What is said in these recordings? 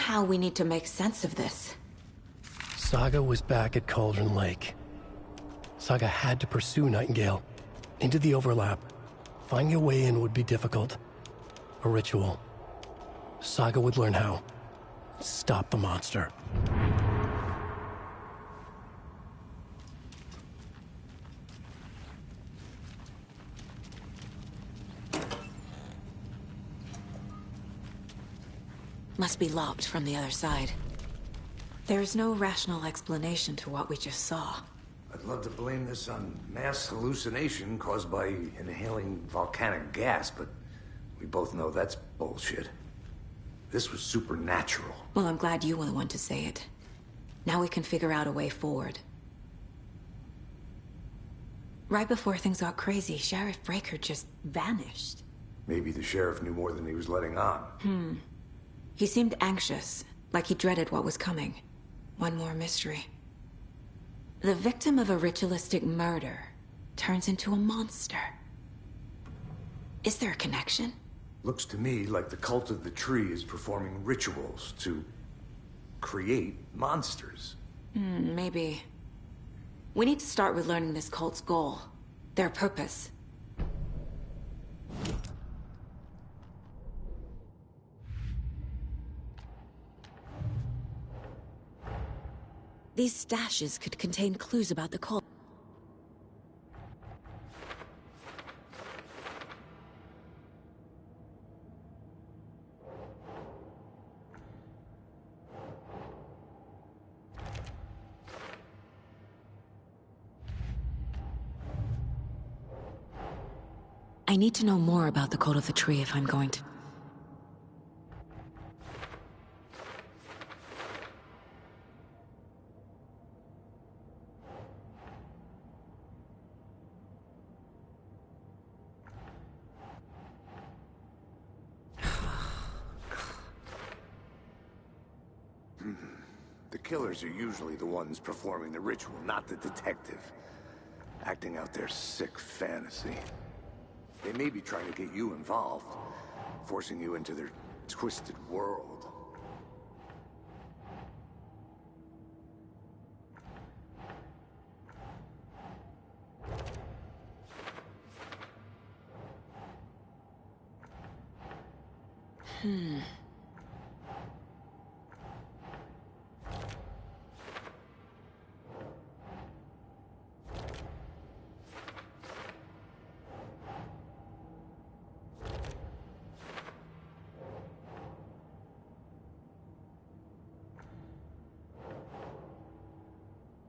Somehow we need to make sense of this. Saga was back at Cauldron Lake. Saga had to pursue Nightingale. Into the overlap. Finding a way in would be difficult. A ritual. Saga would learn how. Stop the monster. Must be locked from the other side. There's no rational explanation to what we just saw. I'd love to blame this on mass hallucination caused by inhaling volcanic gas, but we both know that's bullshit. This was supernatural. Well, I'm glad you were the one to say it. Now we can figure out a way forward. Right before things got crazy, Sheriff Breaker just vanished. Maybe the sheriff knew more than he was letting on. He seemed anxious, like he dreaded what was coming. One more mystery. The victim of a ritualistic murder turns into a monster. Is there a connection? Looks to me like the cult of the tree is performing rituals to create monsters. Maybe. We need to start with learning this cult's goal. Their purpose. These stashes could contain clues about the cult. I need to know more about the Cult of the Tree if I'm going to... The killers are usually the ones performing the ritual, not the detective. Acting out their sick fantasy. They may be trying to get you involved, forcing you into their twisted world.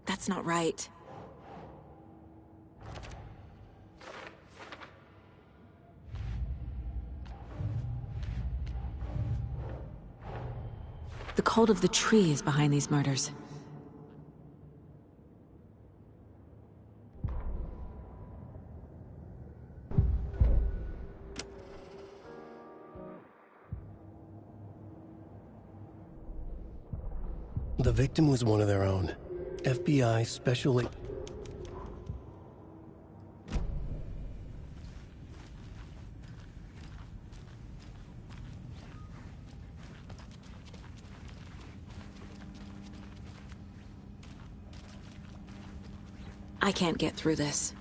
That's not right. The Cult of the Tree is behind these murders. The victim was one of their own. FBI Special... I can't get through this.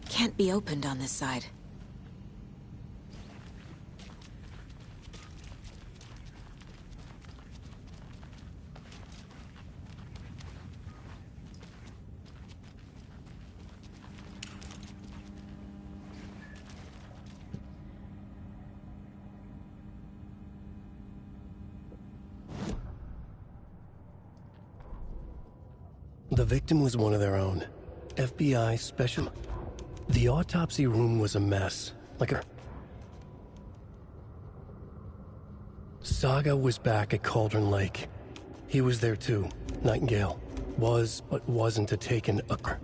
Can't be opened on this side. The victim was one of their own. FBI Special... The autopsy room was a mess. Like a... Saga was back at Cauldron Lake. He was there too. Nightingale. Was, but wasn't a taken Ukr.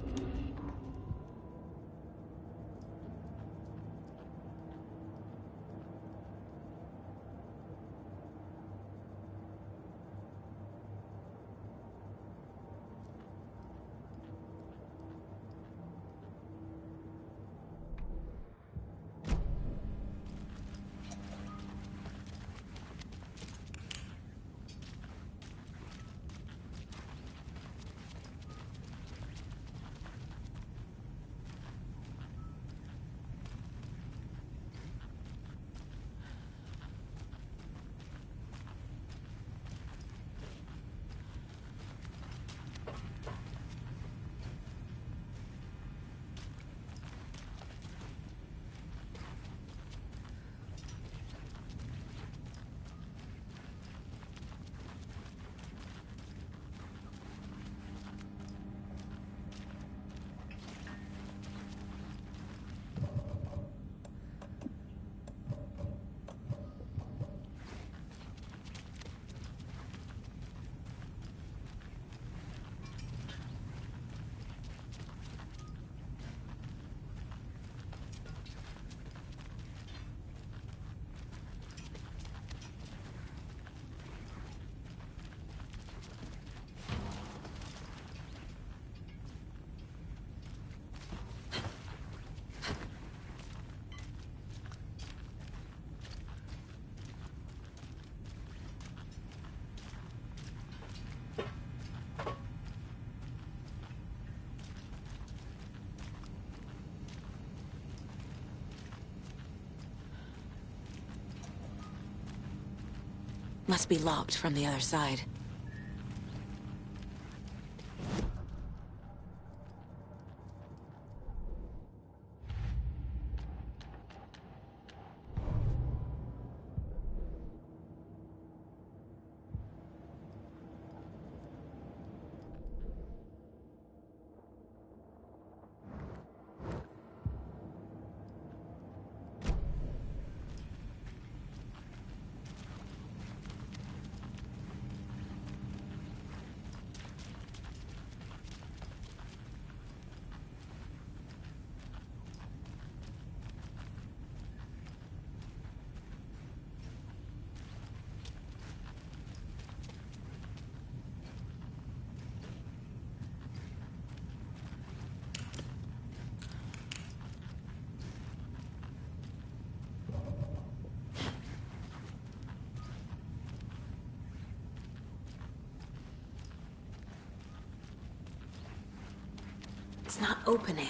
Must be locked from the other side. It's not opening.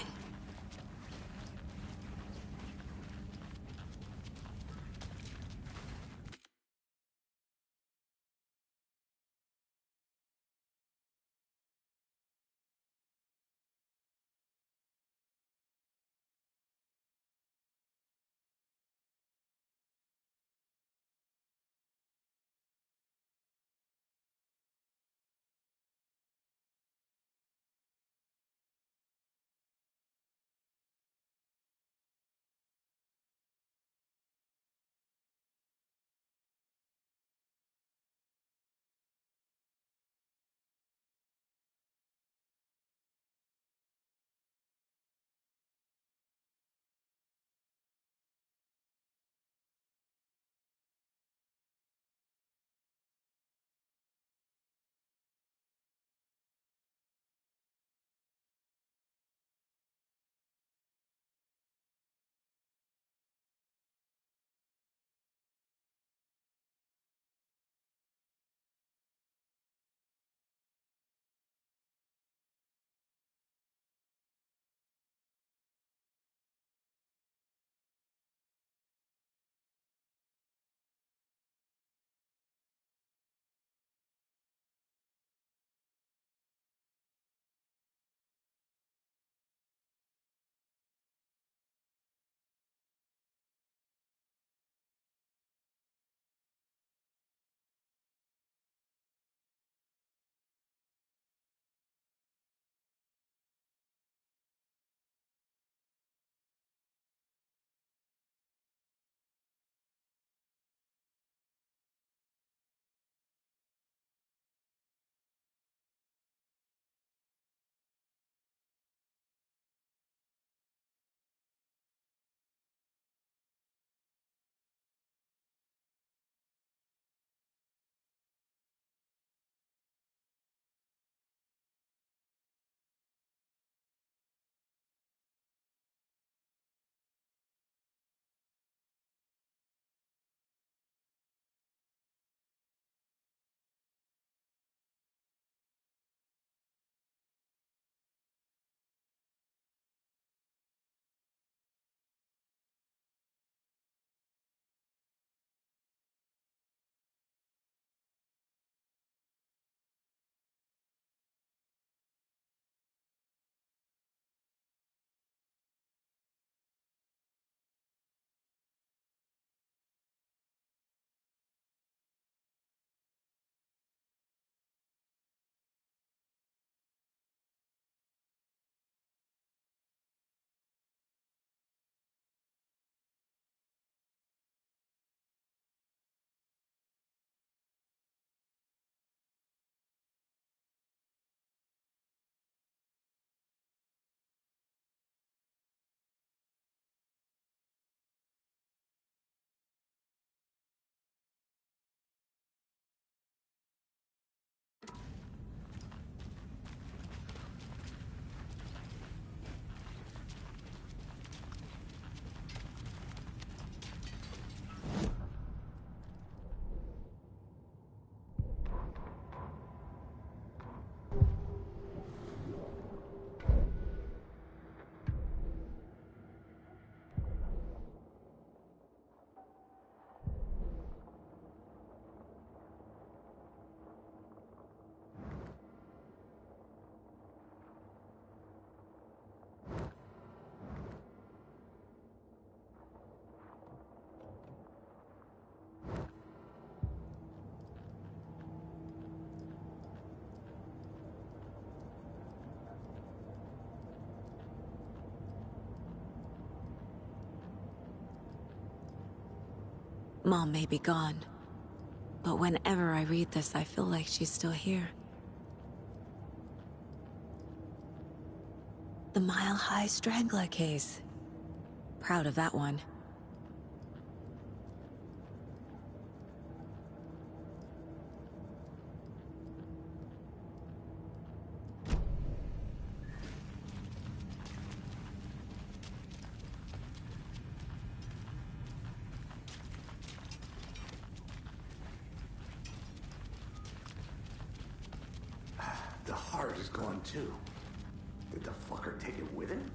Mom may be gone, but whenever I read this, I feel like she's still here. The Mile High Strangler case. Proud of that one. The heart is gone too. Did the fucker take it with him?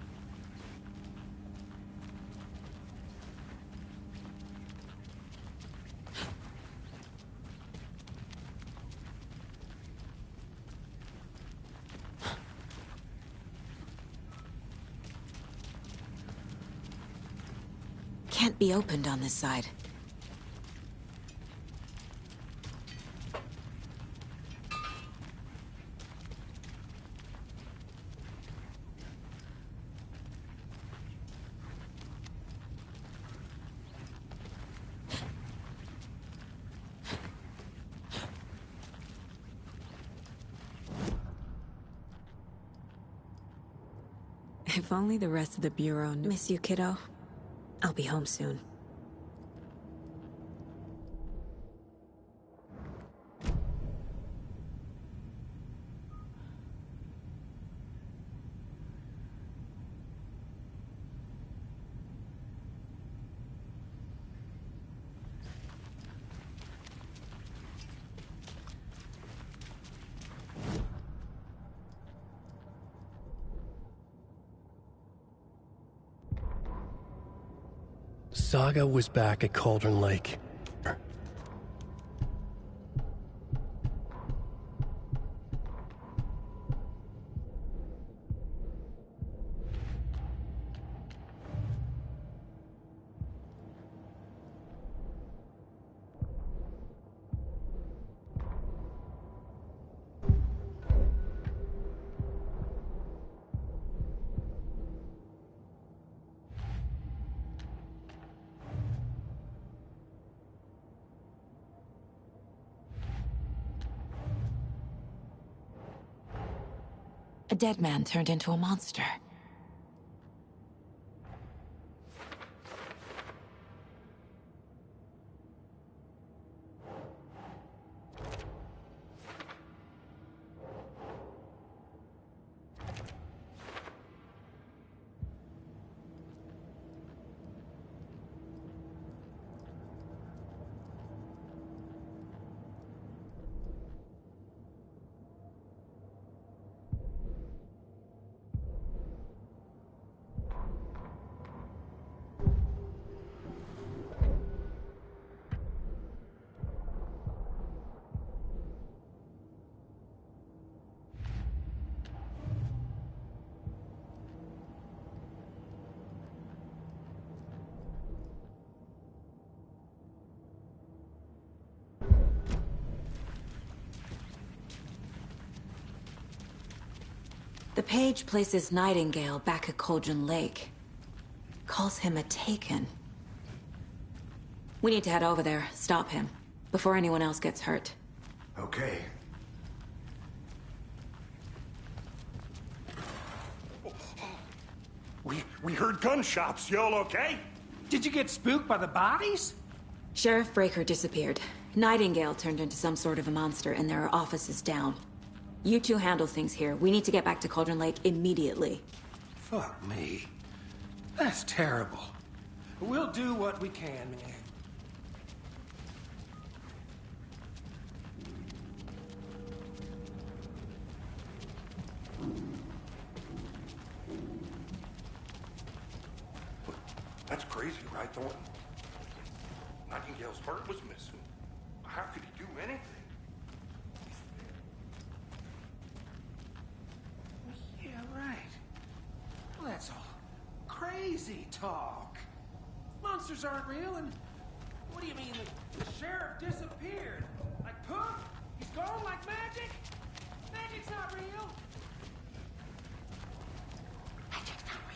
Can't be opened on this side. If only the rest of the Bureau knew. Miss you, kiddo. I'll be home soon. Saga was back at Cauldron Lake. A dead man turned into a monster. The page places Nightingale back at Cauldron Lake. Calls him a Taken. We need to head over there, stop him, before anyone else gets hurt. Okay. We heard gunshots. Y'all okay? Did you get spooked by the bodies? Sheriff Breaker disappeared. Nightingale turned into some sort of a monster, and there are offices down. You two handle things here. We need to get back to Cauldron Lake immediately. Fuck me. That's terrible. We'll do what we can, man. That's crazy, right, Thornton? Nightingale's heart was missing. How could he do anything? Yeah, right. Well, that's all crazy talk. Monsters aren't real, and what do you mean the sheriff disappeared? Like poof? He's gone like magic? Magic's not real. Magic's not real.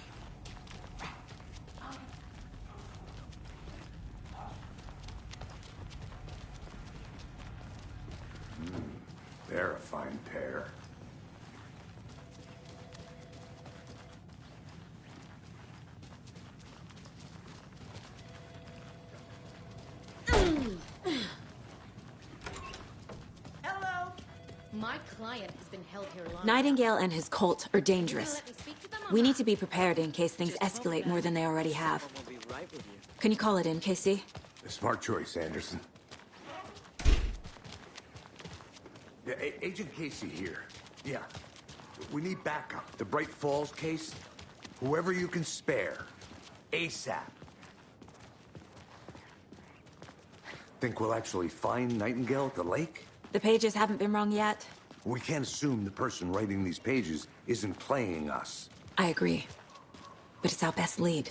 pair. Hello. My client has been held here long. Nightingale and his cult are dangerous. Let me speak to them or We need not? to be prepared in case things escalate more than they already have. Can you call it in, Casey? A smart choice, Anderson. Yeah, Agent Casey here. Yeah. We need backup. The Bright Falls case. Whoever you can spare. ASAP. Think we'll actually find Nightingale at the lake? The pages haven't been wrong yet. We can't assume the person writing these pages isn't playing us. I agree. But it's our best lead.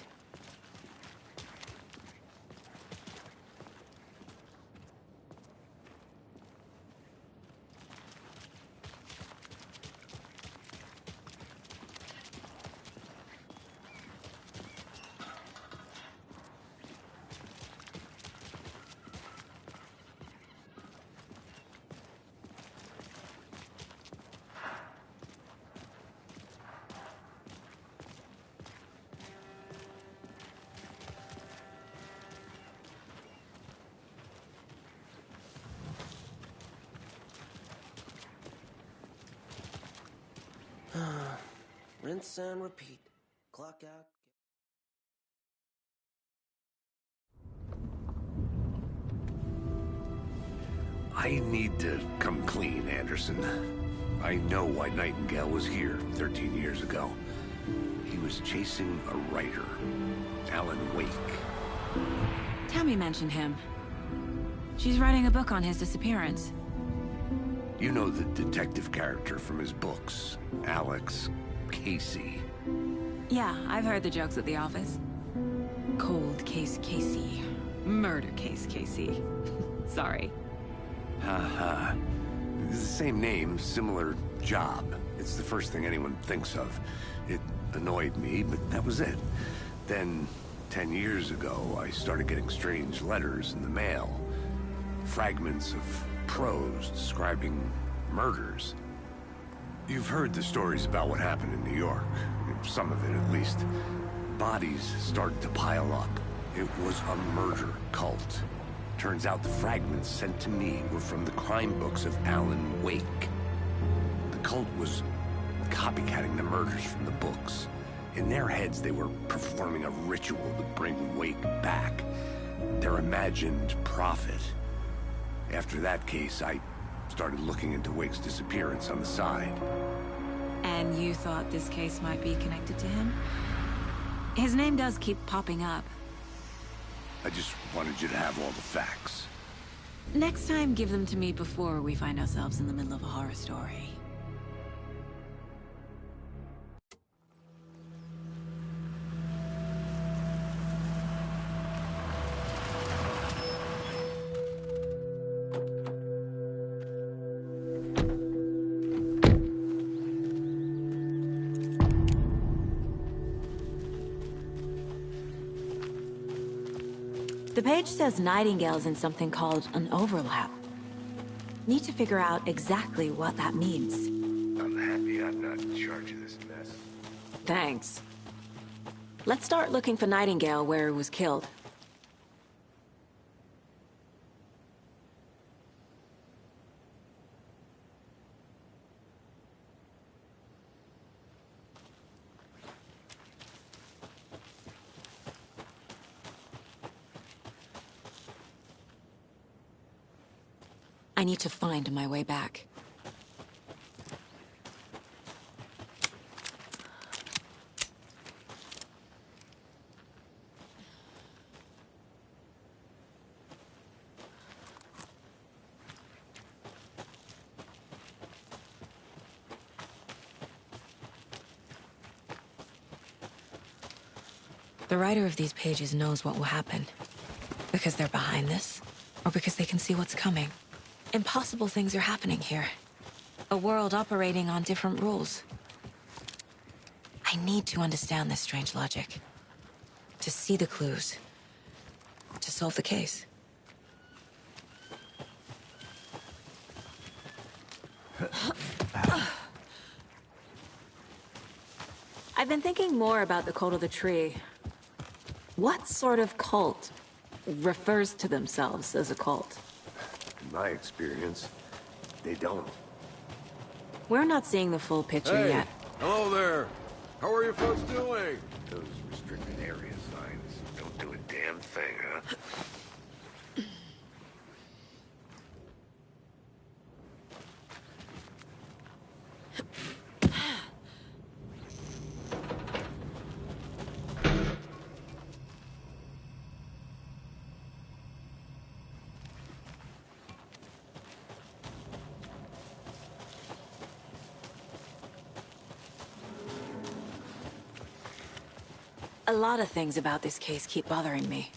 Rinse and repeat. Clock out. I need to come clean, Anderson. I know why Nightingale was here 13 years ago. He was chasing a writer, Alan Wake. Tammy mentioned him. She's writing a book on his disappearance. You know the detective character from his books, Alex Casey. Yeah, I've heard the jokes at the office. Cold case Casey. Murder case Casey. Sorry. Haha. It's the same name, similar job. It's the first thing anyone thinks of. It annoyed me, but that was it. Then, 10 years ago, I started getting strange letters in the mail. Fragments of prose describing murders. You've heard the stories about what happened in New York. Some of it, at least. Bodies started to pile up. It was a murder cult. Turns out the fragments sent to me were from the crime books of Alan Wake. The cult was copycatting the murders from the books. In their heads, they were performing a ritual to bring Wake back. Their imagined prophet. After that case, I started looking into Wake's disappearance on the side. And you thought this case might be connected to him? His name does keep popping up. I just wanted you to have all the facts. Next time, give them to me before we find ourselves in the middle of a horror story. The page says Nightingale's in something called an overlap. Need to figure out exactly what that means. I'm happy I'm not in charge of this mess. Thanks. Let's start looking for Nightingale where he was killed. I need to find my way back. The writer of these pages knows what will happen. Because they're behind this, or because they can see what's coming. Impossible things are happening here. A world operating on different rules. I need to understand this strange logic. To see the clues. To solve the case. I've been thinking more about the cult of the tree. What sort of cult refers to themselves as a cult? In my experience, they don't. We're not seeing the full picture Hey, yet. hello there. How are you folks doing? Those restricted area signs don't do a damn thing, huh? A lot of things about this case keep bothering me.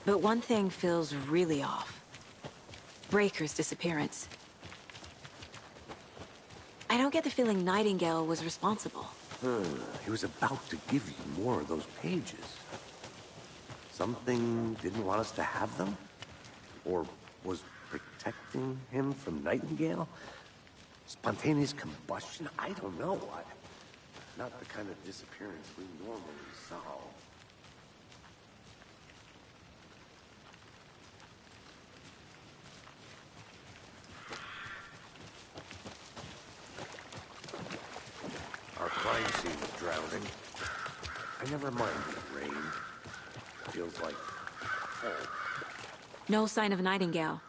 But one thing feels really off. Breaker's disappearance. I don't get the feeling Nightingale was responsible. He was about to give you more of those pages. Something didn't want us to have them? Or was protecting him from Nightingale? Spontaneous combustion? I don't know what. Not the kind of disappearance we normally solve. Our crime scene is drowning. I never mind the rain. Feels like home. No sign of Nightingale.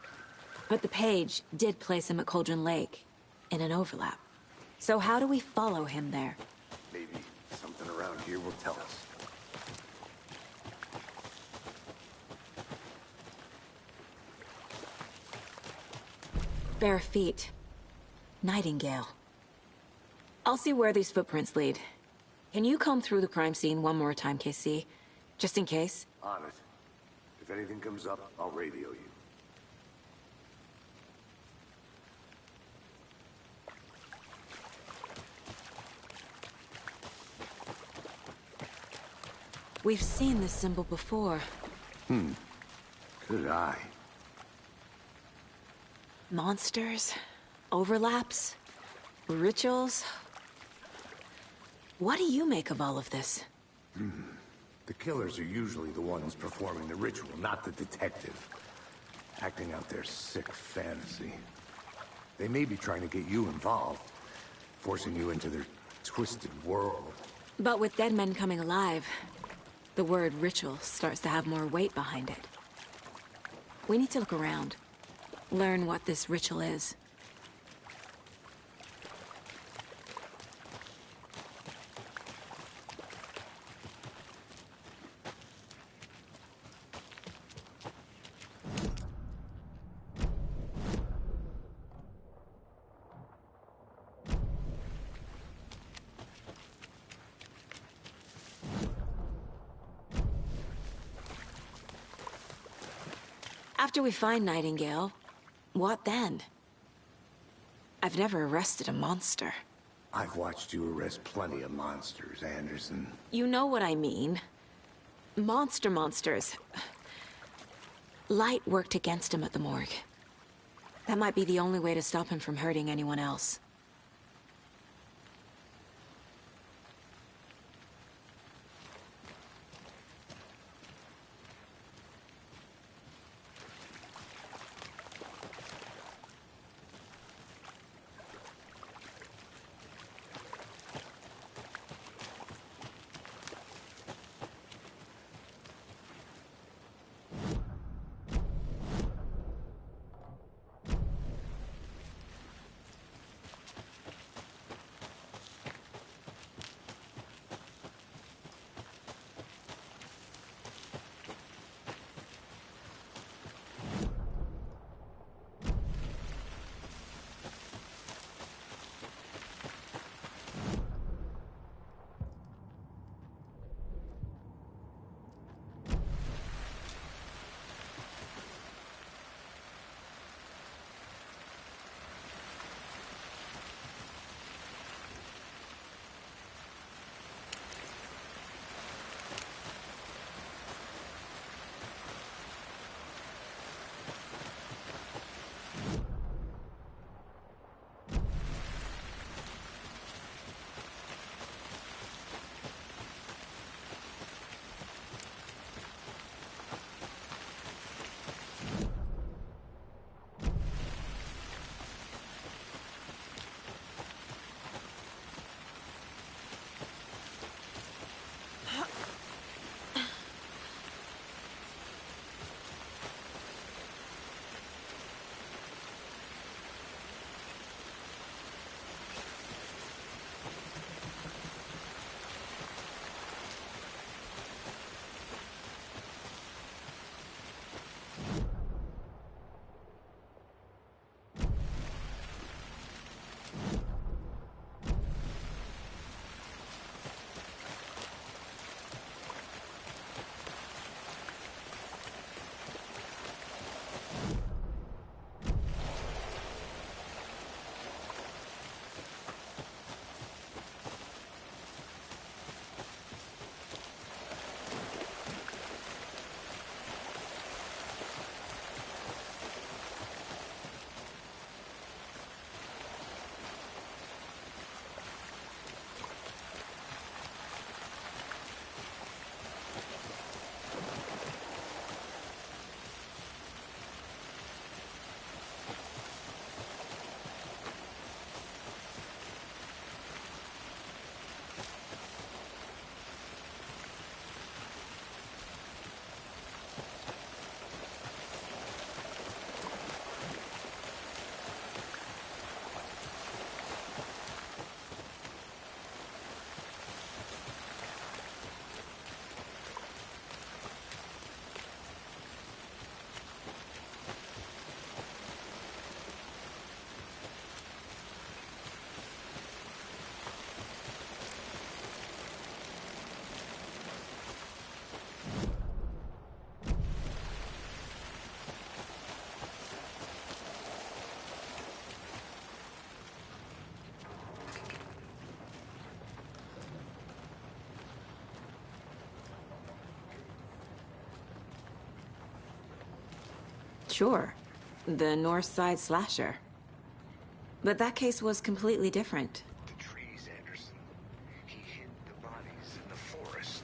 But the page did place him at Cauldron Lake, in an overlap. So how do we follow him there? Maybe something around here will tell us. Bare feet. Nightingale. I'll see where these footprints lead. Can you comb through the crime scene one more time, KC? Just in case? On it. If anything comes up, I'll radio you. We've seen this symbol before. Good eye. Monsters? Overlaps? Rituals? What do you make of all of this? The killers are usually the ones performing the ritual, not the detective. Acting out their sick fantasy. They may be trying to get you involved, forcing you into their twisted world. But with dead men coming alive, the word ritual starts to have more weight behind it. We need to look around. Learn what this ritual is. After we find Nightingale, what then? I've never arrested a monster. I've watched you arrest plenty of monsters, Anderson. You know what I mean. Monsters. Light worked against him at the morgue. That might be the only way to stop him from hurting anyone else. Sure. The North Side Slasher. But that case was completely different. The trees, Anderson. He hid the bodies in the forest.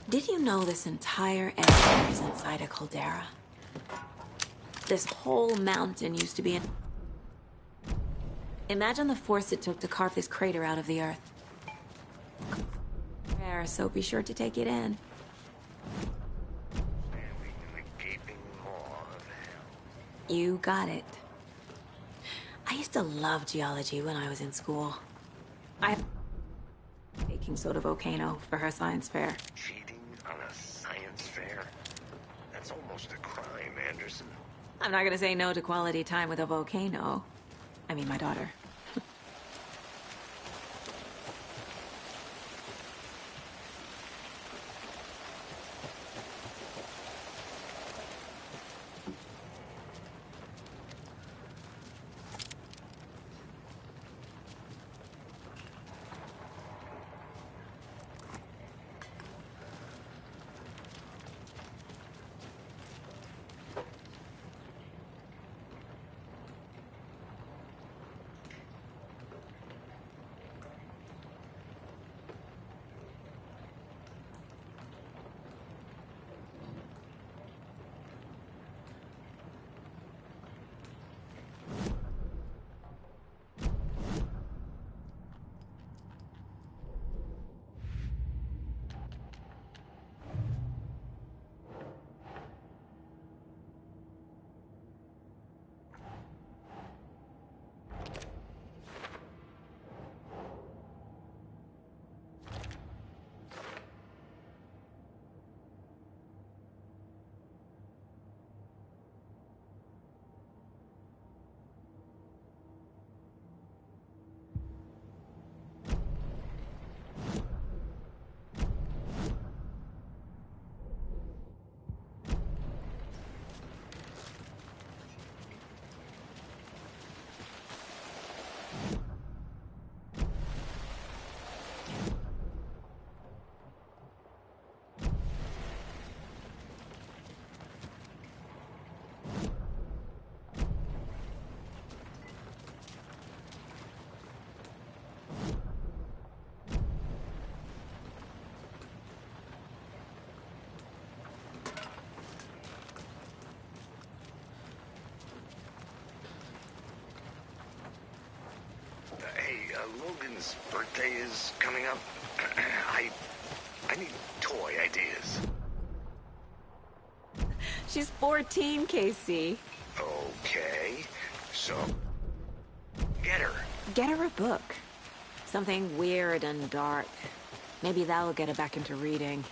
Did you know this entire area is inside a caldera? This whole mountain used to be in... Imagine the force it took to carve this crater out of the earth. Rare, so be sure to take it in. Standing in the gaping maw of hell. You got it. I used to love geology when I was in school. I... baking soda volcano for her science fair. Cheating on a science fair? That's almost a crime, Anderson. I'm not gonna say no to quality time with a volcano. I mean, my daughter. Logan's birthday is coming up. I need toy ideas. She's 14, Casey. Oh, Okay, so... Get her. Get her a book. Something weird and dark. Maybe that'll get her back into reading.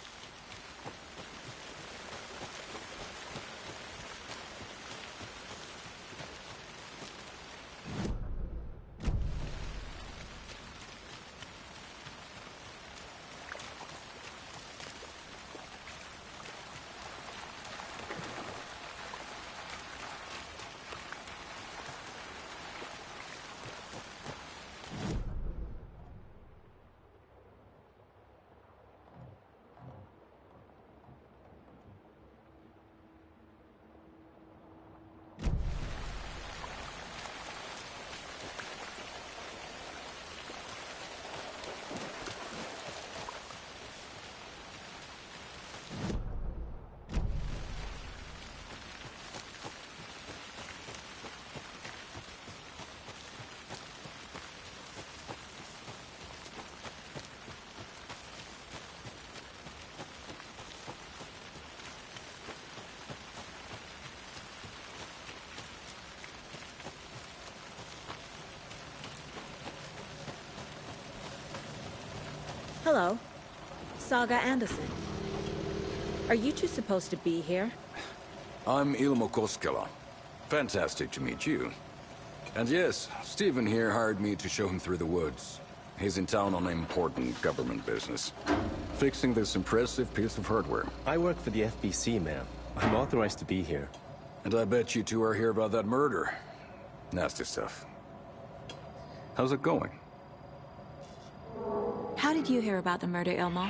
Hello. Saga Anderson. Are you two supposed to be here? I'm Ilmo Koskela. Fantastic to meet you. And yes, Stephen here hired me to show him through the woods. He's in town on important government business. Fixing this impressive piece of hardware. I work for the FBC, ma'am. I'm authorized to be here. And I bet you two are here about that murder. Nasty stuff. How's it going? How did you hear about the murder, Ilmo?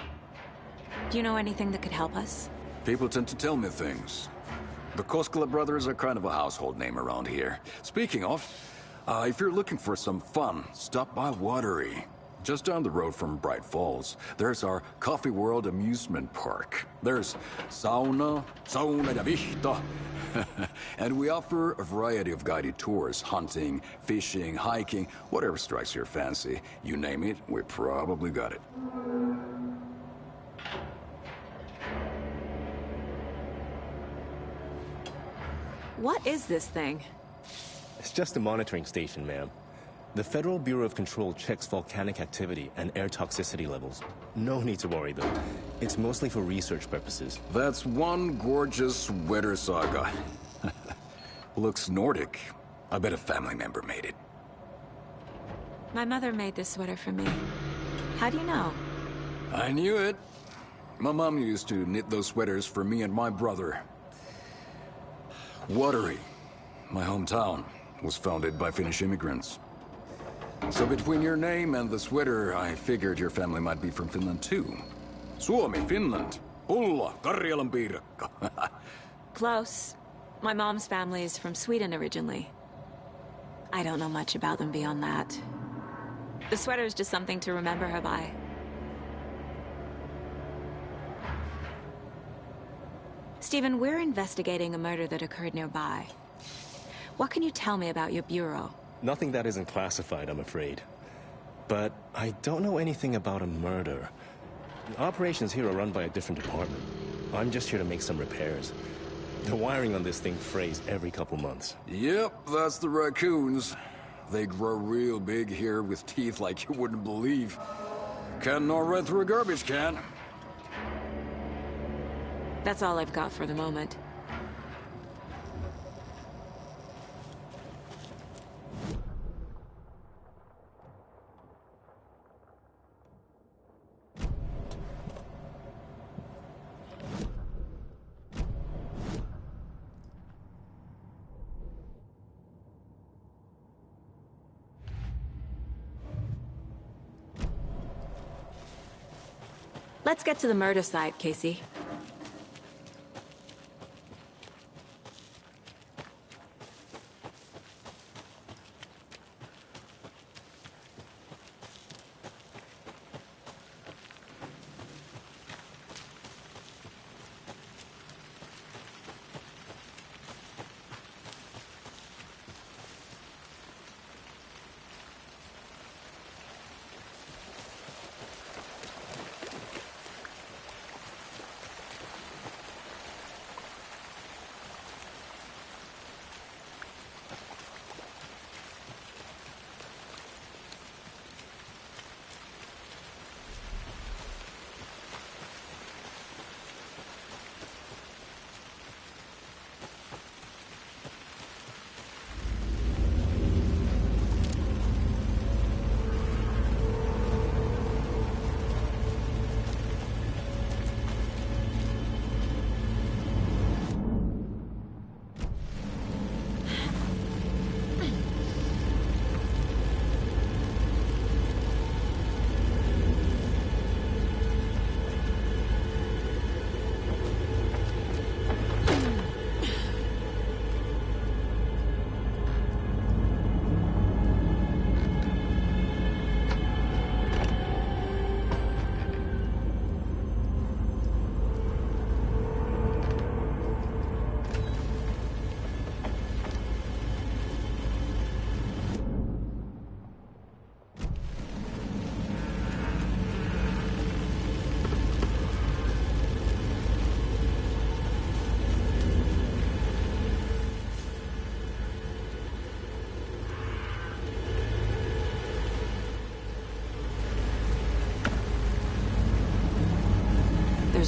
Do you know anything that could help us? People tend to tell me things. The Koskela brothers are kind of a household name around here. Speaking of, if you're looking for some fun, stop by Watery. Just down the road from Bright Falls, there's our Coffee World amusement park. There's sauna de vihta. And we offer a variety of guided tours, hunting, fishing, hiking, whatever strikes your fancy. You name it, we probably got it. What is this thing? It's just a monitoring station, ma'am. The Federal Bureau of Control checks volcanic activity and air toxicity levels. No need to worry, though. It's mostly for research purposes. That's one gorgeous sweater, Saga. Looks Nordic. I bet a family member made it. My mother made this sweater for me. How do you know? I knew it. My mom used to knit those sweaters for me and my brother. Watery, my hometown, was founded by Finnish immigrants. So between your name and the sweater, I figured your family might be from Finland too. Suomi, Finland. Ulla, Karjalan piirakka. Close. My mom's family is from Sweden originally. I don't know much about them beyond that. The sweater is just something to remember her by. Stephen, we're investigating a murder that occurred nearby. What can you tell me about your bureau? Nothing that isn't classified, I'm afraid. But I don't know anything about a murder. Operations here are run by a different department. I'm just here to make some repairs. The wiring on this thing frays every couple months. Yep, that's the raccoons. They grow real big here with teeth like you wouldn't believe. Can't gnaw right through a garbage can. That's all I've got for the moment. Let's get to the murder site, Casey.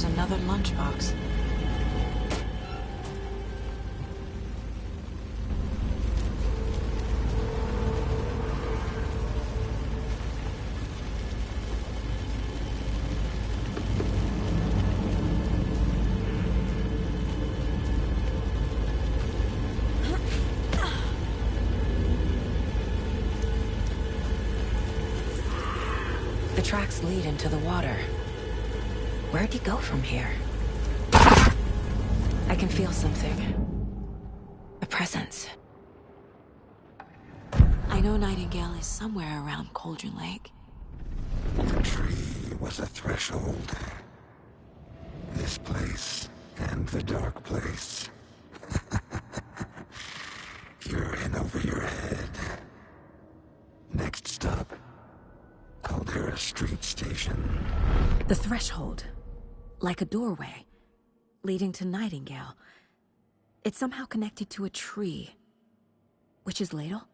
there's another lunchbox. The tracks lead into the water. Where'd he go from here? I can feel something. A presence. I know Nightingale is somewhere around Cauldron Lake. The tree was a threshold. This place and the dark place. You're in over your head. Next stop, Caldera Street Station. The threshold. Like a doorway. Leading to Nightingale. It's somehow connected to a tree. Witch's Ladle?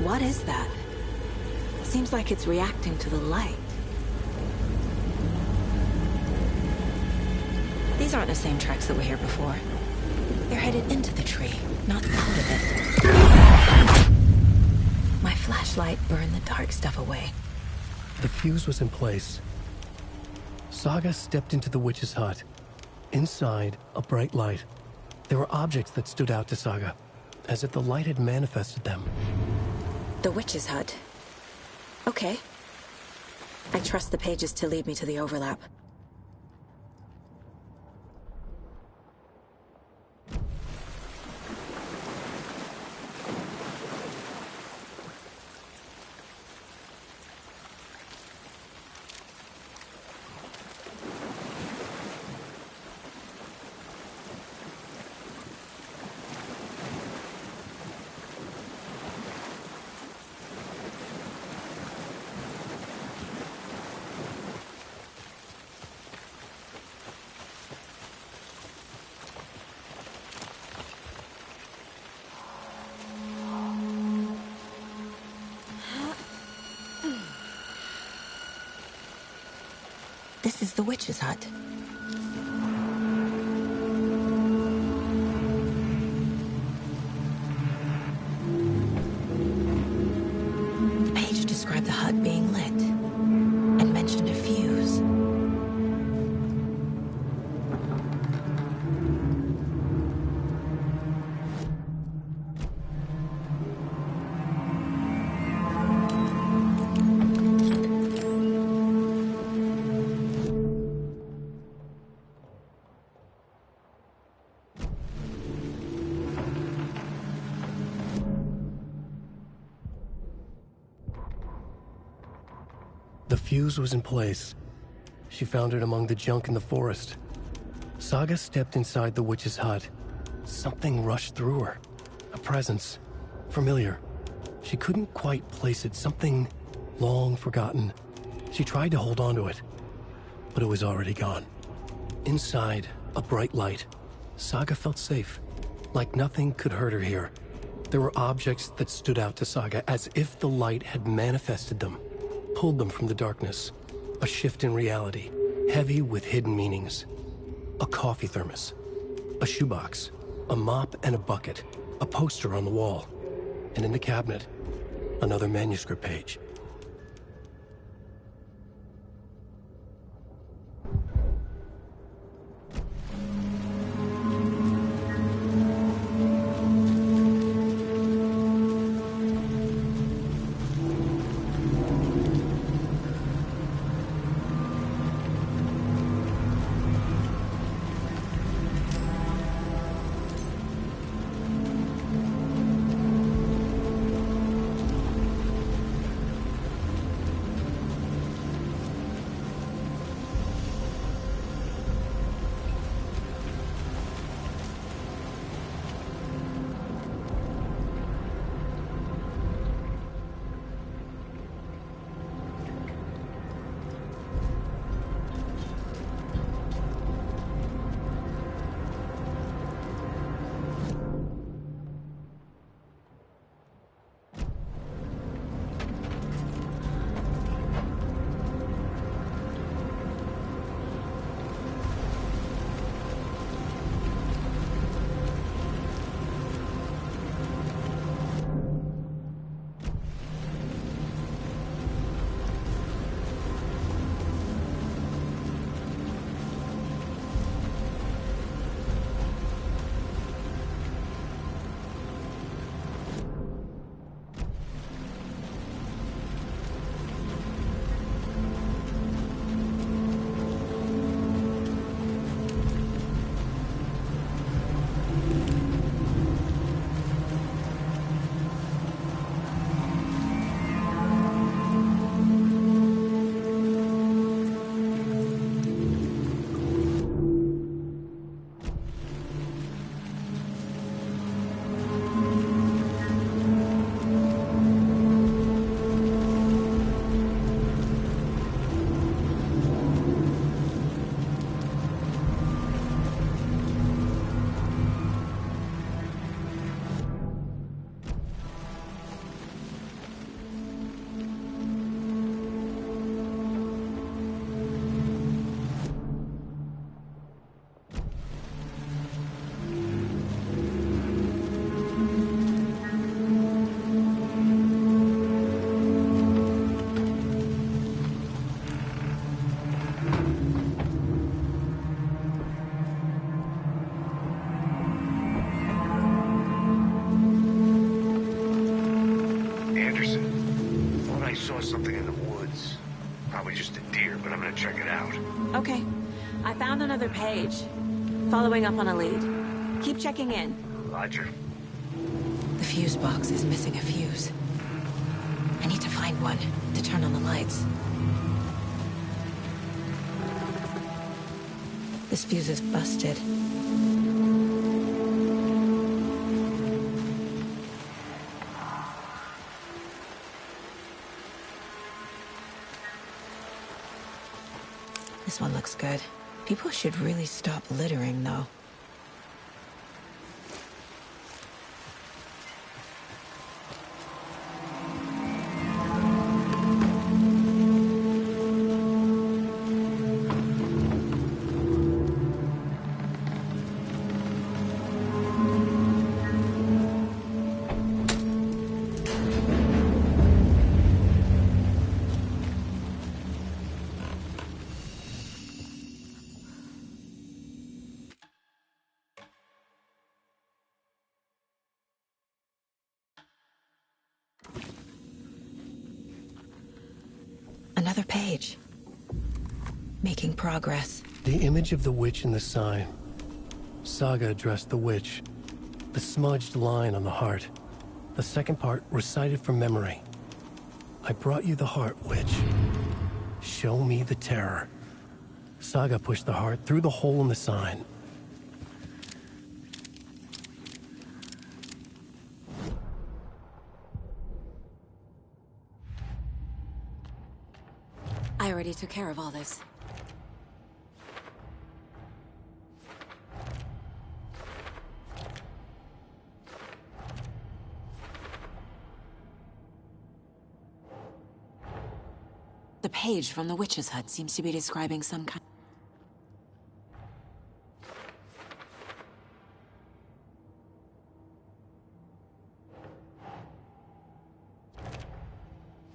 What is that? Seems like it's reacting to the light. These aren't the same tracks that were here before. They're headed into the tree, not out of it. My flashlight burned the dark stuff away. The fuse was in place. Saga stepped into the witch's hut. Inside, a bright light. There were objects that stood out to Saga, as if the light had manifested them. The witch's hut. Okay. I trust the pages to lead me to the overlap. This is the witch's hut. The page described the hut being lit and mentioned a fuse. The fuse was in place. She found it among the junk in the forest. Saga stepped inside the witch's hut. Something rushed through her. A presence. Familiar. She couldn't quite place it. Something long forgotten. She tried to hold on to it, but it was already gone. Inside, a bright light. Saga felt safe, like nothing could hurt her here. There were objects that stood out to Saga as if the light had manifested them, pulled them from the darkness. A shift in reality, heavy with hidden meanings. A coffee thermos, a shoebox, a mop and a bucket, a poster on the wall, and in the cabinet, another manuscript page. Something in the woods. Probably just a deer, but I'm gonna check it out. Okay. I found another page. Following up on a lead. Keep checking in. Roger. The fuse box is missing a fuse. I need to find one to turn on the lights. This fuse is busted. This one looks good. People should really stop littering, though. Another page. Making progress. The image of the witch in the sign. Saga addressed the witch. The smudged line on the heart. The second part recited from memory. I brought you the heart, witch. Show me the terror. Saga pushed the heart through the hole in the sign. I already took care of all this. The page from the witch's hut seems to be describing some kind.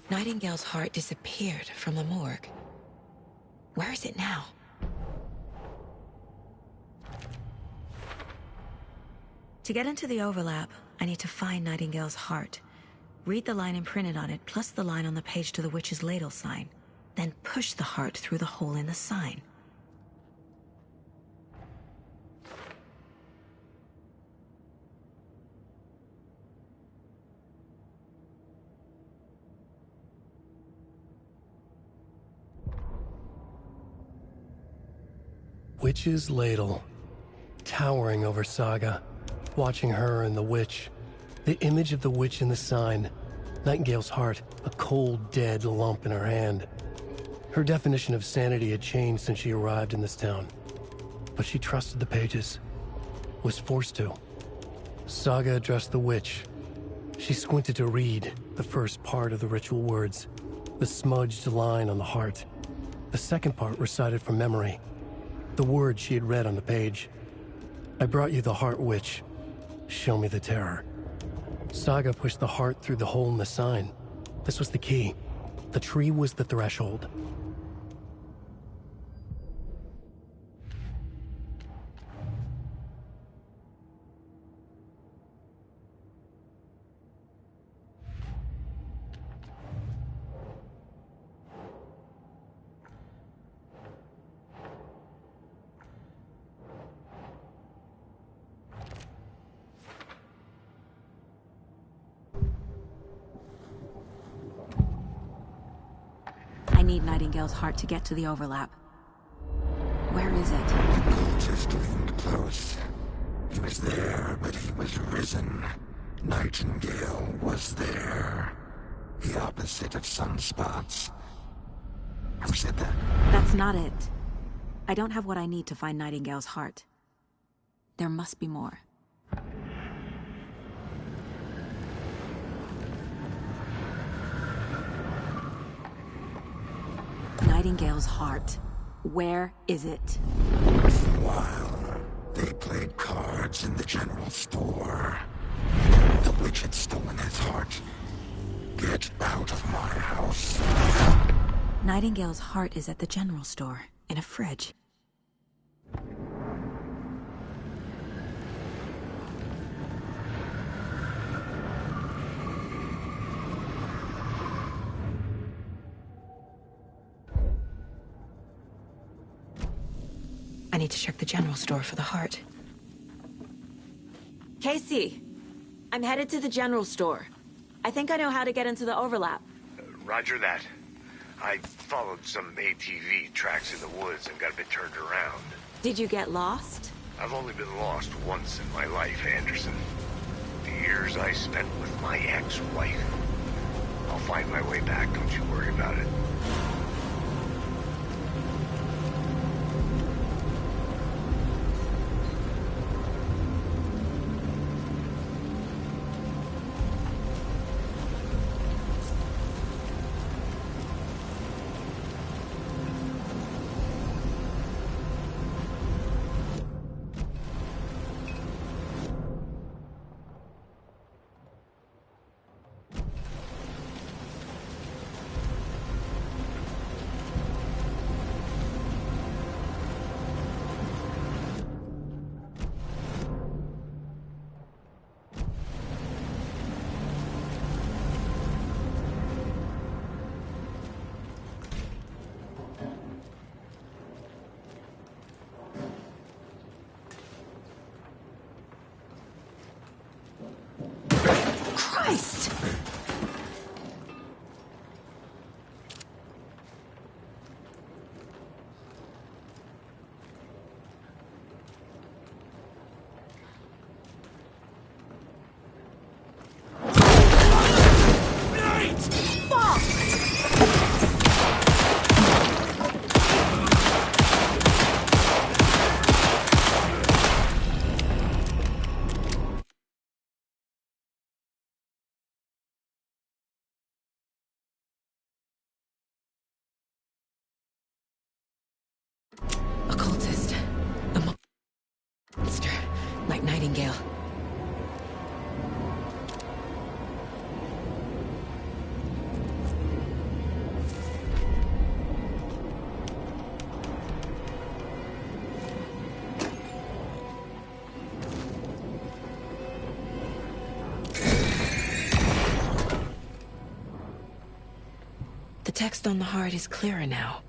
Nightingale's heart disappeared from the morgue. Where is it now? To get into the overlap, I need to find Nightingale's heart. Read the line imprinted on it, plus the line on the page to the witch's ladle sign. Then push the heart through the hole in the sign. Witch's ladle, towering over Saga, watching her and the witch. The image of the witch in the sign, Nightingale's heart, a cold, dead lump in her hand. Her definition of sanity had changed since she arrived in this town. But she trusted the pages, was forced to. Saga addressed the witch. She squinted to read the first part of the ritual words, the smudged line on the heart. The second part recited from memory, the words she had read on the page. I brought you the heart, witch. Show me the terror. Saga pushed the heart through the hole in the sign. This was the key. The tree was the threshold. I need Nightingale's heart to get to the overlap. Where is it? The cultist leaned close. He was there, but he was risen. Nightingale was there. The opposite of sunspots. Who said that? That's not it. I don't have what I need to find Nightingale's heart. There must be more. Nightingale's heart. Where is it? While they played cards in the general store, the witch had stolen his heart. Get out of my house. Nightingale's heart is at the general store, in a fridge. I need to check the general store for the heart. Casey, I'm headed to the general store. I think I know how to get into the overlap. Roger that. I followed some ATV tracks in the woods and got a bit turned around. Did you get lost? I've only been lost once in my life, Anderson. The years I spent with my ex-wife. I'll find my way back, don't you worry about it. text on the heart is clearer now.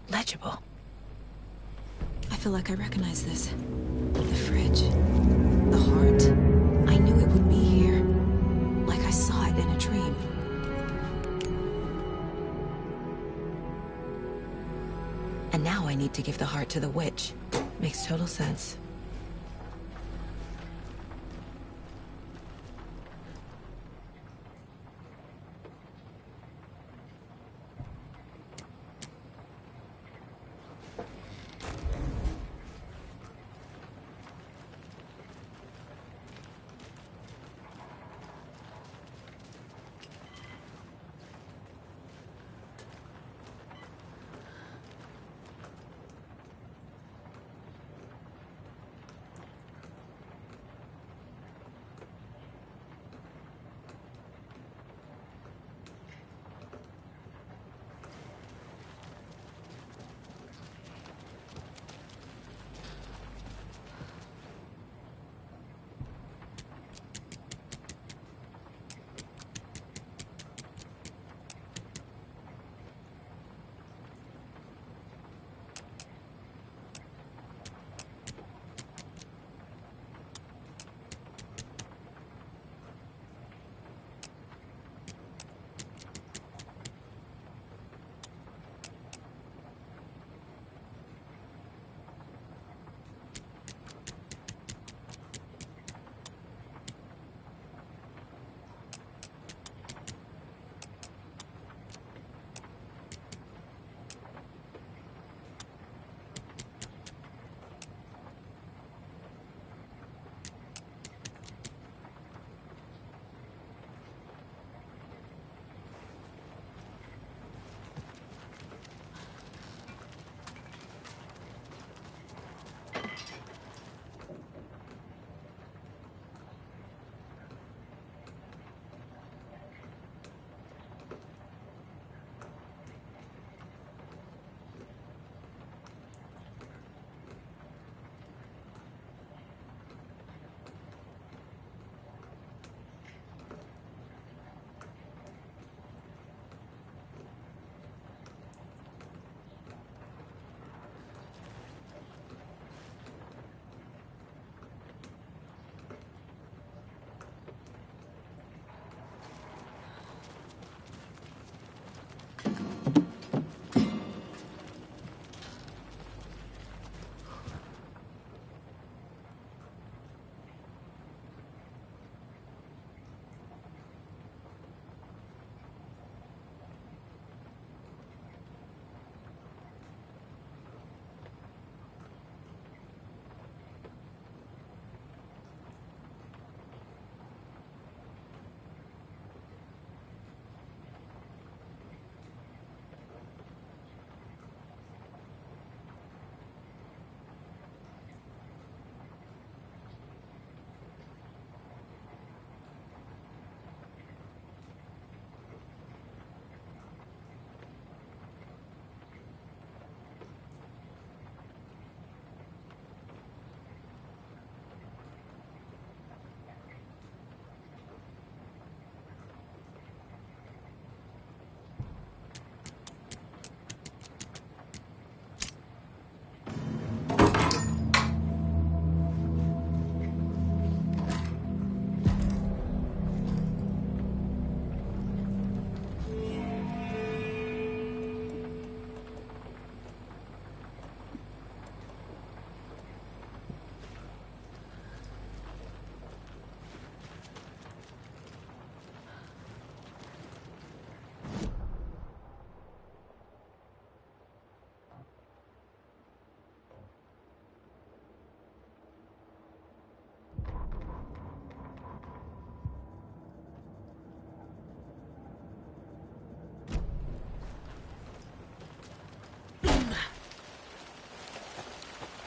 Legible. I feel like I recognize this. The fridge. The heart. I knew it would be here. Like I saw it in a dream. And now I need to give the heart to the witch. Makes total sense.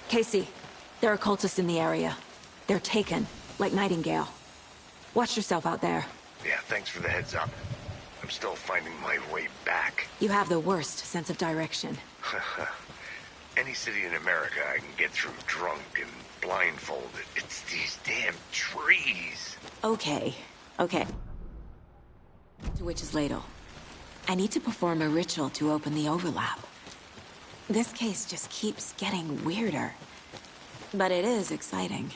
Casey, there are cultists in the area. They're taken, like Nightingale. Watch yourself out there. Yeah, thanks for the heads up. I'm still finding my way back. You have the worst sense of direction. Any city in America I can get through drunk and blindfolded. It's these damn trees. Okay. To Witch's Ladle. I need to perform a ritual to open the overlap. This case just keeps getting weirder. But it is exciting.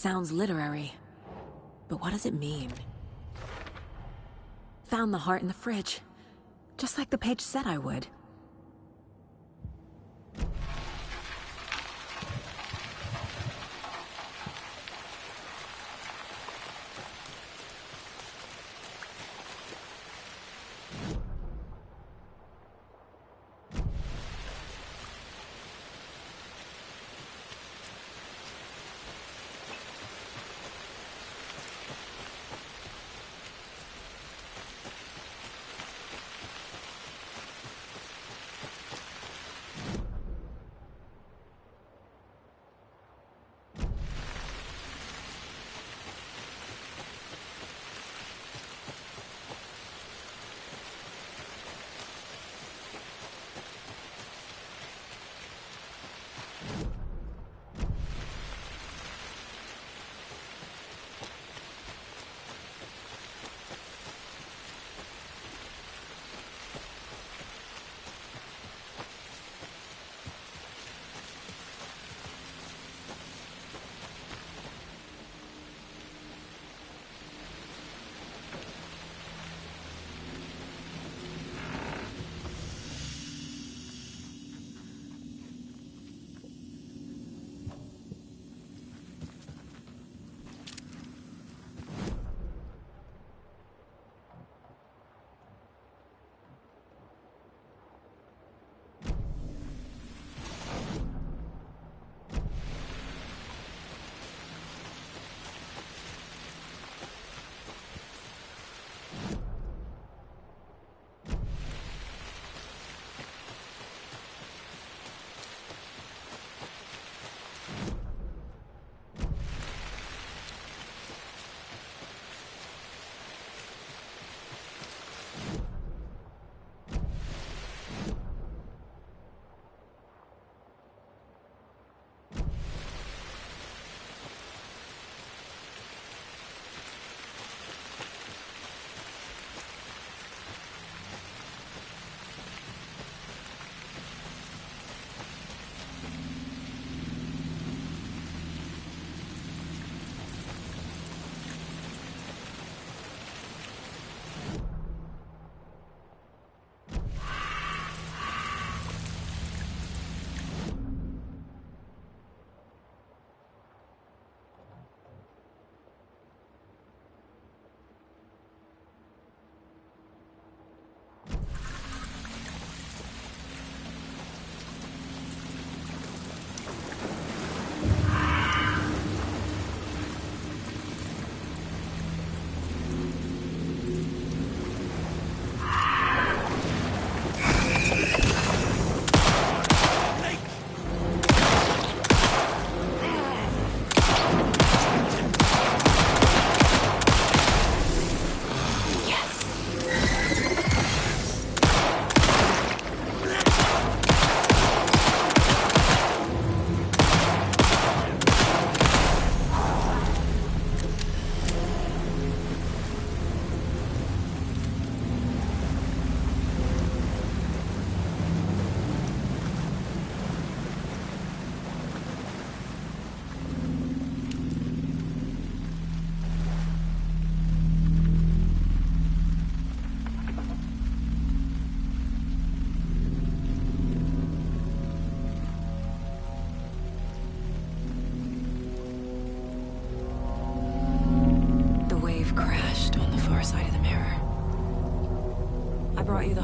Sounds literary, but what does it mean? Found the heart in the fridge, just like the page said I would.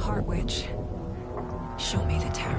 Heart Witch. Show me the terror.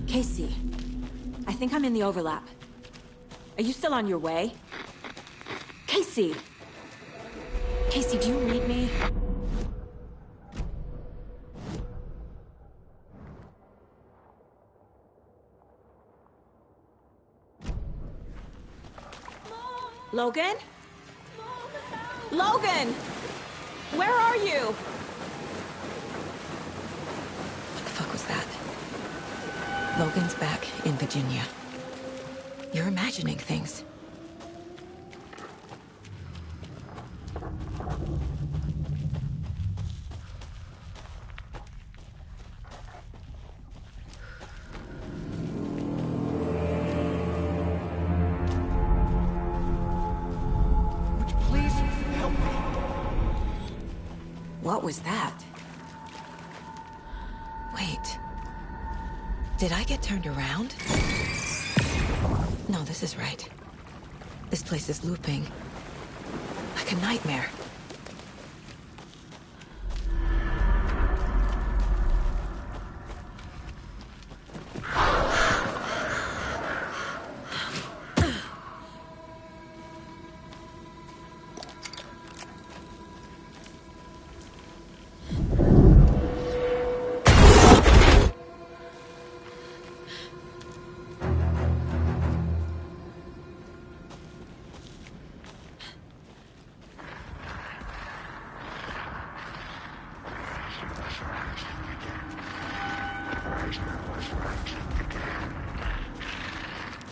Casey, I think I'm in the overlap. Are you still on your way? Casey! Casey, do you read me? Logan? Logan! Where are you? What the fuck was that? Logan's back in Virginia. You're imagining things. Would you please help me? What was that? Wait. Did I get turned around? No, this is right. This place is looping. Like a nightmare.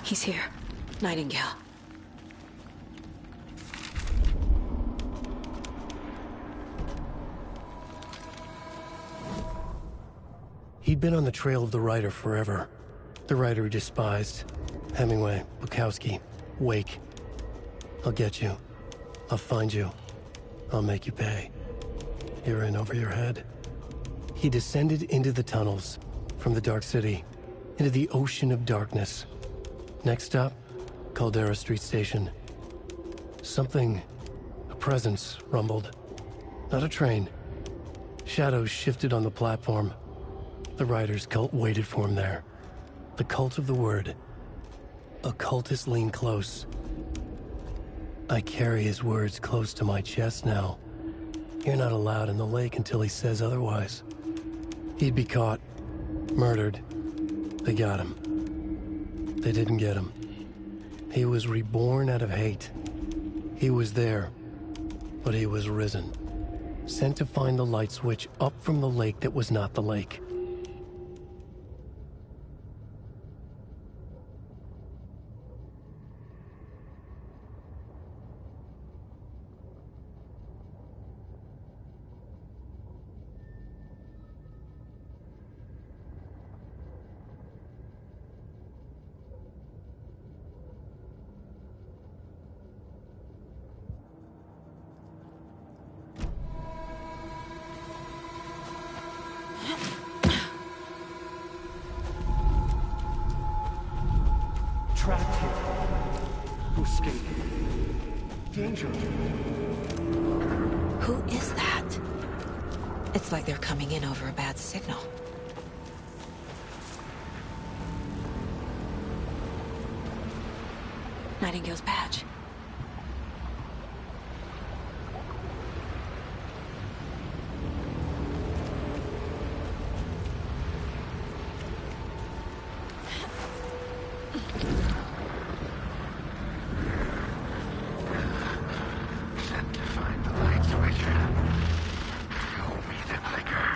He's here. Nightingale. He'd been on the trail of the writer forever. The writer he despised. Hemingway, Bukowski, Wake. I'll get you. I'll find you. I'll make you pay. You're in over your head. He descended into the tunnels, from the Dark City, into the ocean of darkness. Next stop, Caldera Street Station. Something, a presence, rumbled. Not a train. Shadows shifted on the platform. The writer's cult waited for him there. The cult of the word. Occultists lean close. I carry his words close to my chest now. You're not allowed in the lake until he says otherwise. He'd be caught. Murdered. They got him. They didn't get him. He was reborn out of hate. He was there, but he was risen. Sent to find the light switch up from the lake that was not the lake. Trapped here. Escape. Danger. Who is that? It's like they're coming in over a bad signal. Nightingale's badge. Sent to find the light switch. Show me the clicker.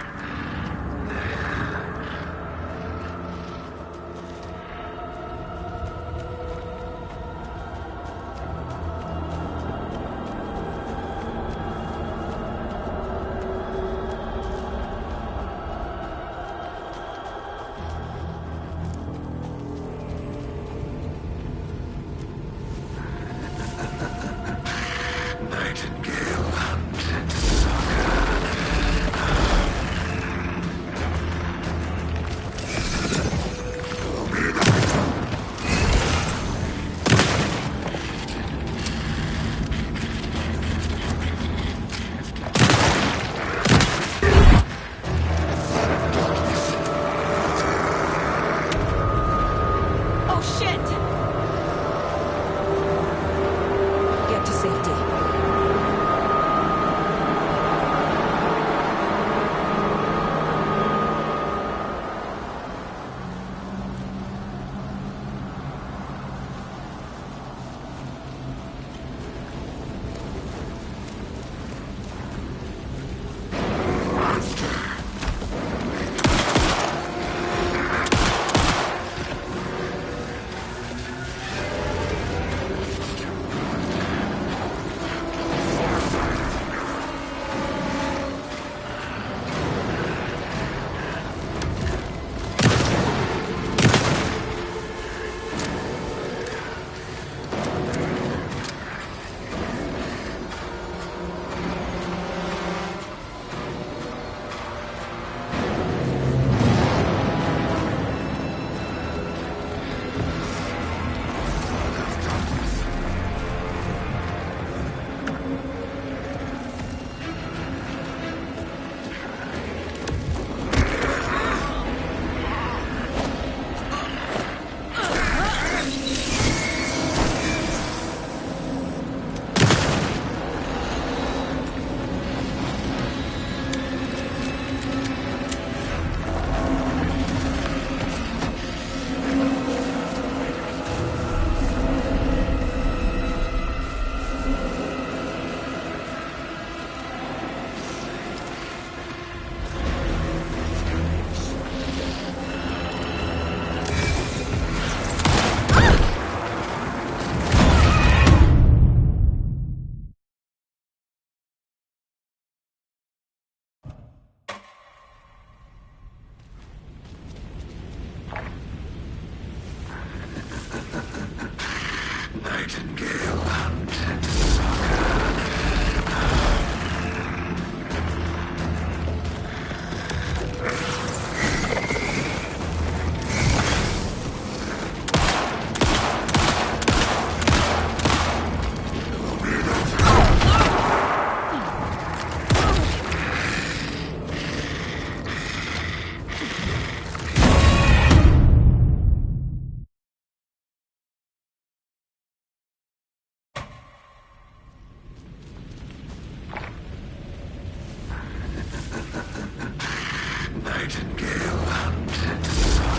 Nightingale hunted Saga. Nightingale hunted Saga.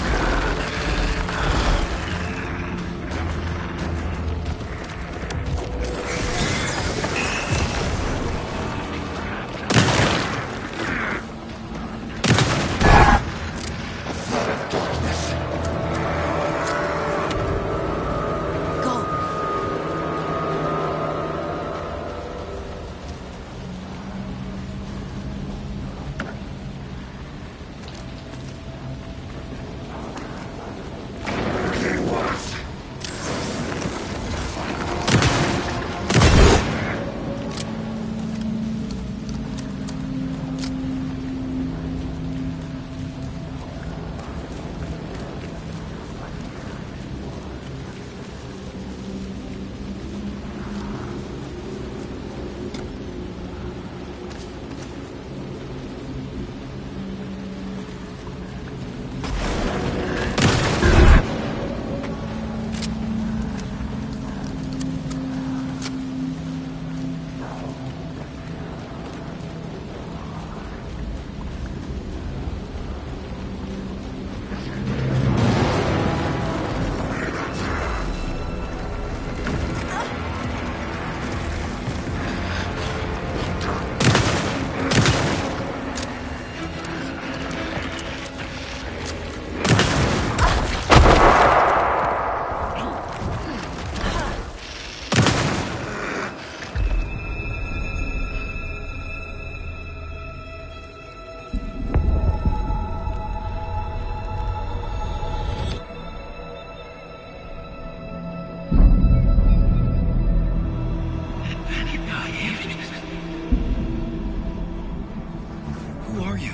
Who are you?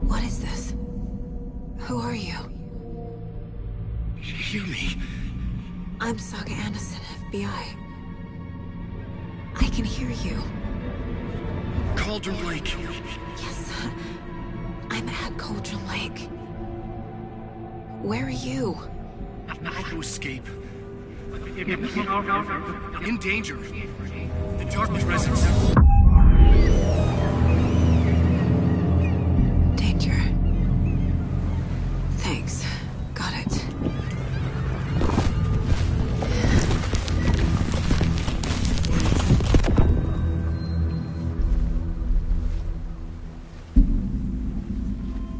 What is this? Who are you? Hear me. I'm Saga Anderson, FBI. I can hear you. Cauldron Lake. Yes, I'm at Cauldron Lake. Where are you? I'm out to escape. In danger. The Dark Presence. Danger. Thanks. Got it.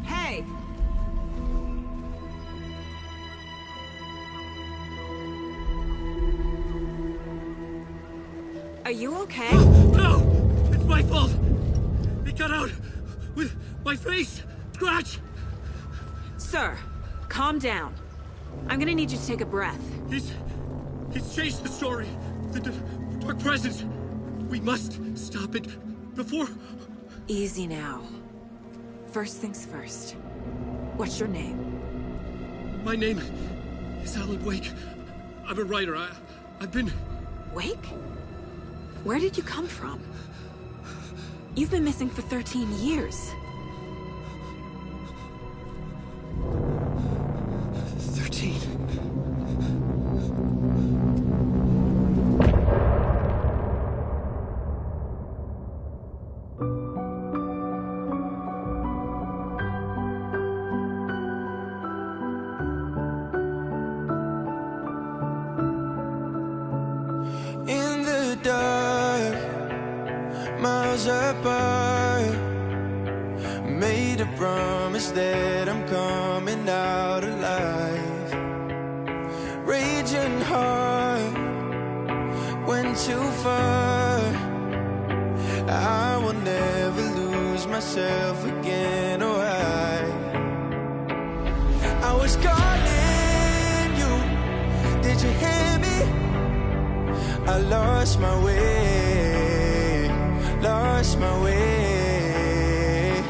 Hey! Are you okay? No! It's my fault! It got out with my face! Scratch! Sir, calm down. I'm gonna need you to take a breath. He's changed the story. The Dark Presence. We must stop it before... Easy now. First things first. What's your name? My name is Alan Wake. I'm a writer. I've been... Wake? Where did you come from? You've been missing for 13 years. 13. In the dark, miles apart, made a promise that I'm coming out alive. Raging heart, went too far. I will never lose myself again, or I was calling you. Did you hear me? I lost my way, lost my way.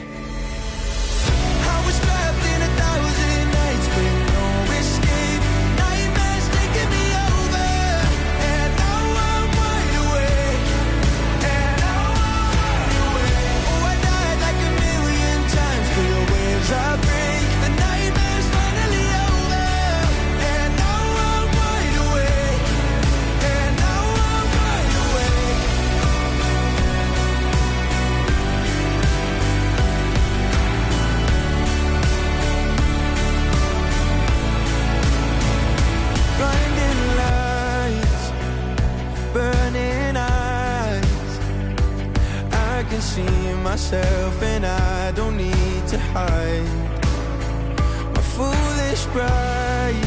I was trapped in 1,000 nights with no escape. Nightmares taking me over, and now I'm wide awake. And now I'm wide awake. Oh, I died like 1,000,000 times through the waves I break. The nightmare's finally over, and now I'm wide awake. And now I'm wide awake. Blinding lights, burning eyes. I can see myself and I don't need to hide. My foolish pride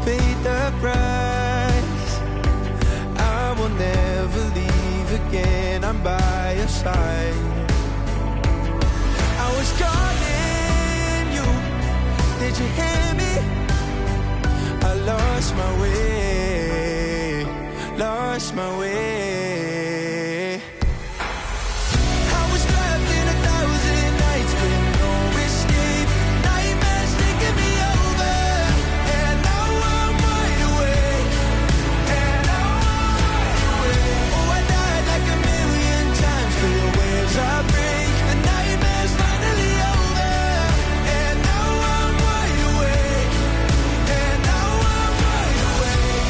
paid the price. I will never leave again, I'm by your side. I was calling you, did you hear me? I lost my way, lost my way. I was trapped in 1,000 nights with no escape. Nightmares taking me over, and now I'm wide awake. And now I'm wide awake. Oh, I died like 1,000,000 times through the waves I break. The nightmare's finally over, and now I'm wide awake. And now I'm wide awake.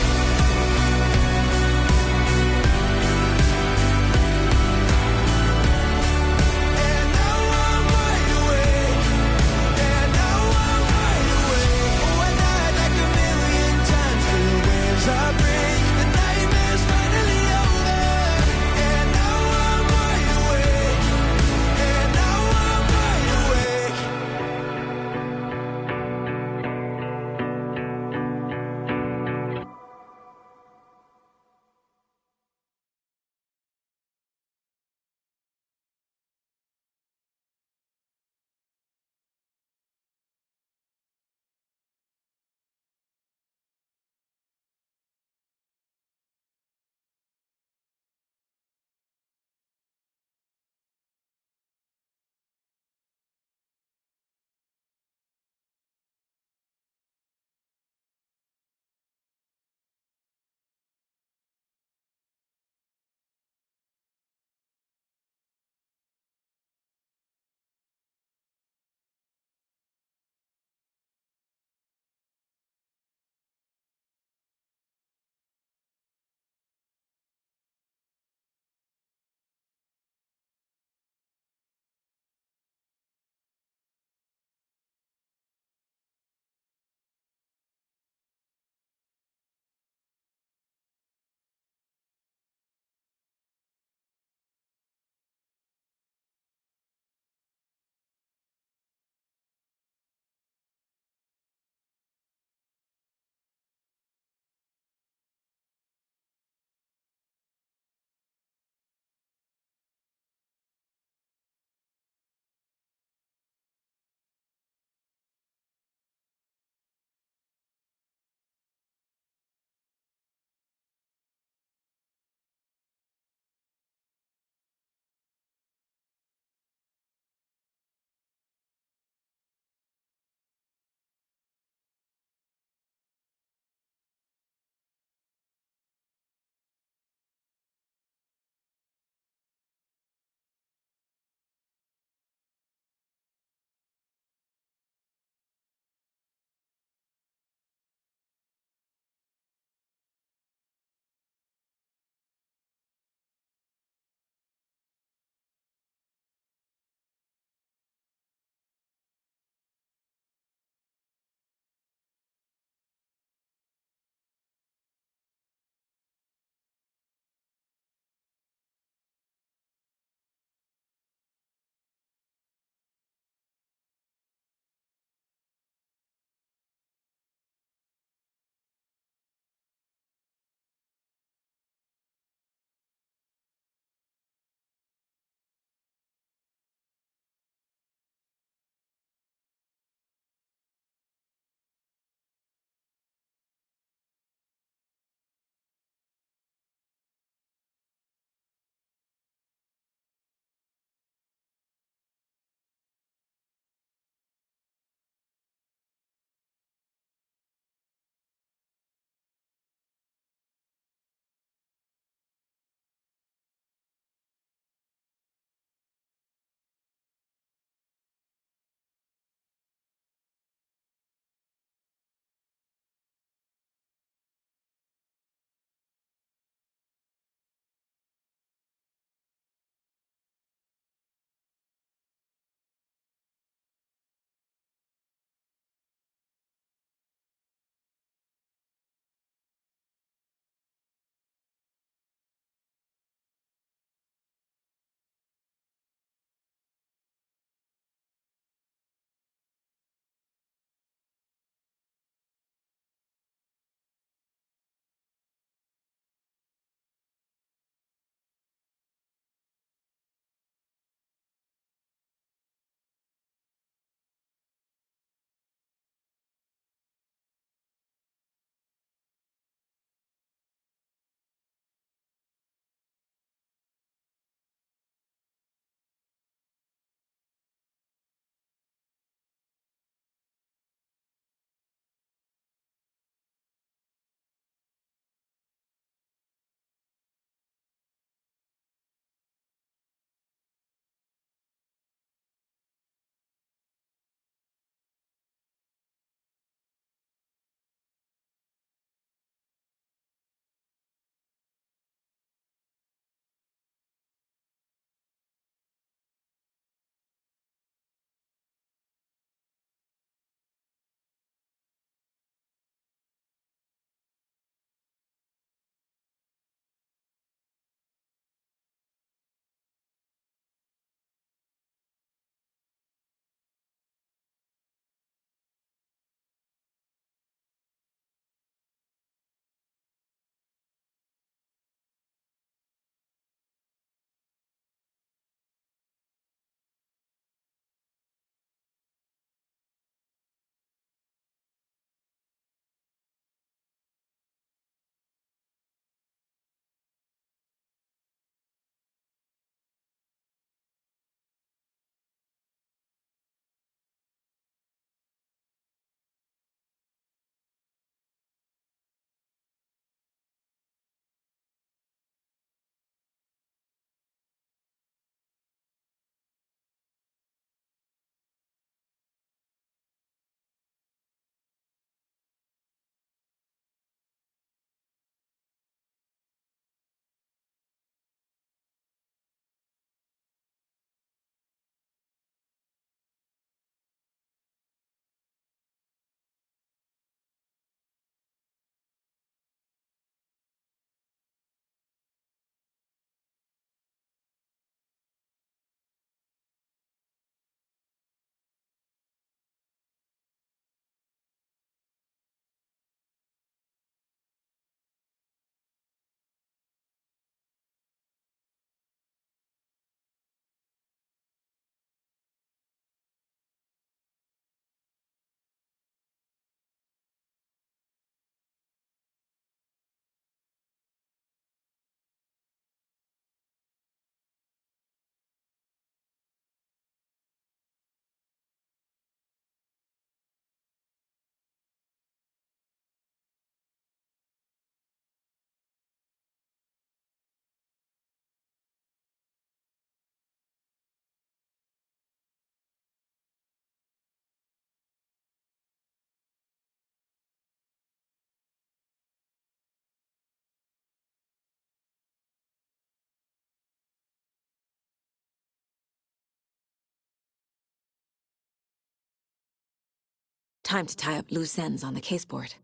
Time to tie up loose ends on the caseboard.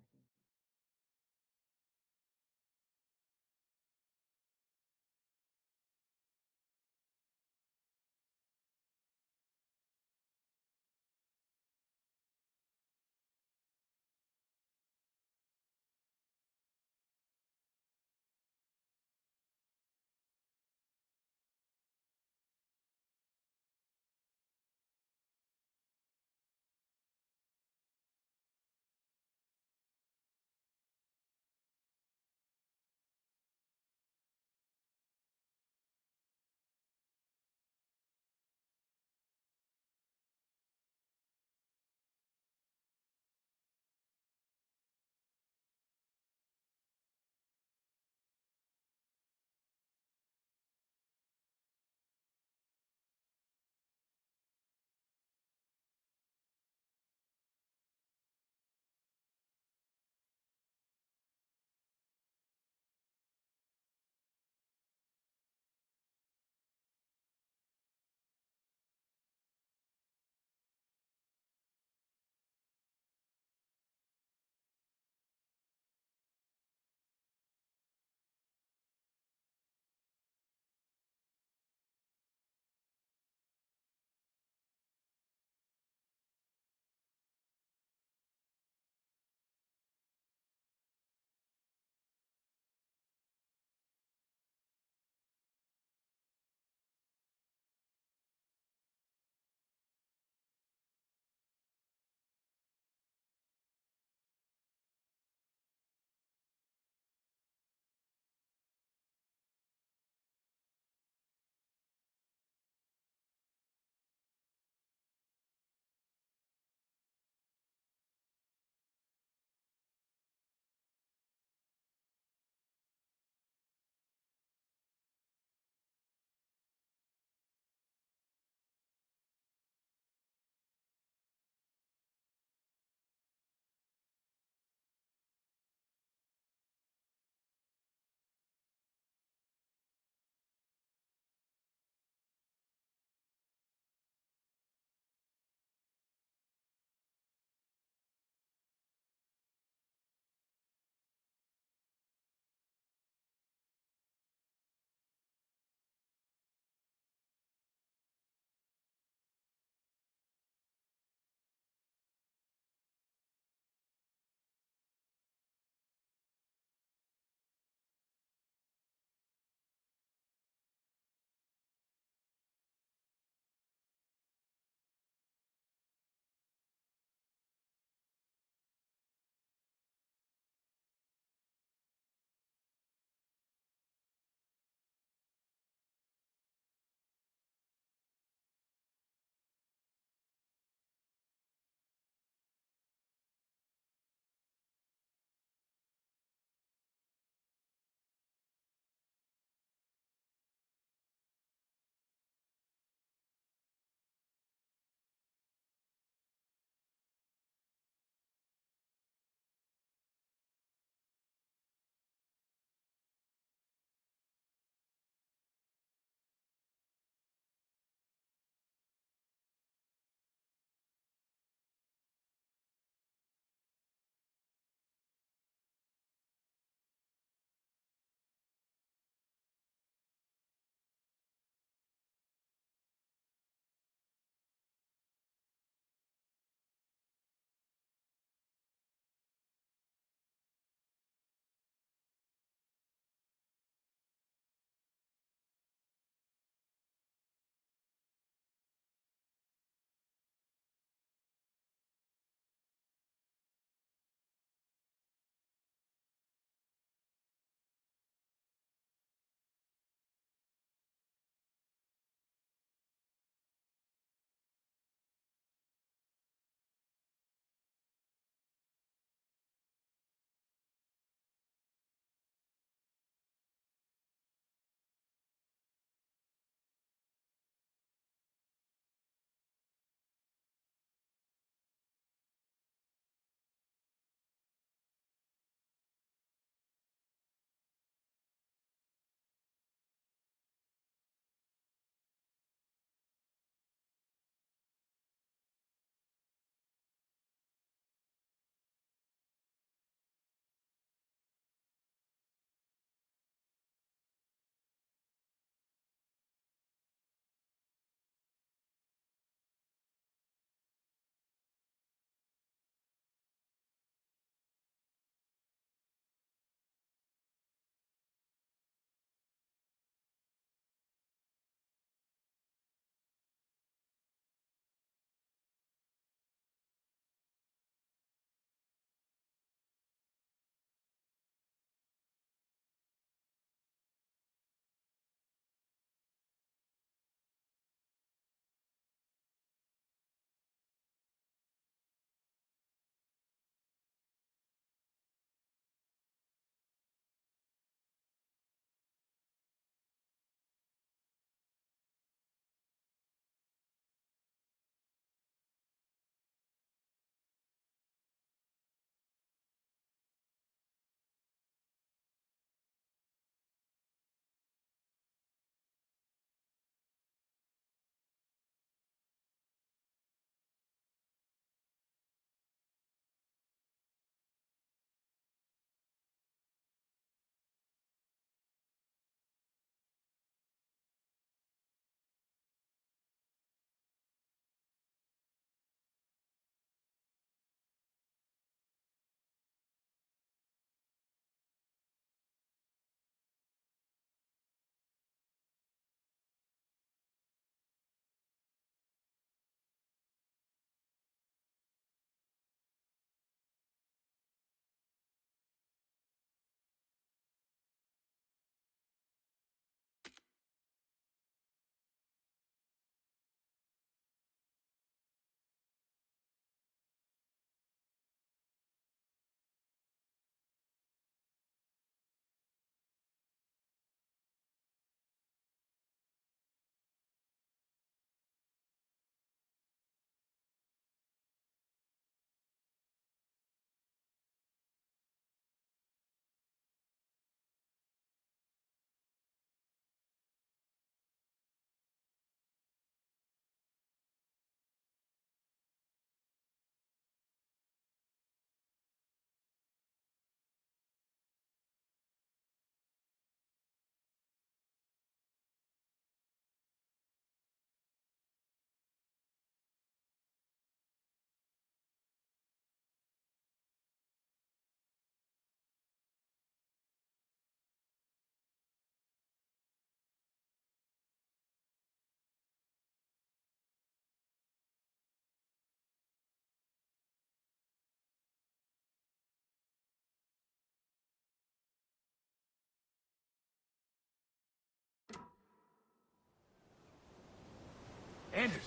Anderson,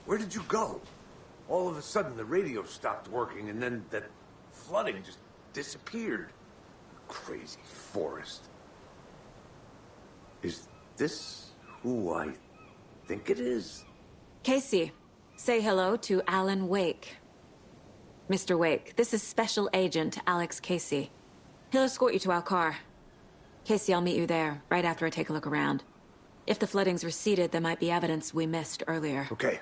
where did you go? All of a sudden, the radio stopped working, and then that flooding just disappeared. Crazy forest. Is this who I think it is? Casey, say hello to Alan Wake. Mr. Wake, this is Special Agent Alex Casey. He'll escort you to our car. Casey, I'll meet you there, right after I take a look around. If the flooding's receded, there might be evidence we missed earlier. Okay.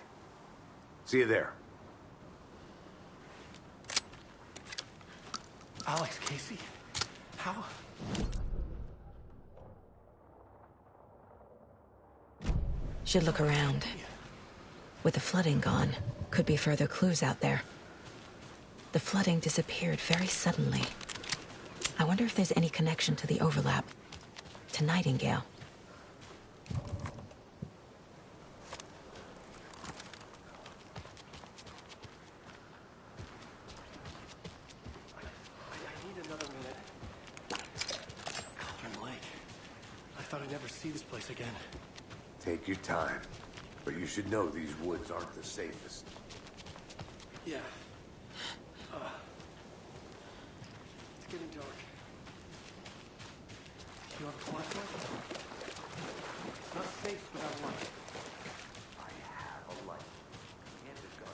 See you there. Alex, Casey? How? Should look around. With the flooding gone, could be further clues out there. The flooding disappeared very suddenly. I wonder if there's any connection to the overlap. To Nightingale. I thought I'd never see this place again. Take your time. But you should know these woods aren't the safest. Yeah. It's getting dark. You have a flashlight? It's not safe without a light. I have a light. And a gun.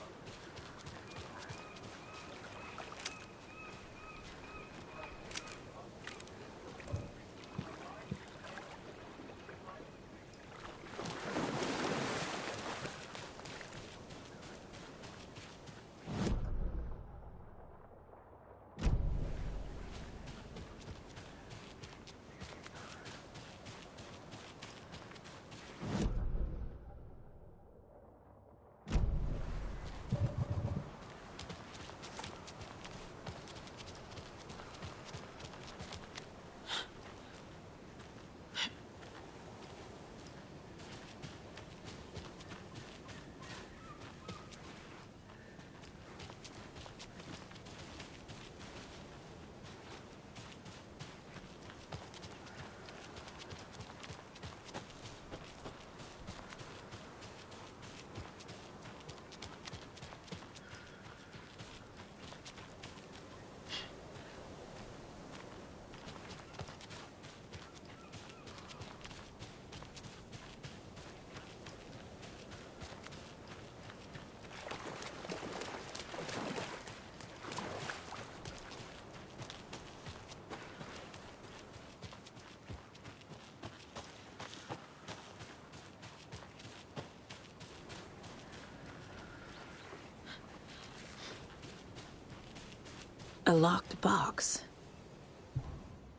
A locked box.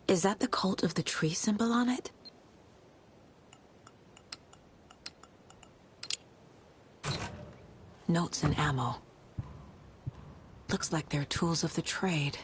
Is that the Cult of the Tree symbol on it? Notes and ammo. Looks like they're tools of the trade.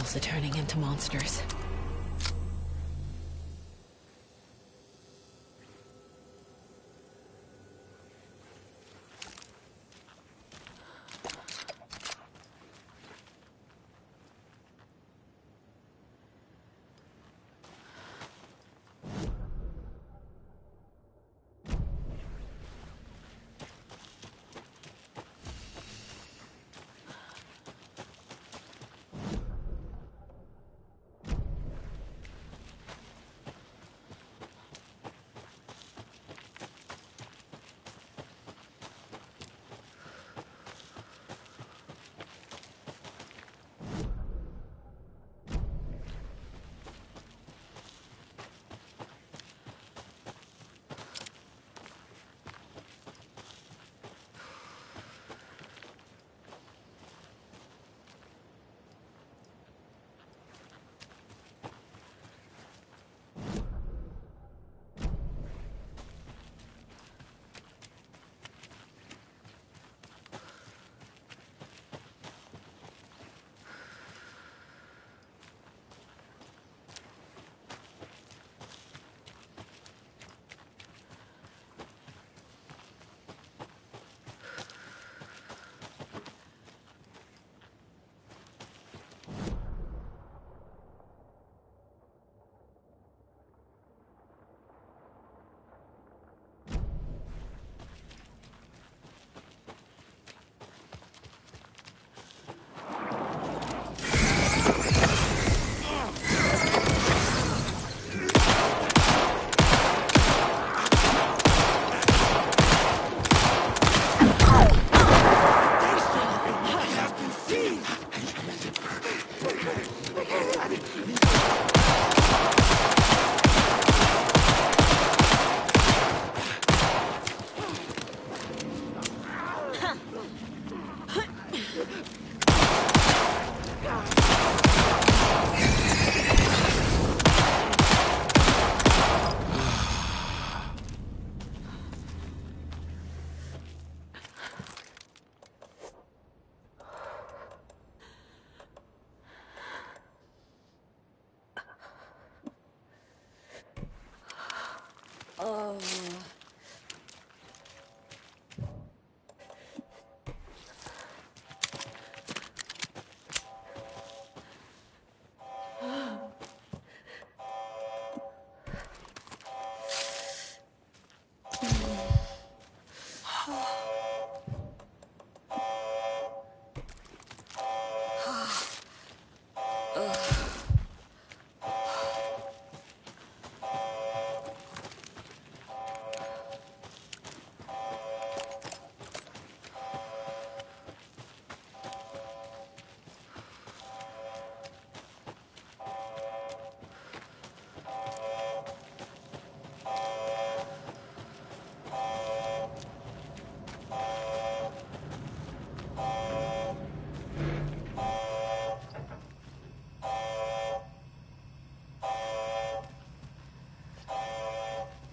themselves are turning into monsters.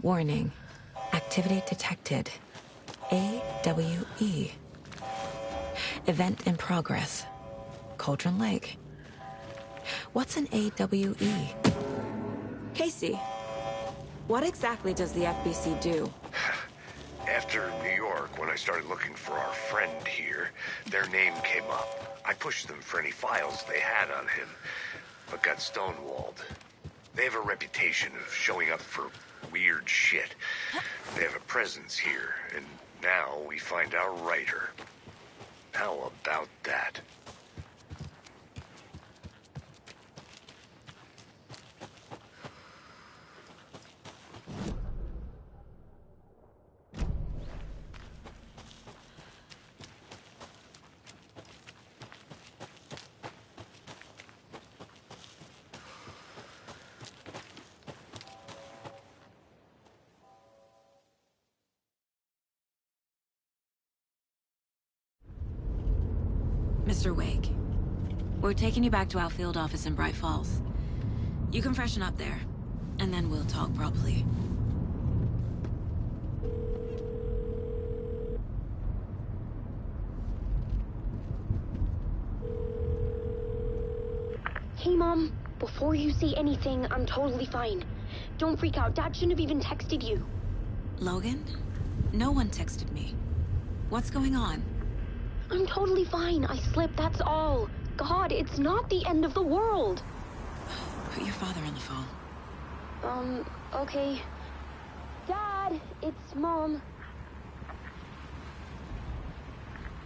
Warning. Activity detected. AWE. Event in progress. Cauldron Lake. What's an AWE? Casey, what exactly does the FBC do? After New York, when I started looking for our friend here, their name came up. I pushed them for any files they had on him, but got stonewalled. They have a reputation of showing up for weird shit. They have a presence here, and now we find our writer. How about that? Mr. Wake, we're taking you back to our field office in Bright Falls. You can freshen up there, and then we'll talk properly. Hey, Mom. Before you say anything, I'm totally fine. Don't freak out. Dad shouldn't have even texted you. Logan? No one texted me. What's going on? I'm totally fine. I slipped, that's all. God, it's not the end of the world. Put your father on the phone. Okay. Dad, it's Mom.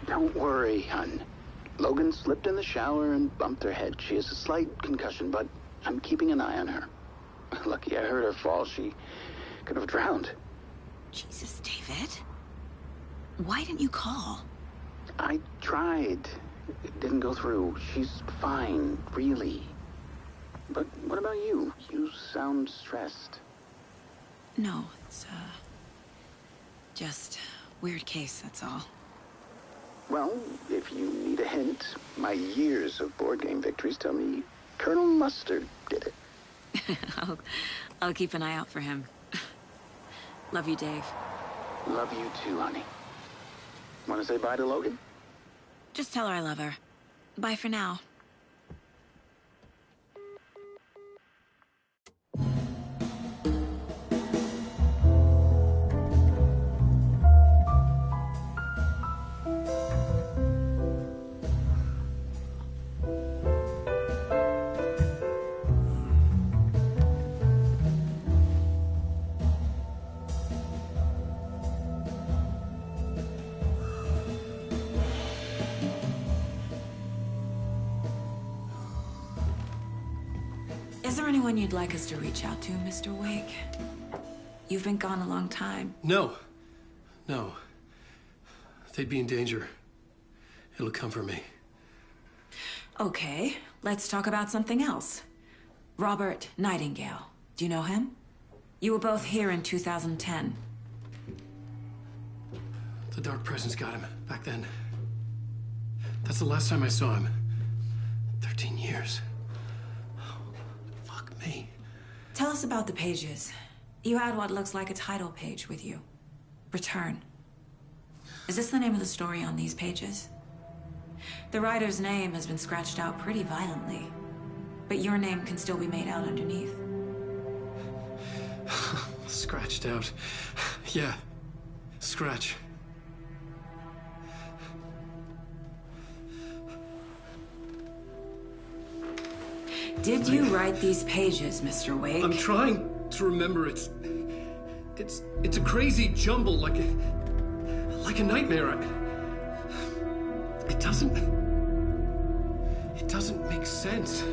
Don't worry, hon. Logan slipped in the shower and bumped her head. She has a slight concussion, but I'm keeping an eye on her. Lucky I heard her fall. She could have drowned. Jesus, David. Why didn't you call? I tried. It didn't go through. She's fine, really. But what about you? You sound stressed. No, it's, just weird case, that's all. Well, if you need a hint, my years of board game victories tell me Colonel Mustard did it. I'll keep an eye out for him. Love you, Dave. Love you too, honey. Want to say bye to Logan? Just tell her I love her. Bye for now. Is there anyone you'd like us to reach out to, Mr. Wake? You've been gone a long time. No. No. They'd be in danger. It'll come for me. Okay, let's talk about something else. Robert Nightingale. Do you know him? You were both here in 2010. The Dark Presence got him back then. That's the last time I saw him. 13 years. Fuck me. Tell us about the pages. You had what looks like a title page with you. Return. Is this the name of the story on these pages? The writer's name has been scratched out pretty violently, but your name can still be made out underneath. Scratched out. Yeah. Scratch. Did you write these pages, Mr. Wake? I'm trying to remember. It's a crazy jumble, like a nightmare. It doesn't make sense.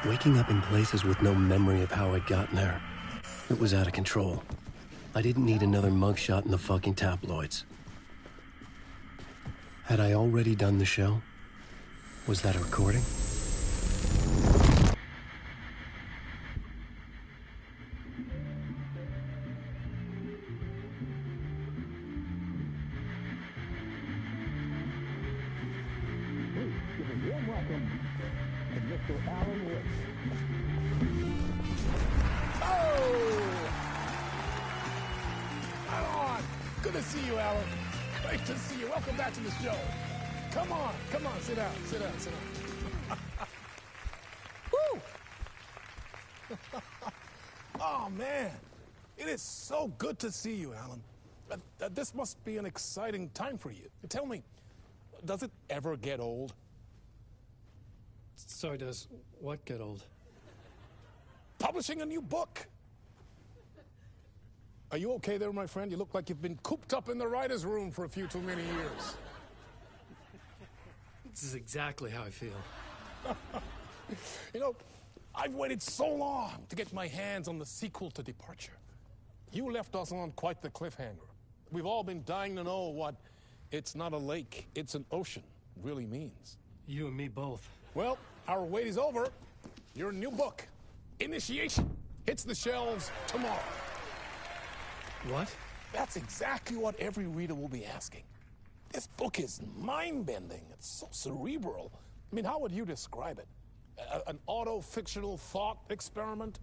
Waking up in places with no memory of how I'd gotten there. It was out of control. I didn't need another mugshot in the fucking tabloids. Had I already done the show? Was that a recording? Good to see you, Alan. Great to see you. Welcome back to the show. Come on, sit down. Woo! Oh, man. It is so good to see you, Alan. This must be an exciting time for you. Tell me, does it ever get old? Sorry, does what get old? Publishing a new book. Are you okay there, my friend? You look like you've been cooped up in the writer's room for a few too many years. This is exactly how I feel. You know, I've waited so long to get my hands on the sequel to Departure. You left us on quite the cliffhanger. We've all been dying to know what "it's not a lake, it's an ocean" really means. You and me both. Well, our wait is over. Your new book, Initiation, hits the shelves tomorrow. What? That's exactly what every reader will be asking. This book is mind-bending. It's so cerebral. I mean, how would you describe it? An auto-fictional thought experiment?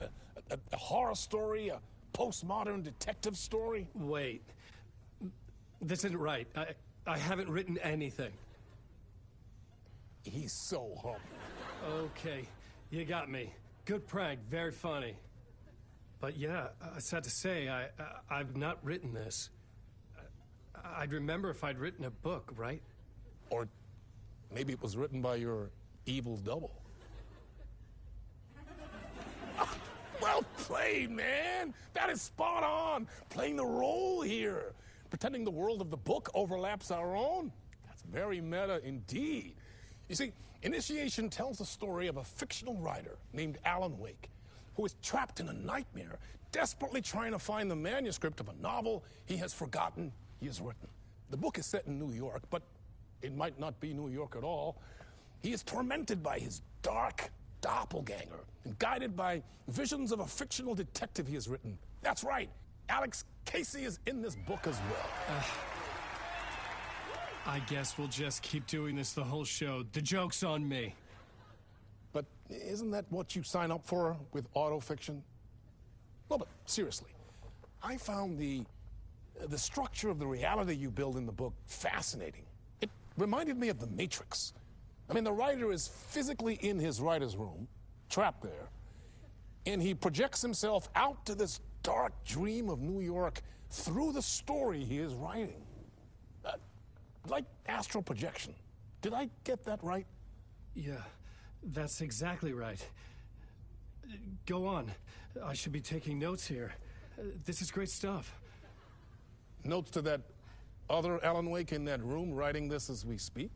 A horror story? A postmodern detective story? Wait. This isn't right. I haven't written anything. He's so humble. Okay, you got me. Good prank, very funny. But yeah, sad to say, I've not written this. I'd remember if I'd written a book, right? Or maybe it was written by your evil double. Well played, man! That is spot on! Playing the role here. Pretending the world of the book overlaps our own. That's very meta indeed. You see, Initiation tells the story of a fictional writer named Alan Wake, who is trapped in a nightmare, desperately trying to find the manuscript of a novel he has forgotten he has written. The book is set in New York, but it might not be New York at all. He is tormented by his dark doppelganger and guided by visions of a fictional detective he has written. That's right, Alex Casey is in this book as well. I guess we'll just keep doing this the whole show. The joke's on me. But isn't that what you sign up for with autofiction? No, but seriously, I found the structure of the reality you build in the book fascinating. It reminded me of The Matrix. I mean, the writer is physically in his writer's room, trapped there, and he projects himself out to this dark dream of New York through the story he is writing. Like astral projection. Did I get that right? Yeah, that's exactly right. Go on. I should be taking notes here. This is great stuff. Notes to that other Alan Wake in that room writing this as we speak?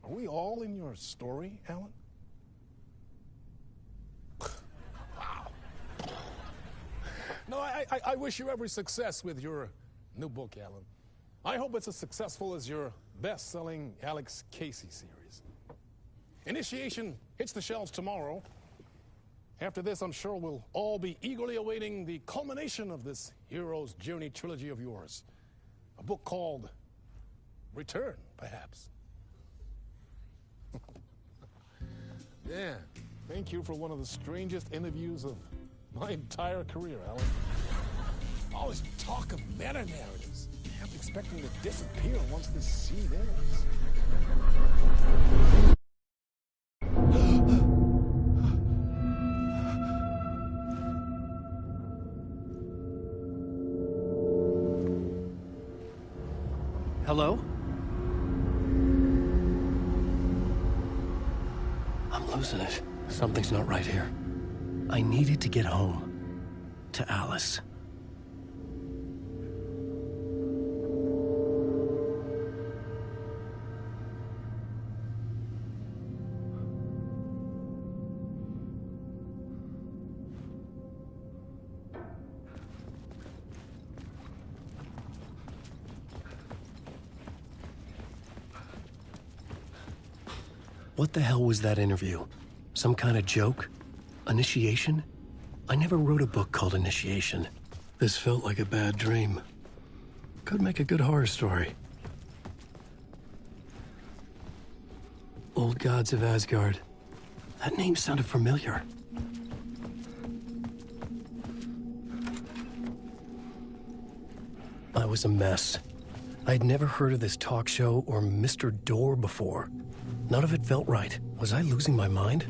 Are we all in your story, Alan? Wow. No, I wish you every success with your new book, Alan. I hope it's as successful as your best-selling Alex Casey series. Initiation hits the shelves tomorrow. After this, I'm sure we'll all be eagerly awaiting the culmination of this hero's journey trilogy of yours. A book called Return, perhaps. Yeah, thank you for one of the strangest interviews of my entire career, Alan. Always talk of meta-narratives. I'm expecting to disappear once this scene ends. Hello? I'm losing it. Something's not right here. I needed to get home. To Alice. What the hell was that interview? Some kind of joke? Initiation? I never wrote a book called Initiation. This felt like a bad dream. Could make a good horror story. Old Gods of Asgard. That name sounded familiar. I was a mess. I'd never heard of this talk show or Mr. Door before. None of it felt right. Was I losing my mind?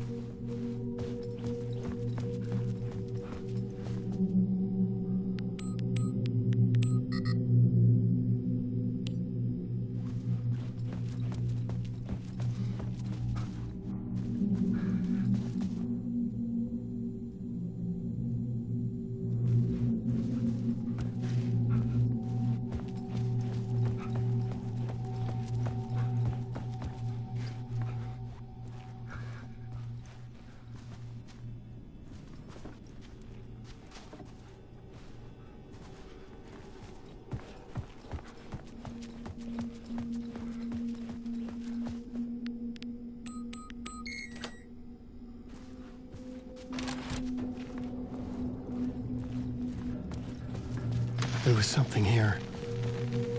There was something here.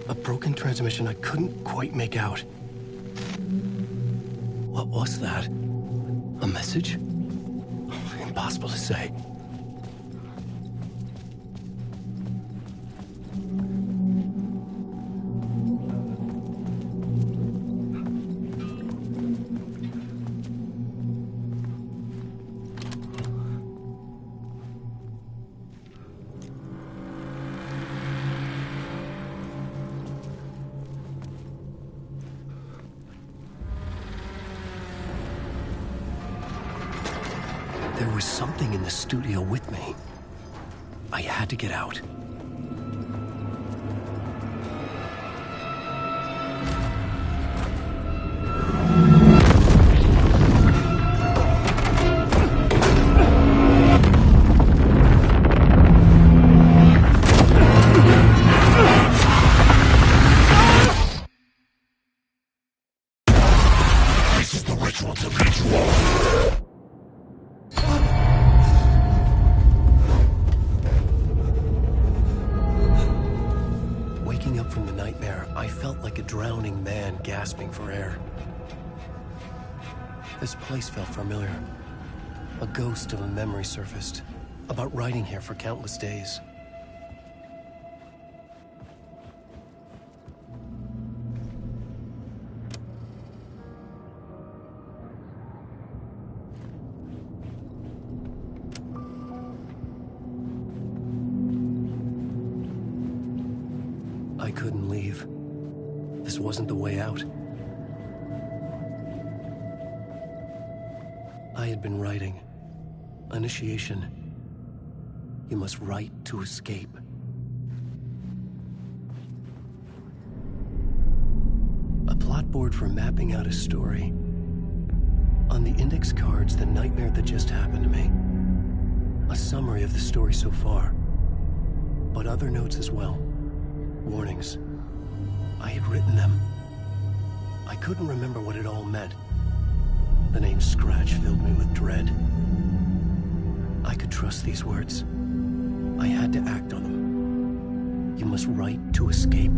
A broken transmission I couldn't quite make out. What was that? A message? Impossible to say. There was something in the studio with me. I had to get out. This is the ritual to ritual. From the nightmare, I felt like a drowning man gasping for air. This place felt familiar. A ghost of a memory surfaced, about riding here for countless days. I couldn't leave. This wasn't the way out. I had been writing. Initiation. You must write to escape. A plot board for mapping out a story. On the index cards, the nightmare that just happened to me. A summary of the story so far. But other notes as well. Warnings. I had written them. I couldn't remember what it all meant. The name Scratch filled me with dread. I could trust these words. I had to act on them. You must write to escape.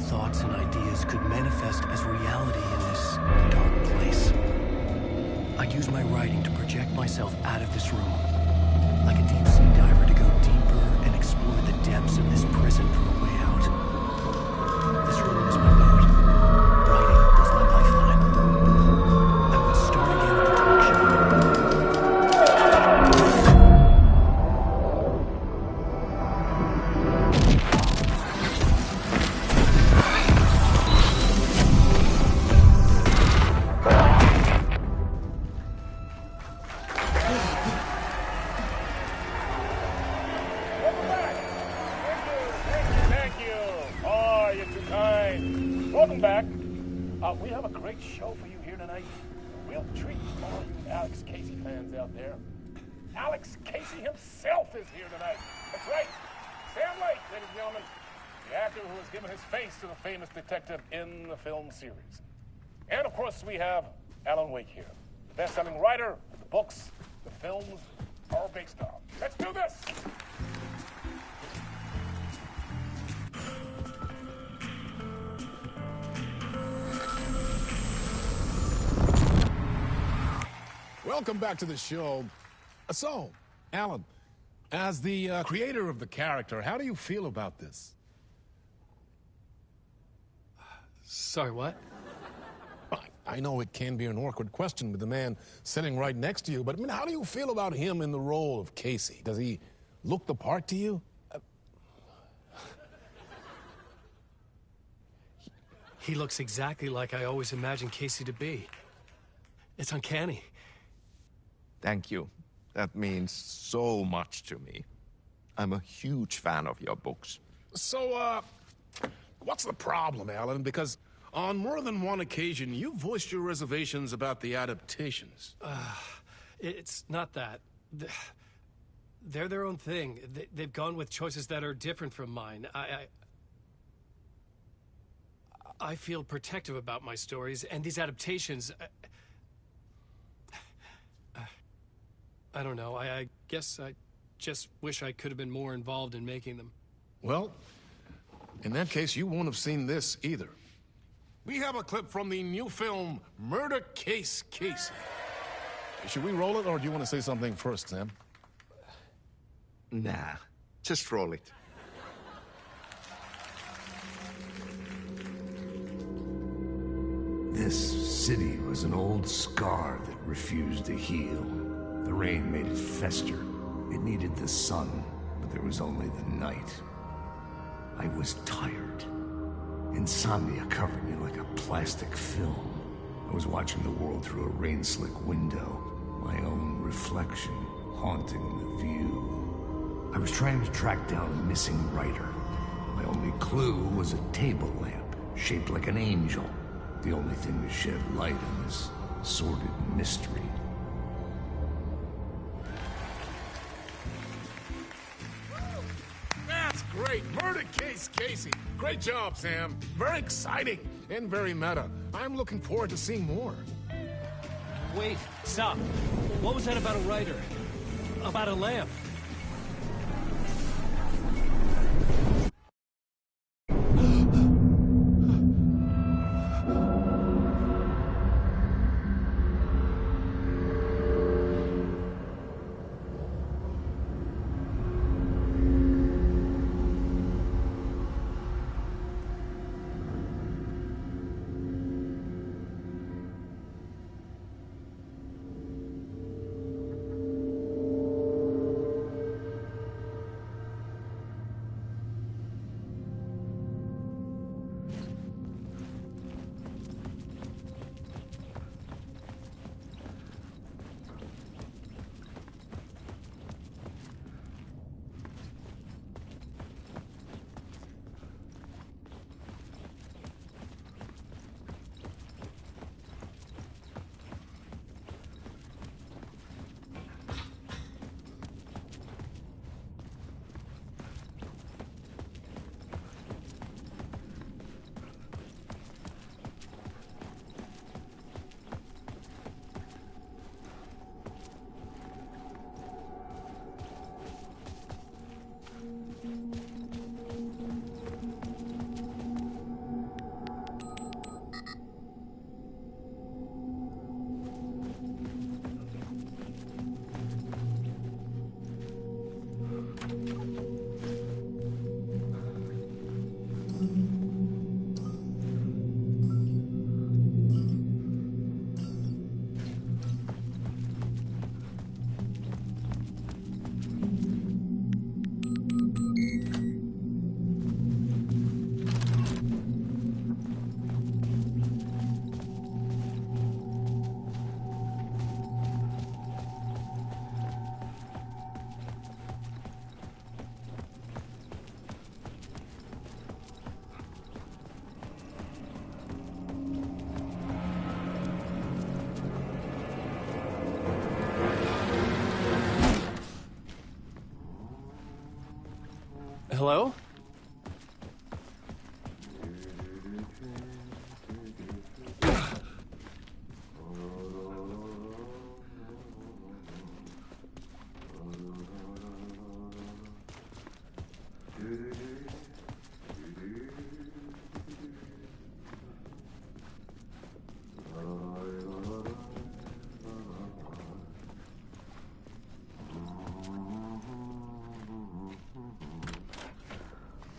Thoughts and ideas could manifest as reality in this dark place. I'd use my writing to project myself out of this room, like a deep-sea diver to go deeper and explore the depths of this prison for a way out. This room was my boat. Writing was my lifeline. I would start again at the talk show. Man, We have a great show for you here tonight. We'll treat all you Alex Casey fans out there. Alex Casey himself is here tonight. That's right. Sam Lake, ladies and gentlemen. The actor who has given his face to the famous detective in the film series. And of course, we have Alan Wake here. The best-selling writer, the books, the films are based on. Let's do this! Welcome back to the show. So, Alan, as the creator of the character, how do you feel about this? Sorry, what? I know it can be an awkward question with the man sitting right next to you, but I mean, how do you feel about him in the role of Casey? Does he look the part to you? He looks exactly like I always imagined Casey to be. It's uncanny. Thank you. That means so much to me. I'm a huge fan of your books. So, what's the problem, Alan? Because on more than one occasion, you voiced your reservations about the adaptations. It's not that. They're their own thing. They've gone with choices that are different from mine. I feel protective about my stories, and these adaptations... I don't know. I guess I just wish I could have been more involved in making them. Well, in that case, you won't have seen this either. We have a clip from the new film, Murder Case Casey. Should we roll it, or do you want to say something first, Sam? Nah, just roll it. This city was an old scar that refused to heal. The rain made it fester. It needed the sun, but there was only the night. I was tired. Insomnia covered me like a plastic film. I was watching the world through a rain-slick window, my own reflection haunting the view. I was trying to track down a missing writer. My only clue was a table lamp, shaped like an angel. The only thing to shed light on this sordid mystery. That's great! Murder Case Casey! Great job, Sam. Very exciting and very meta. I'm looking forward to seeing more. Wait, stop. What was that about a writer? About a lamp? Hello?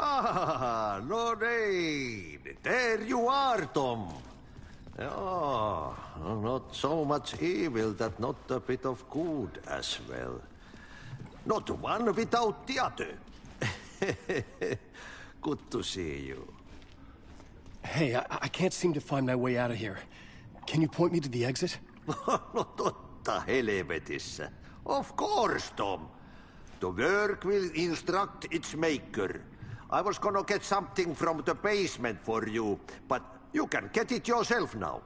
Ah, Lorraine! There you are, Tom. Oh, not so much evil that not a bit of good as well. Not one without the other. Good to see you. Hey, I can't seem to find my way out of here. Can you point me to the exit? No totta helvetissä. Of course, Tom. The work will instruct its maker. I was gonna get something from the basement for you, but you can get it yourself now.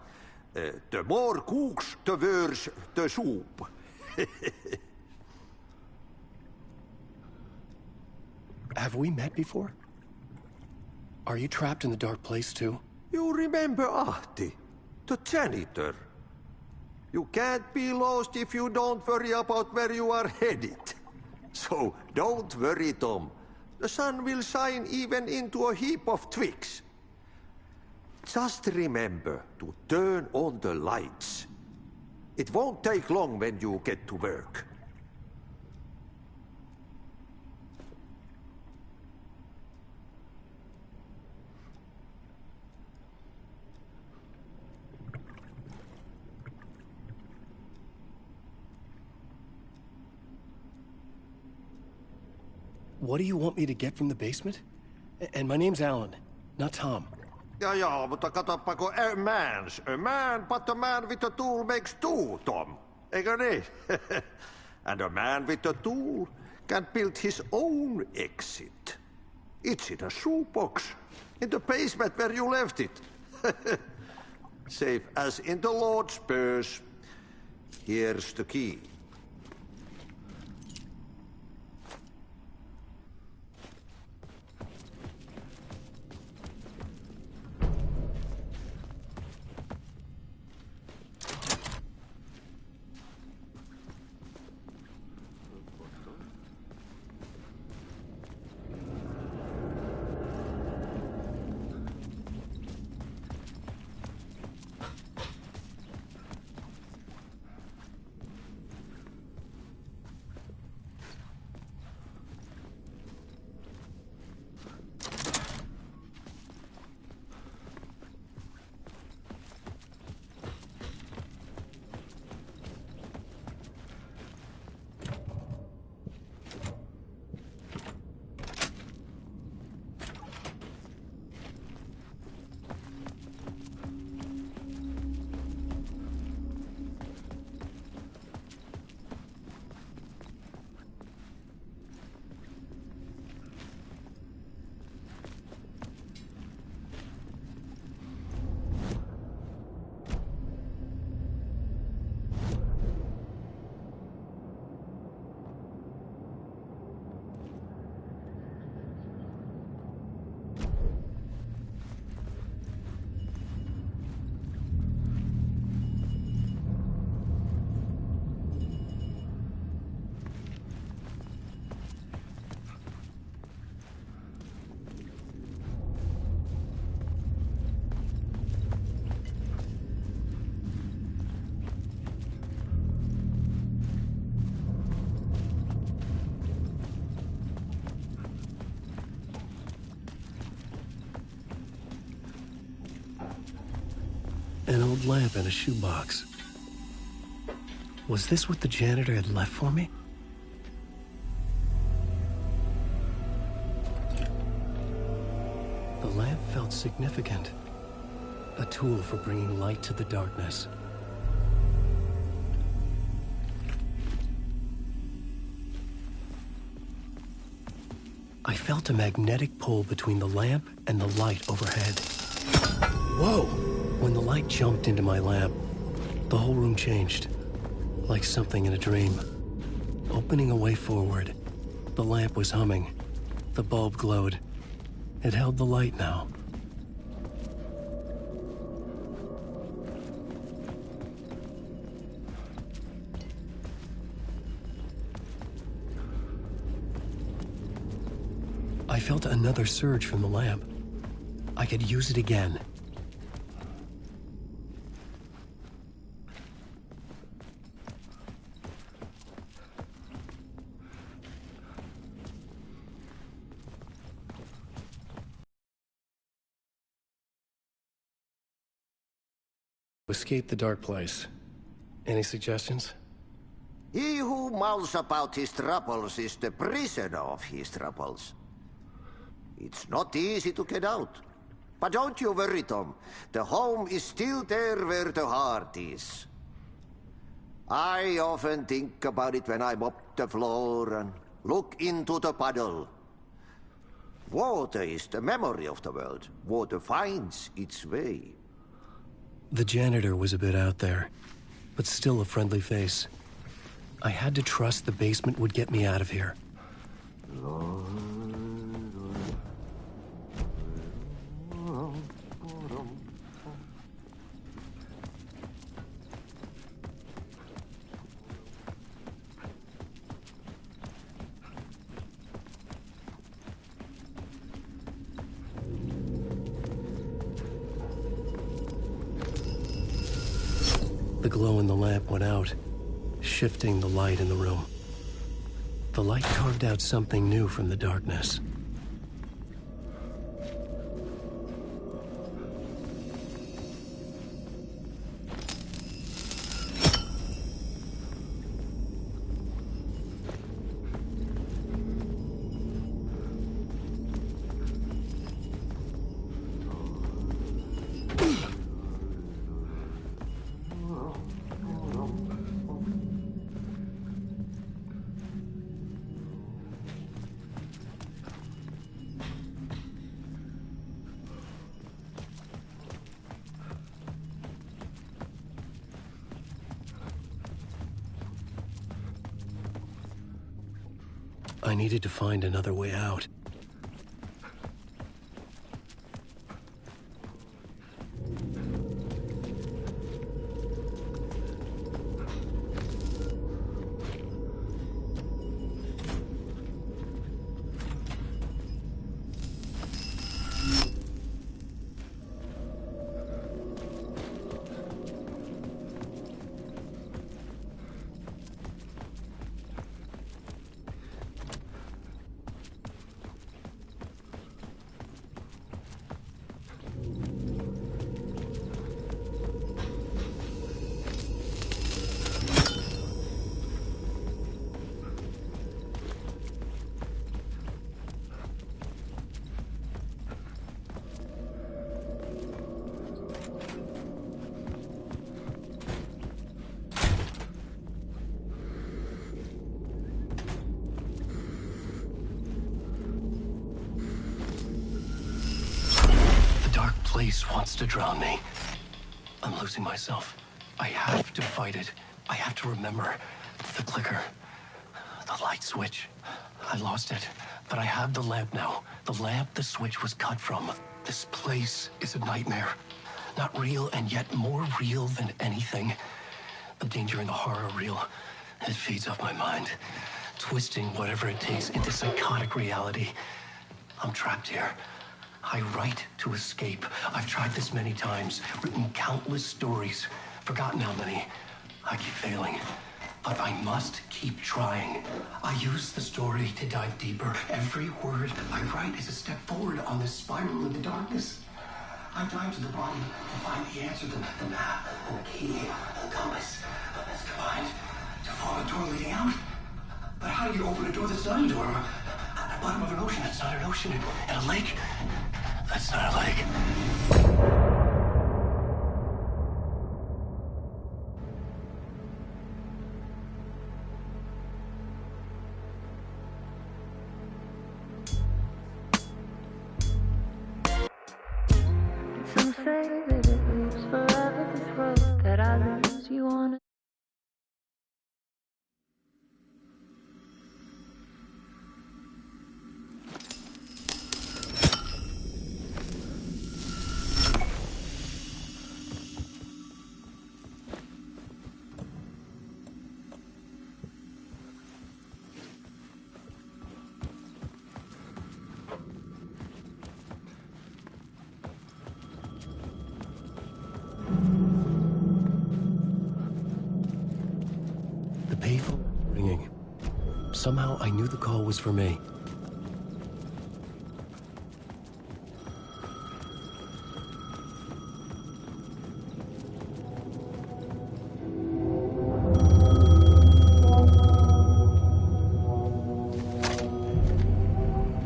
The more cooks, the worse the soup. Have we met before? Are you trapped in the dark place too? You remember Ahti, the janitor. You can't be lost if you don't worry about where you are headed. So don't worry, Tom. The sun will shine even into a heap of twigs. Just remember to turn on the lights. It won't take long when you get to work. What do you want me to get from the basement? And my name's Alan, not Tom. Ja, mutta katoppa, a man, but a man with a tool makes two, Tom. Eikö niin? And a man with a tool can build his own exit. It's in a shoebox, in the basement where you left it. Safe as in the Lord's purse. Here's the key. An old lamp in a shoebox. Was this what the janitor had left for me? The lamp felt significant. A tool for bringing light to the darkness. I felt a magnetic pull between the lamp and the light overhead. Whoa! When the light jumped into my lamp, the whole room changed, like something in a dream. Opening a way forward, the lamp was humming, The bulb glowed. It held the light now. I felt another surge from the lamp. I could use it again. Escape the dark place. Any suggestions? He who mouths about his troubles is the prisoner of his troubles. It's not easy to get out. But don't you worry, Tom. The home is still there where the heart is. I often think about it when I mop the floor and look into the puddle. Water is the memory of the world. Water finds its way. The janitor was a bit out there, but still a friendly face. I had to trust the basement would get me out of here. The glow in the lamp went out, shifting the light in the room. The light carved out something new from the darkness. I needed to find another way out. Place wants to drown me. I'm losing myself. I have to fight it. I have to remember the clicker, the light switch. I lost it, but I have the lamp now. The lamp the switch was cut from. This place is a nightmare. Not real, and yet more real than anything. The danger and the horror real. It feeds off my mind, twisting whatever it takes into psychotic reality. I'm trapped here. I write to escape. I've tried this many times, written countless stories, forgotten how many. I keep failing, but I must keep trying. I use the story to dive deeper. Every word I write is a step forward on this spiral in the darkness. I dive to the bottom to find the answer, the map, and the key, and the compass. That's combined to form a door leading out. But how do you open a door that's not a door? At the bottom of an ocean that's not an ocean, and a lake that's not a lake. Some say that it lives forever, the throat that I lose you on. Somehow I knew the call was for me.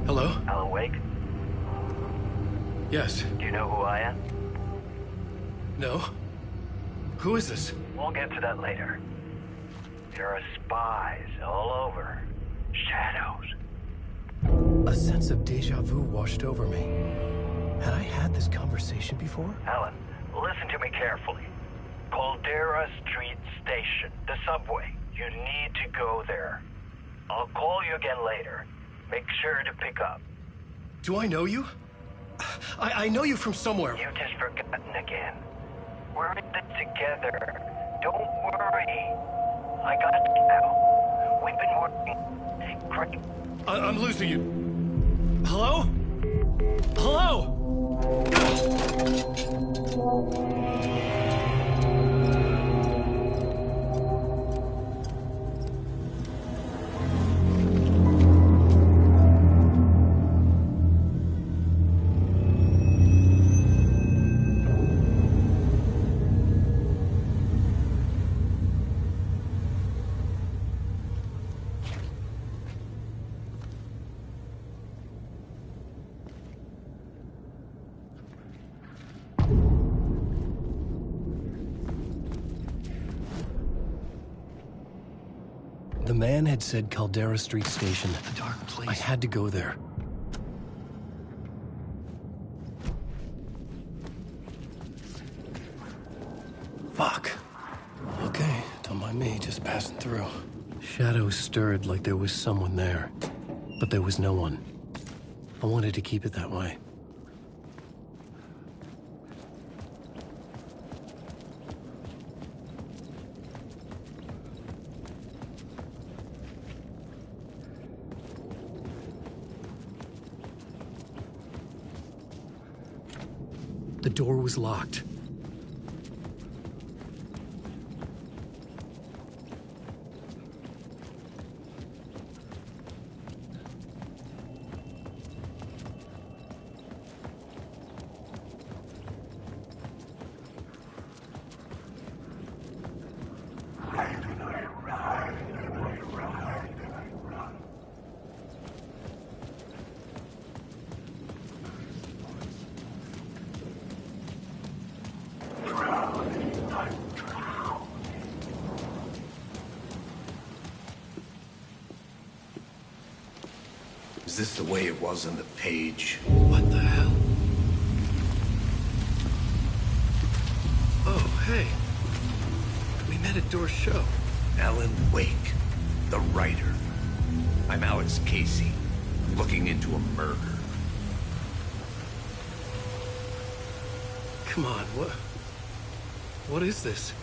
Hello? Alan Wake? Yes. Do you know who I am? No? Who is this? We'll get to that later. There are spies all over. Shadows. A sense of deja vu washed over me. Had I had this conversation before? Alan, listen to me carefully. Caldera Street Station, the subway. You need to go there. I'll call you again later. Make sure to pick up. Do I know you? I know you from somewhere. You've just forgotten again. We're in this together. Don't worry. I got you now. We've been working great. I'm losing you. Hello? Hello? The man had said Caldera Street Station. A dark place. I had to go there. Fuck. Okay, don't mind me, just passing through. Shadows stirred like there was someone there, but there was no one. I wanted to keep it that way. The door was locked. Is this the way it was on the page? What the hell? Oh, hey. We met at Door's show. Alan Wake, the writer. I'm Alex Casey, looking into a murder. Come on, what is this?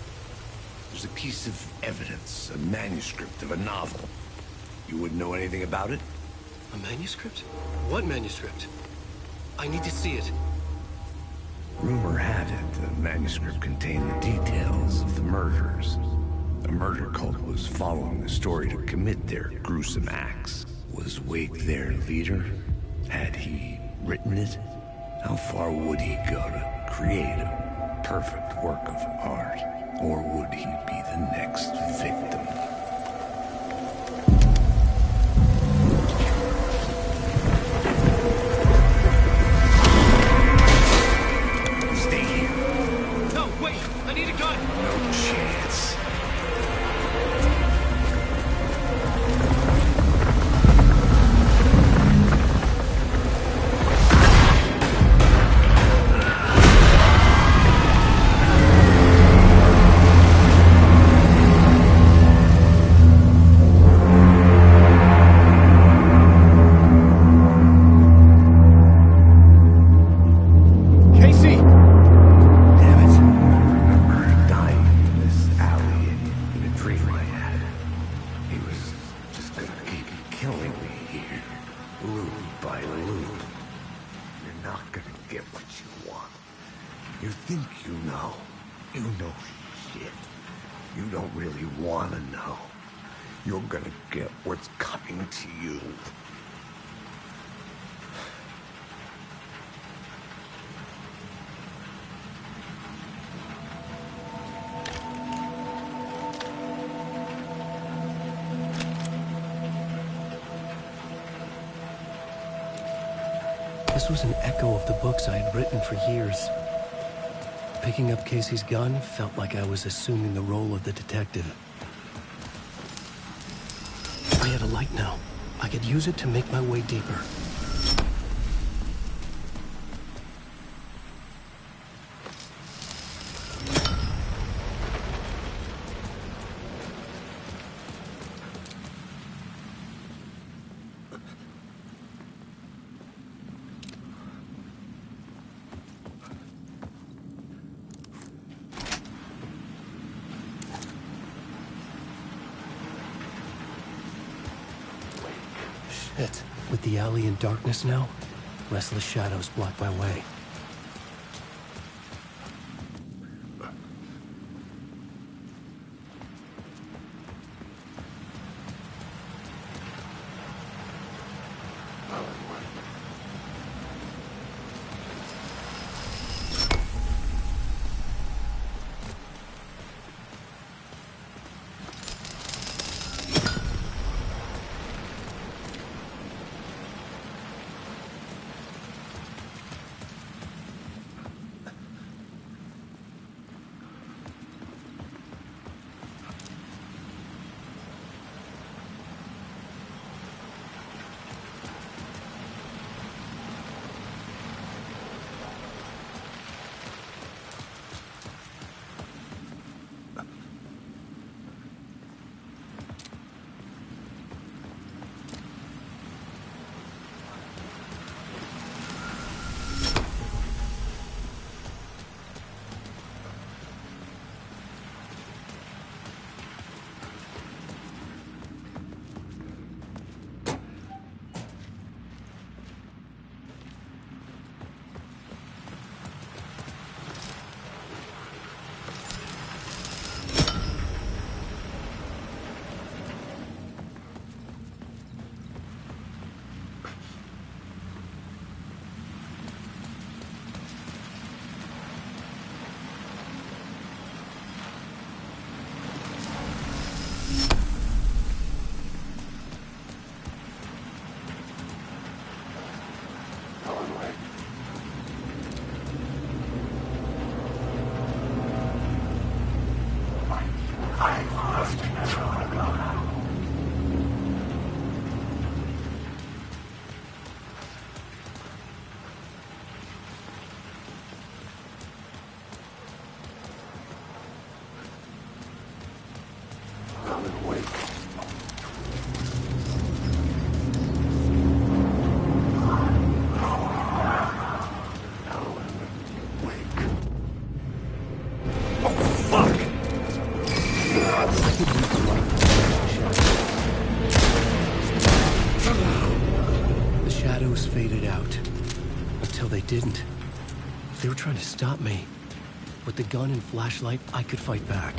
There's a piece of evidence, a manuscript of a novel. You wouldn't know anything about it? A manuscript? What manuscript? I need to see it. Rumor had it the manuscript contained the details of the murders. A murder cult was following the story to commit their gruesome acts. Was Wake their leader? Had he written it? How far would he go to create a perfect work of art? Or would he be the next victim? You're gonna get what's coming to you. This was an echo of the books I had written for years. Picking up Casey's gun felt like I was assuming the role of the detective. I had a light now. I could use it to make my way deeper. Shit. With the alley in darkness now, restless shadows block my way. Didn't. If they were trying to stop me, with the gun and flashlight, I could fight back.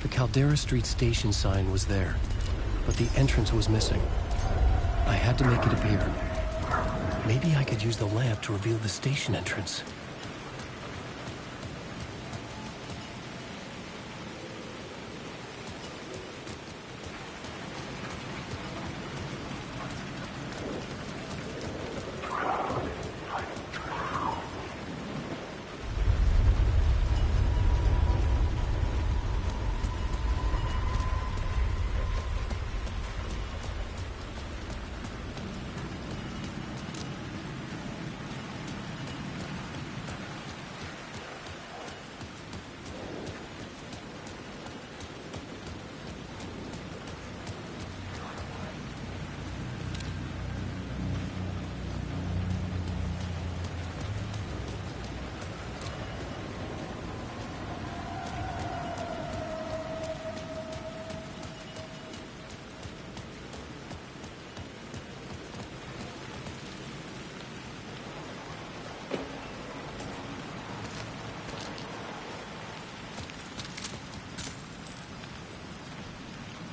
The Caldera Street station sign was there, but the entrance was missing. I had to make it appear. Maybe I could use the lamp to reveal the station entrance.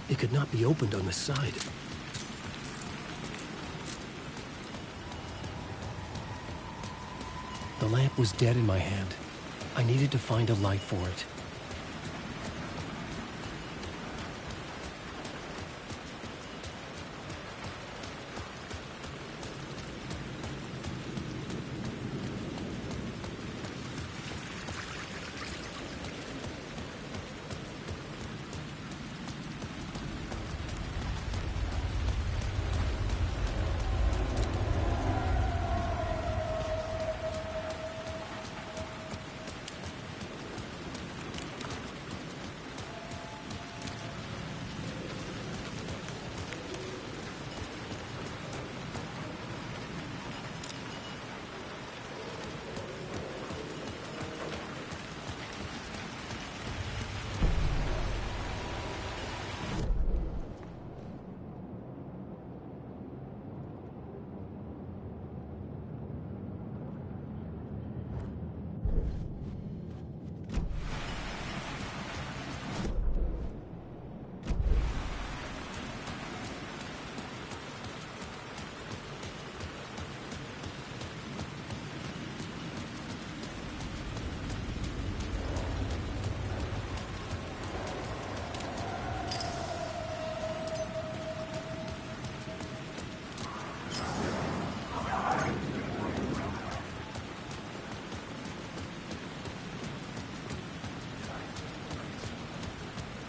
It could not be opened on the side. The lamp was dead in my hand. I needed to find a light for it.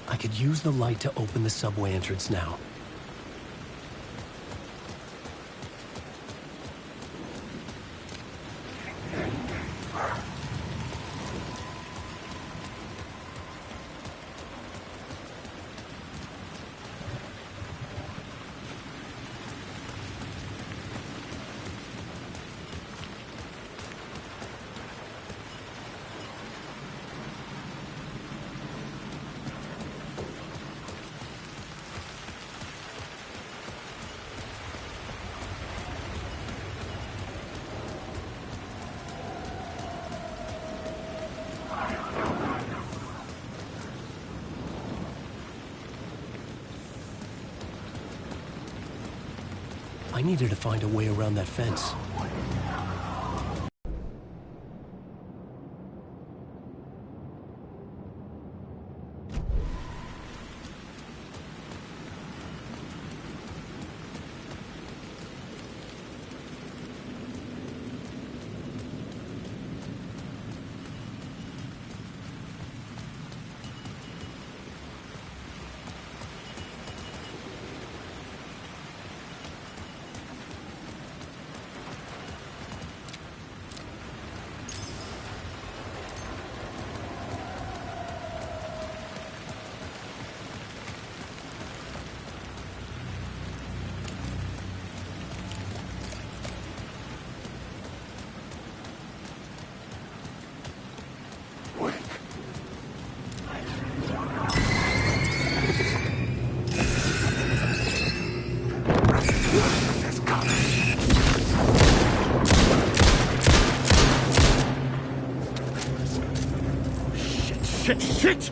I could use the light to open the subway entrance now. I needed to find a way around that fence. Shit!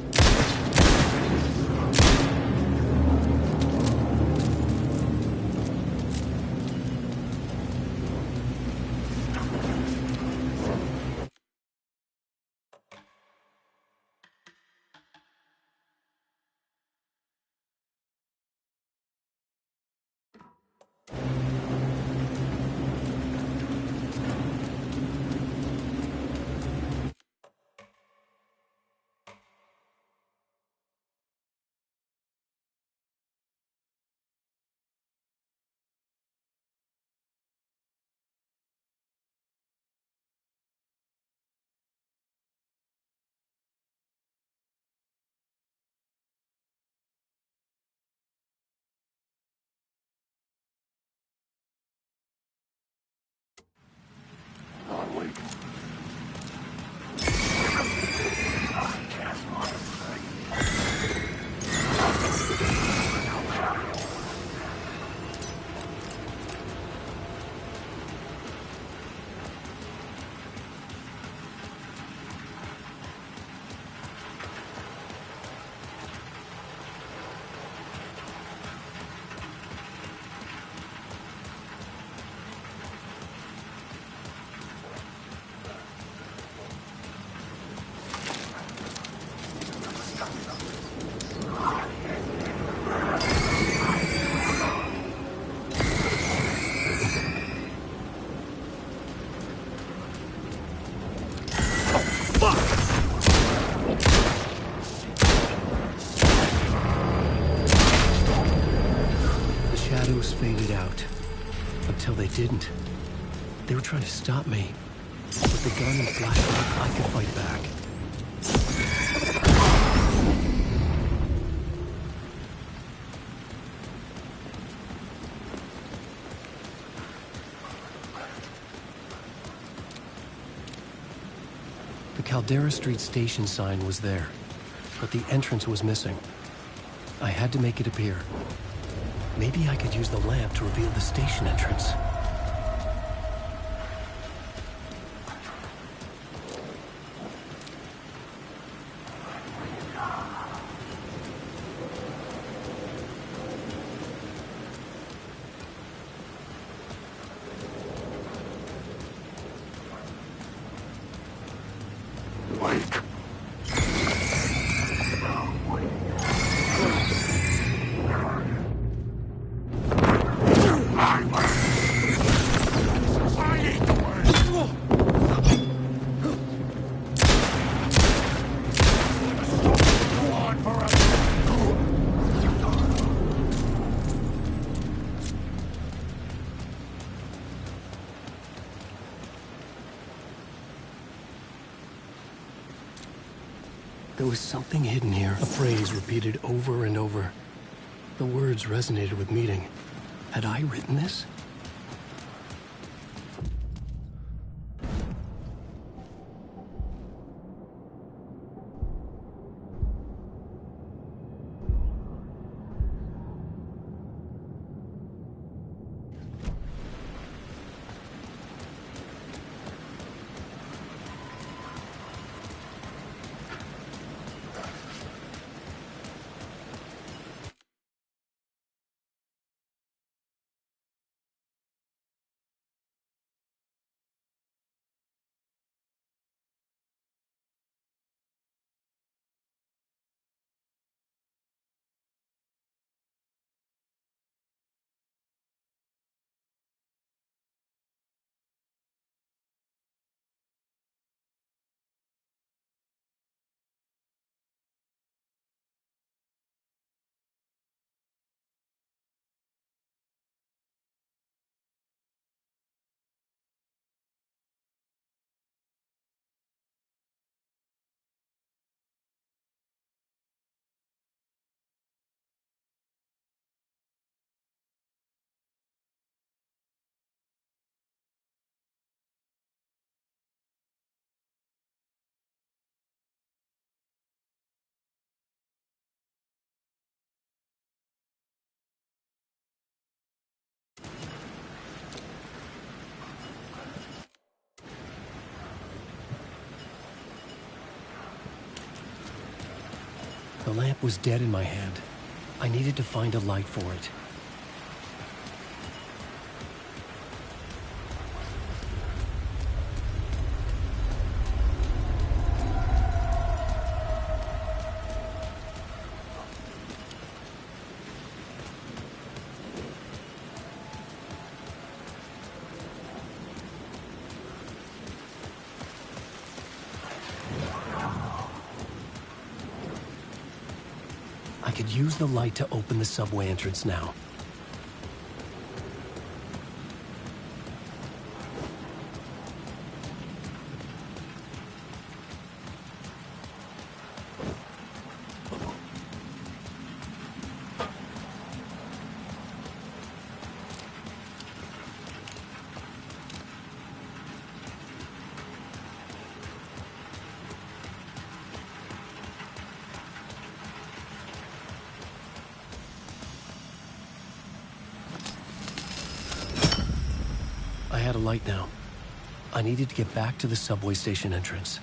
shadows faded out. Until they didn't. They were trying to stop me. With the gun and flashlight, I could fight back. The Caldera Street station sign was there, but the entrance was missing. I had to make it appear. Maybe I could use the lamp to reveal the station entrance. There was something hidden here. A phrase repeated over and over. The words resonated with meaning. Had I written this? The lamp was dead in my hand. I needed to find a light for it. I could use the light to open the subway entrance now. I had a light now. I needed to get back to the subway station entrance.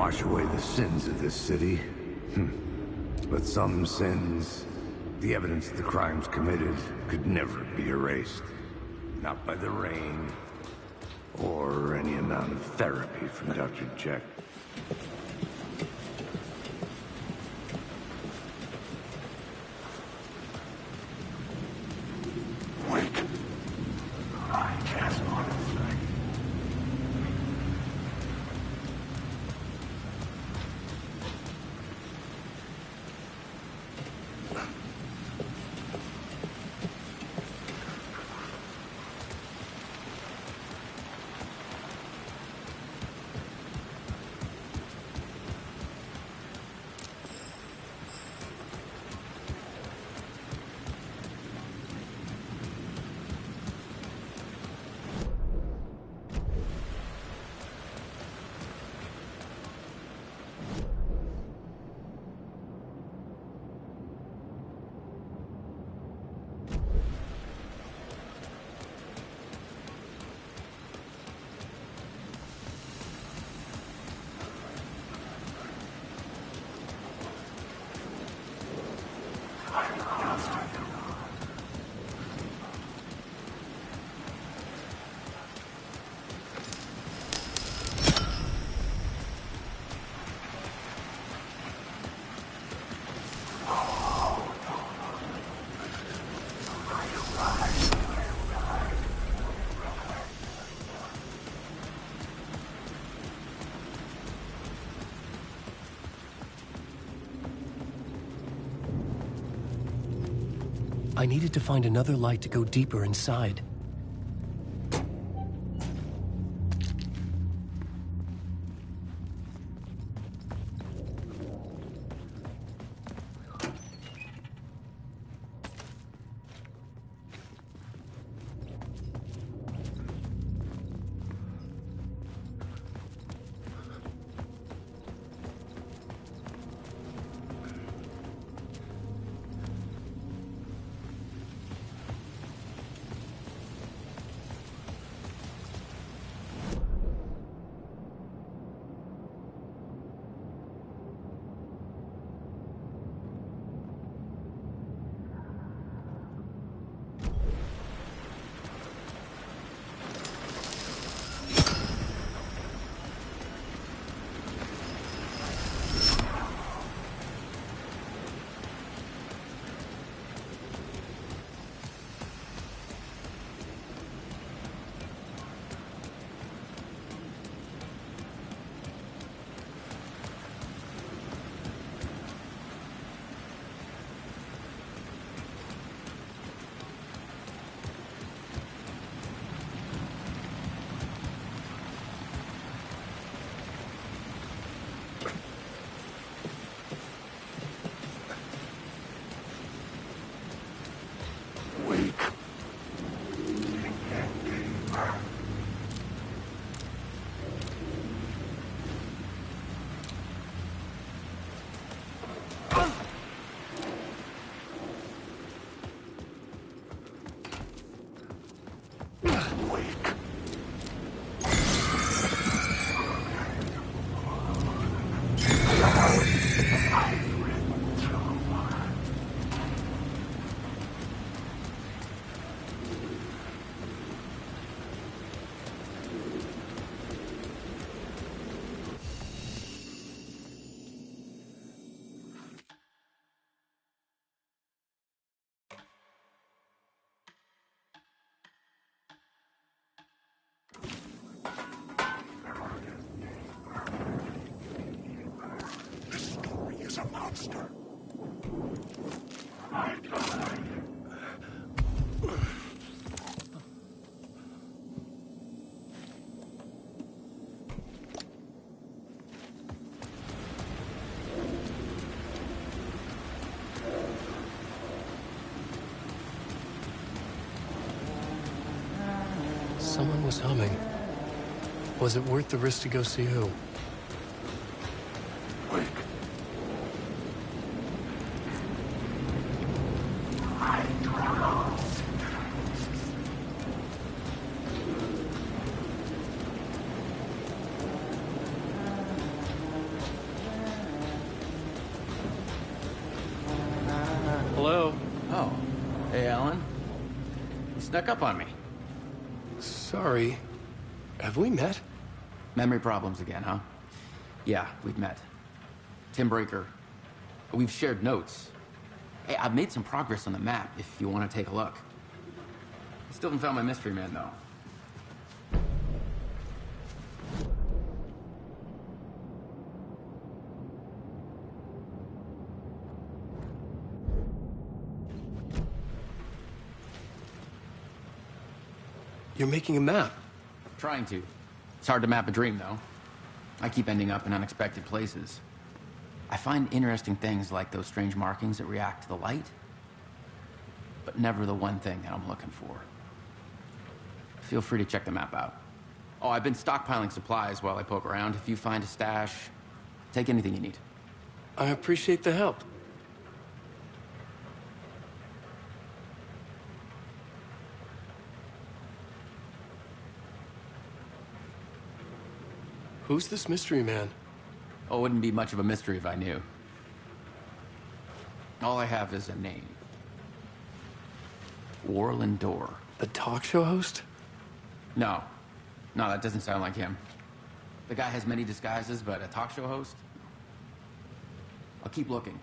wash away the sins of this city. But some sins, the evidence of the crimes committed, could never be erased. Not by the rain, or any amount of therapy from Dr. Jekyll. I needed to find another light to go deeper inside. monster. Someone was humming. Was it worth the risk to go see who? snuck up on me. Sorry. Have we met? Memory problems again, huh? Yeah, we've met. Tim Breaker. We've shared notes. Hey, I've made some progress on the map if you want to take a look. Still haven't found my mystery man, though. You're making a map. Trying to. It's hard to map a dream, though. I keep ending up in unexpected places. I find interesting things like those strange markings that react to the light, but never the one thing that I'm looking for. Feel free to check the map out. Oh, I've been stockpiling supplies while I poke around. If you find a stash, take anything you need. I appreciate the help. Who's this mystery man? Oh, it wouldn't be much of a mystery if I knew. All I have is a name. Warlin Door. The talk show host? No. No, that doesn't sound like him. The guy has many disguises, but a talk show host? I'll keep looking.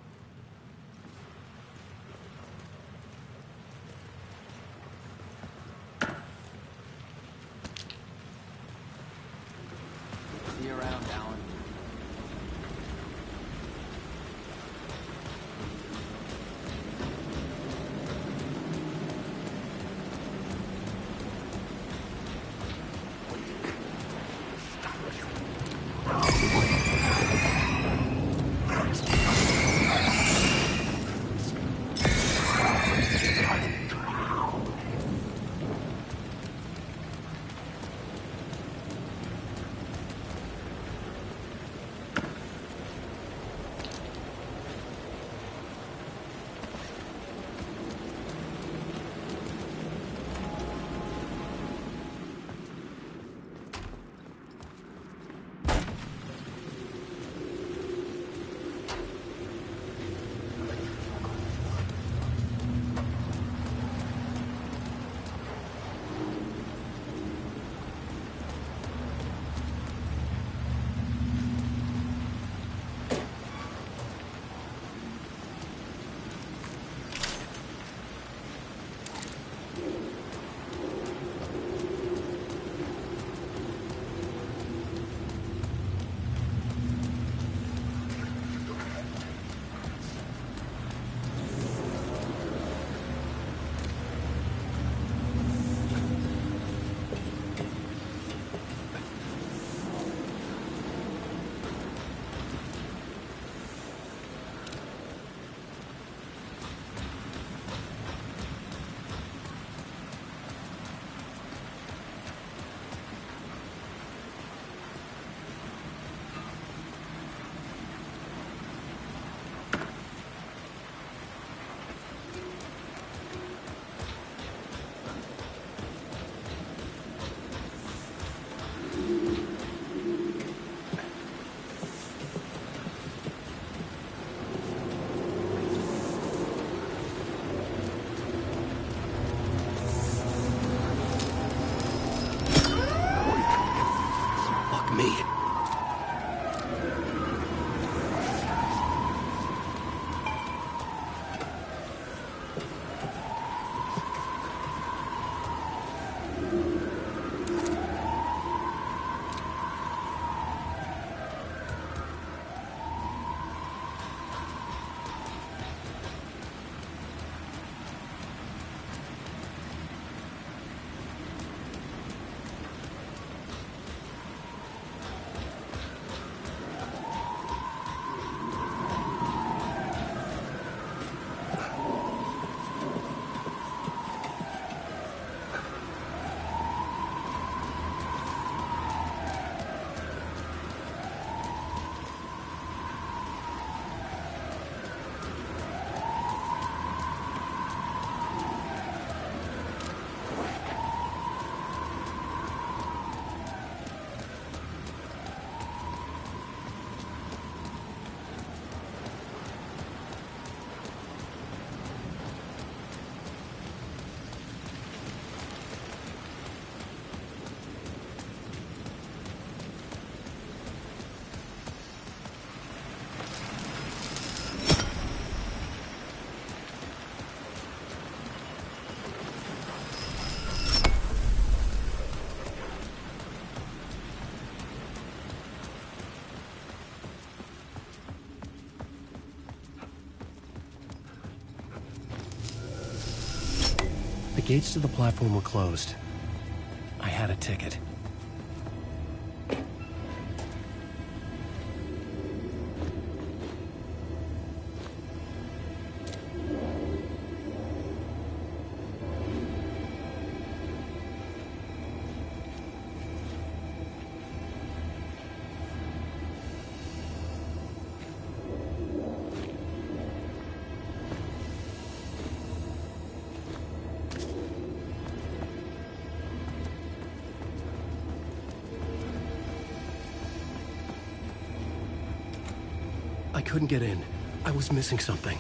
See you around, Alan. gates to the platform were closed. I had a ticket. I couldn't get in. I was missing something.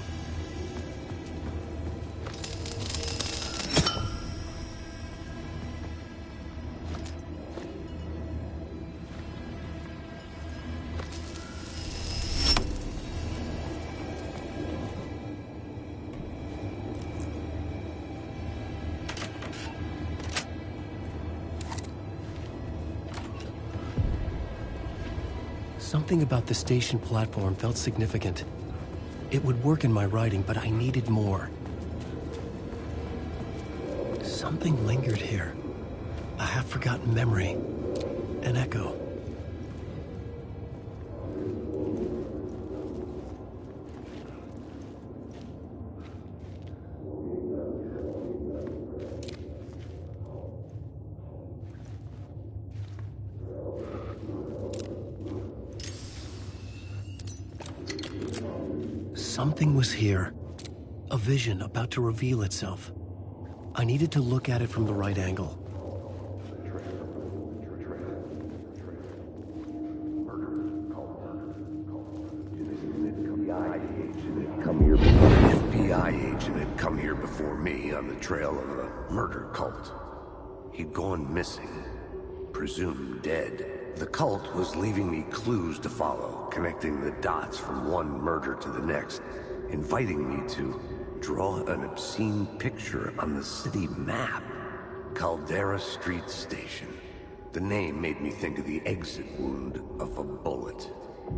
Something about the station platform felt significant. It would work in my writing, but I needed more. Something lingered here. A half-forgotten memory. An echo. Something was here. A vision about to reveal itself. I needed to look at it from the right angle. FBI agent had come here before me on the trail of a murder cult. He'd gone missing, presumed dead. The cult was leaving me clues to follow, connecting the dots from one murder to the next, inviting me to draw an obscene picture on the city map. Caldera Street Station. The name made me think of the exit wound of a bullet.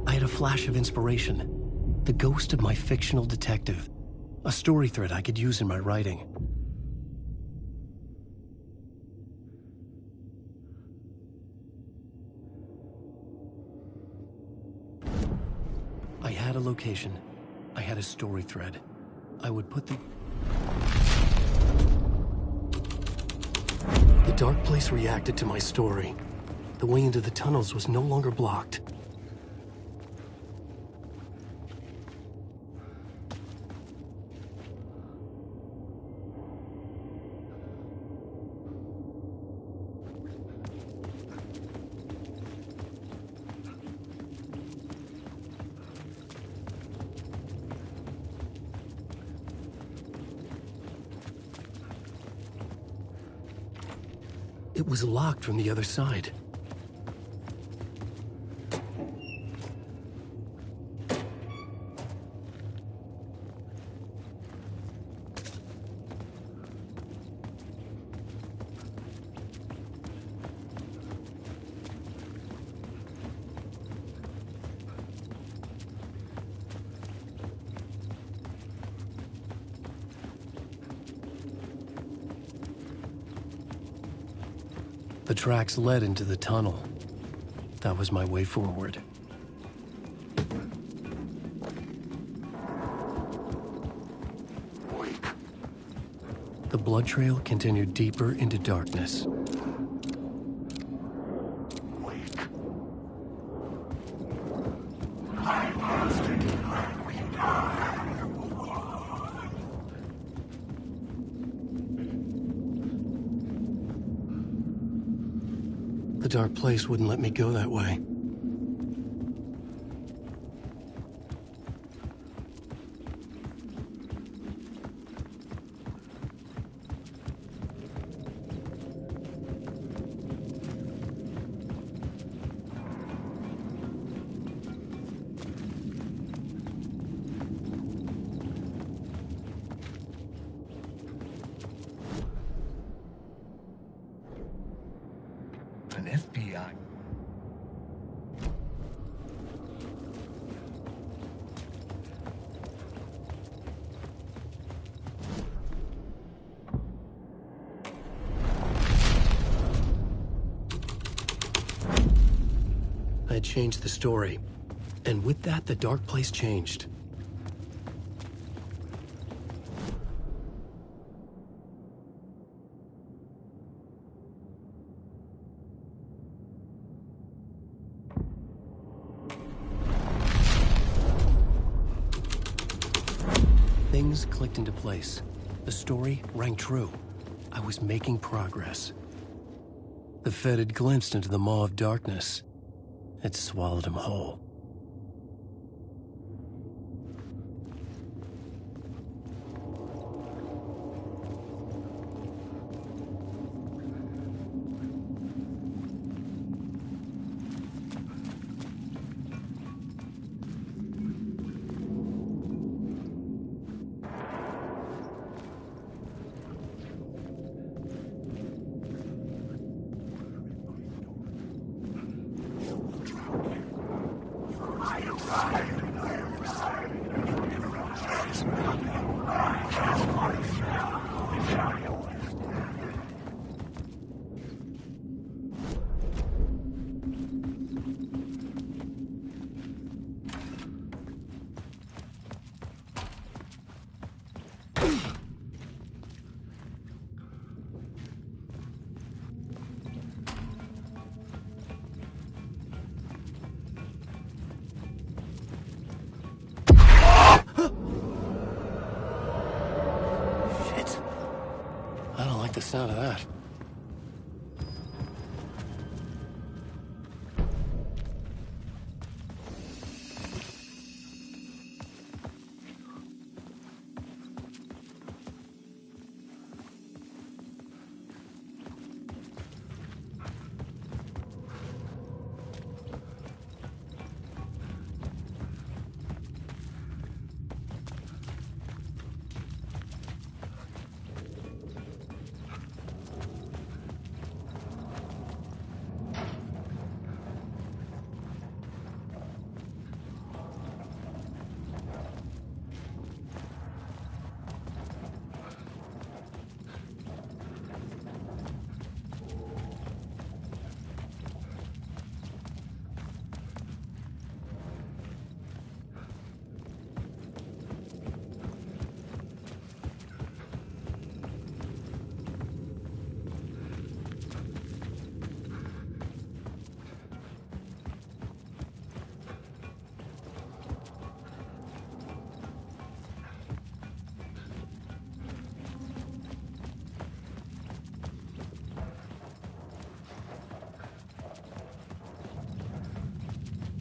I had a flash of inspiration. The ghost of my fictional detective. A story thread I could use in my writing. I had a location. I had a story thread. I would put the dark place reacted to my story. The way into the tunnels was no longer blocked. It was locked from the other side. The tracks led into the tunnel. That was my way forward. The blood trail continued deeper into darkness. The dark place wouldn't let me go that way. An FBI. I changed the story. And with that, the dark place changed. Things clicked into place. The story rang true. I was making progress. The Fed had glimpsed into the maw of darkness. It swallowed him whole. The sound of that.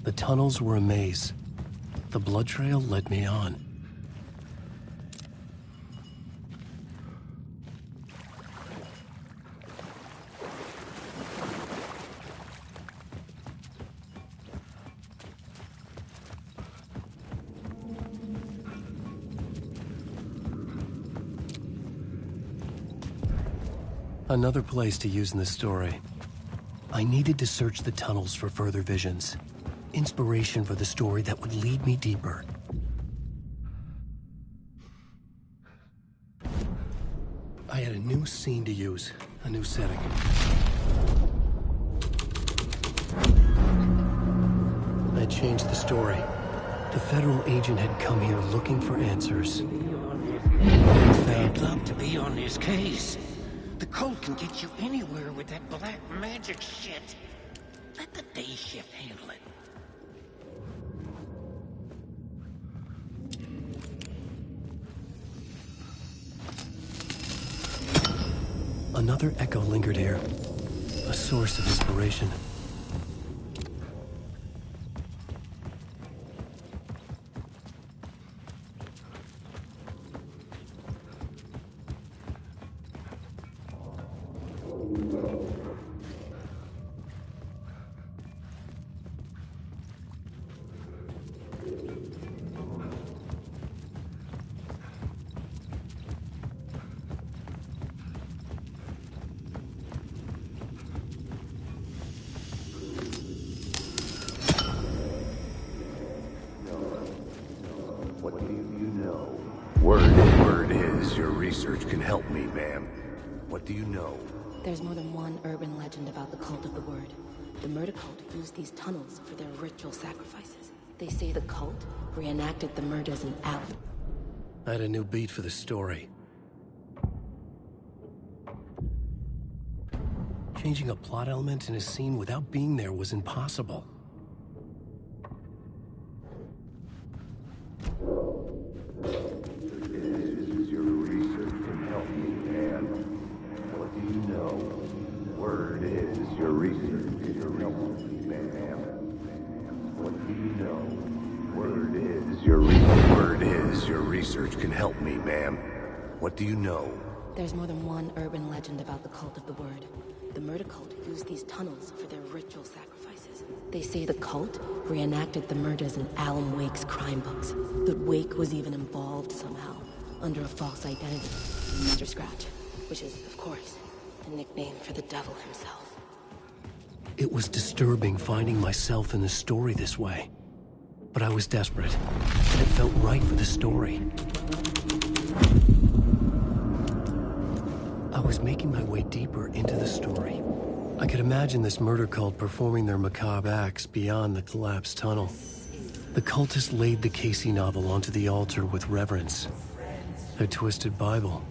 The tunnels were a maze. The blood trail led me on. Another place to use in the story. I needed to search the tunnels for further visions. Inspiration for the story that would lead me deeper. I had a new scene to use, a new setting. I changed the story. The federal agent had come here looking for answers. I'd love to be on this case. The code can get you anywhere with that black magic shit. Let the day shift handle it. Another echo lingered here, a source of inspiration. What do you know? Word is your research can help me, ma'am. What do you know? There's more than one urban legend about the Cult of the Word. The murder cult used these tunnels for their ritual sacrifices. They say the cult reenacted the murders in Allen. I had a new beat for the story. Changing a plot element in a scene without being there was impossible. Your research can help me, man. What do you know? Word is your research can help me, man. What do you know? Word is your research. Word is your research can help me, ma'am. What do you know? There's more than one urban legend about the Cult of the Word. The murder cult used these tunnels for their ritual sacrifices. They say the cult reenacted the murders in Alan Wake's crime books. That Wake was even involved somehow, under a false identity. Mr. Scratch, which is, of course, a nickname for the devil himself. It was disturbing finding myself in the story this way. But I was desperate, and it felt right for the story. I was making my way deeper into the story. I could imagine this murder cult performing their macabre acts beyond the collapsed tunnel. The cultists laid the Casey novel onto the altar with reverence. Their twisted Bible.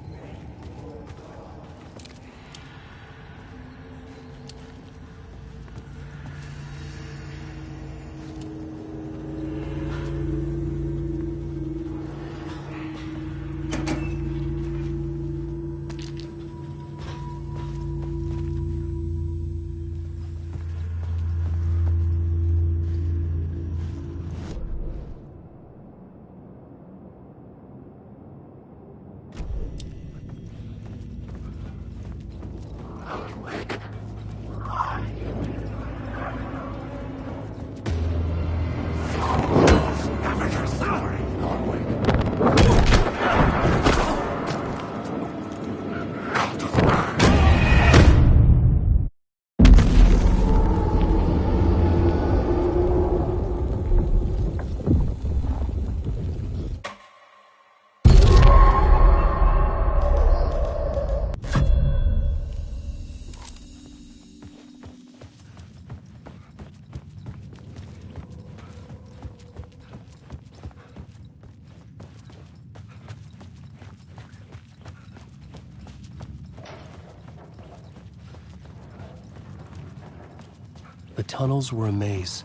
The tunnels were a maze.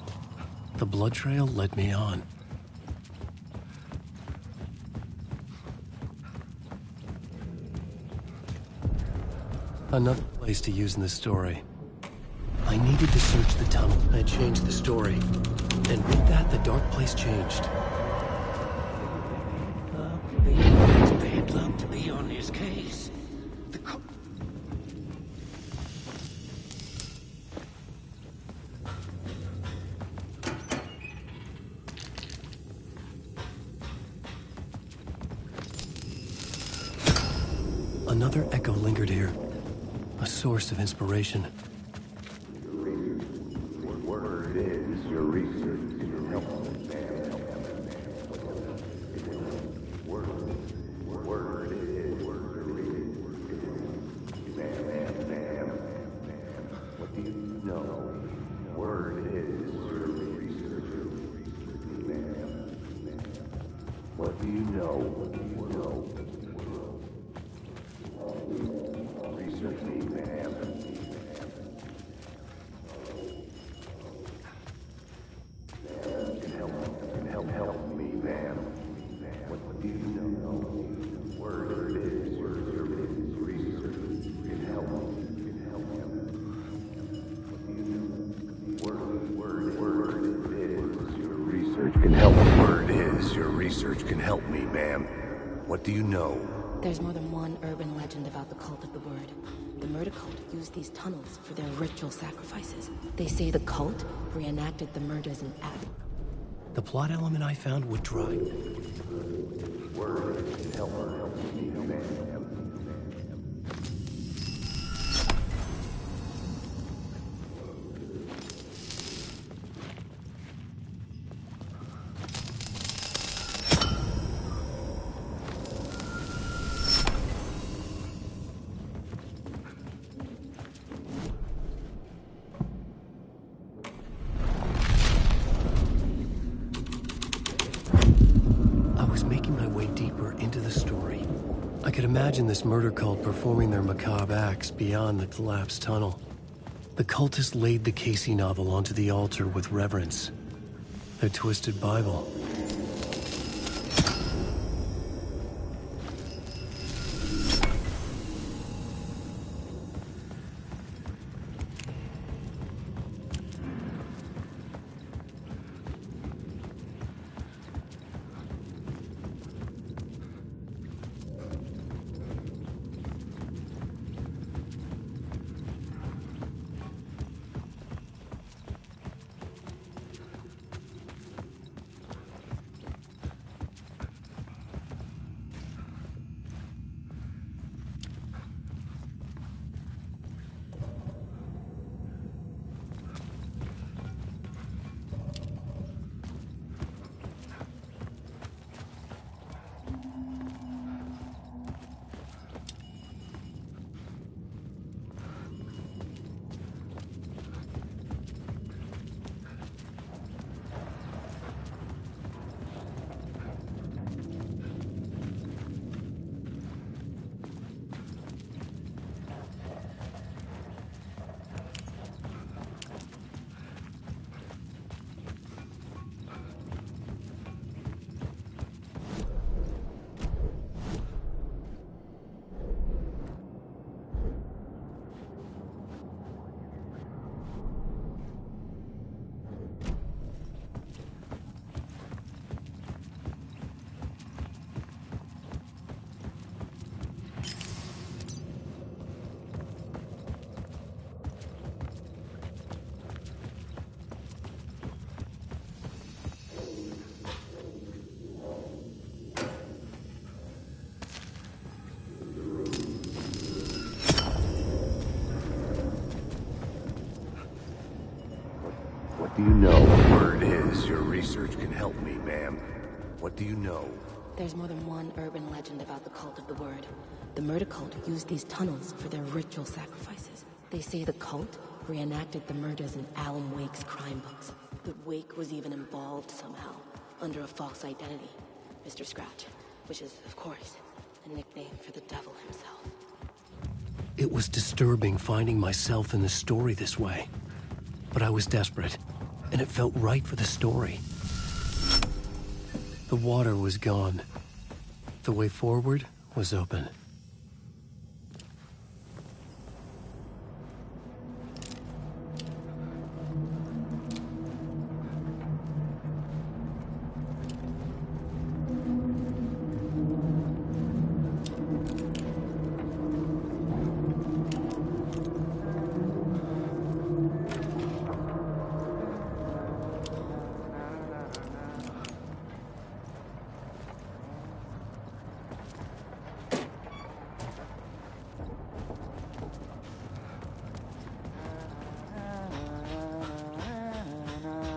The blood trail led me on. Another place to use in the story. I needed to search the tunnel. I changed the story. And with that, the dark place changed. It's bad luck to be on this case. Another echo lingered here. A source of inspiration. Word is your research can help me, man. Word is your research. Man. What do you know? Word is your research. Man. What do you know? Research me, man. Help me, man. What do you know? Word is your research can help me. Word is your research can help me. Word is your research can help me, ma'am. What do you know? There's more than one urban legend about the Cult of the Word. The murder cult used these tunnels for their ritual sacrifices. They say the cult reenacted the murders in Allen. The plot element I found would drive. Word can help me, man. into the story. I could imagine this murder cult performing their macabre acts beyond the collapsed tunnel. The cultists laid the Casey novel onto the altar with reverence. Their twisted Bible. What do you know? Word is your research can help me, ma'am. What do you know? There's more than one urban legend about the Cult of the Word. The murder cult used these tunnels for their ritual sacrifices. They say the cult reenacted the murders in Alan Wake's crime books. But Wake was even involved somehow, under a false identity, Mr. Scratch, which is, of course, a nickname for the devil himself. It was disturbing finding myself in the story this way. But I was desperate, and it felt right for the story. The water was gone. The way forward was open.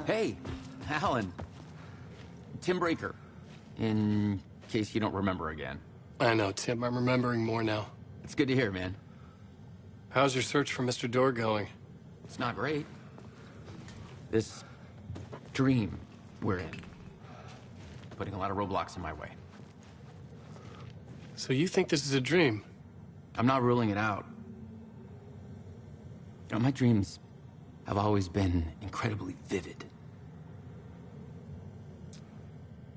Hey, Alan. Tim Breaker, in case you don't remember again. I know, Tim. I'm remembering more now. It's good to hear, man. How's your search for Mr. Door going? It's not great. This dream we're in, putting a lot of roadblocks in my way. So you think this is a dream? I'm not ruling it out. You know, my dreams have always been incredibly vivid.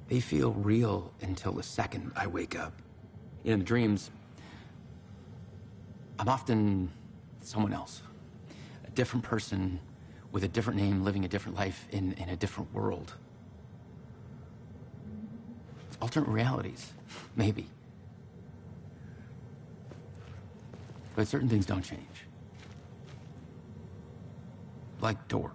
They feel real until the second I wake up. In the dreams, I'm often someone else. A different person with a different name, living a different life in a different world. Alternate realities, maybe. But certain things don't change. Like Door.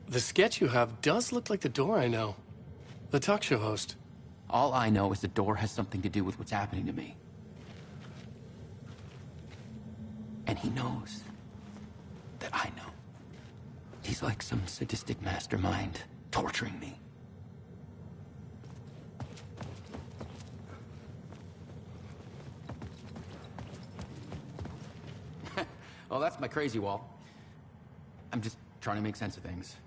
The sketch you have does look like the Door I know. The talk show host. All I know is the Door has something to do with what's happening to me. And he knows that I know. He's like some sadistic mastermind torturing me. Well, that's my crazy wall. I'm just trying to make sense of things.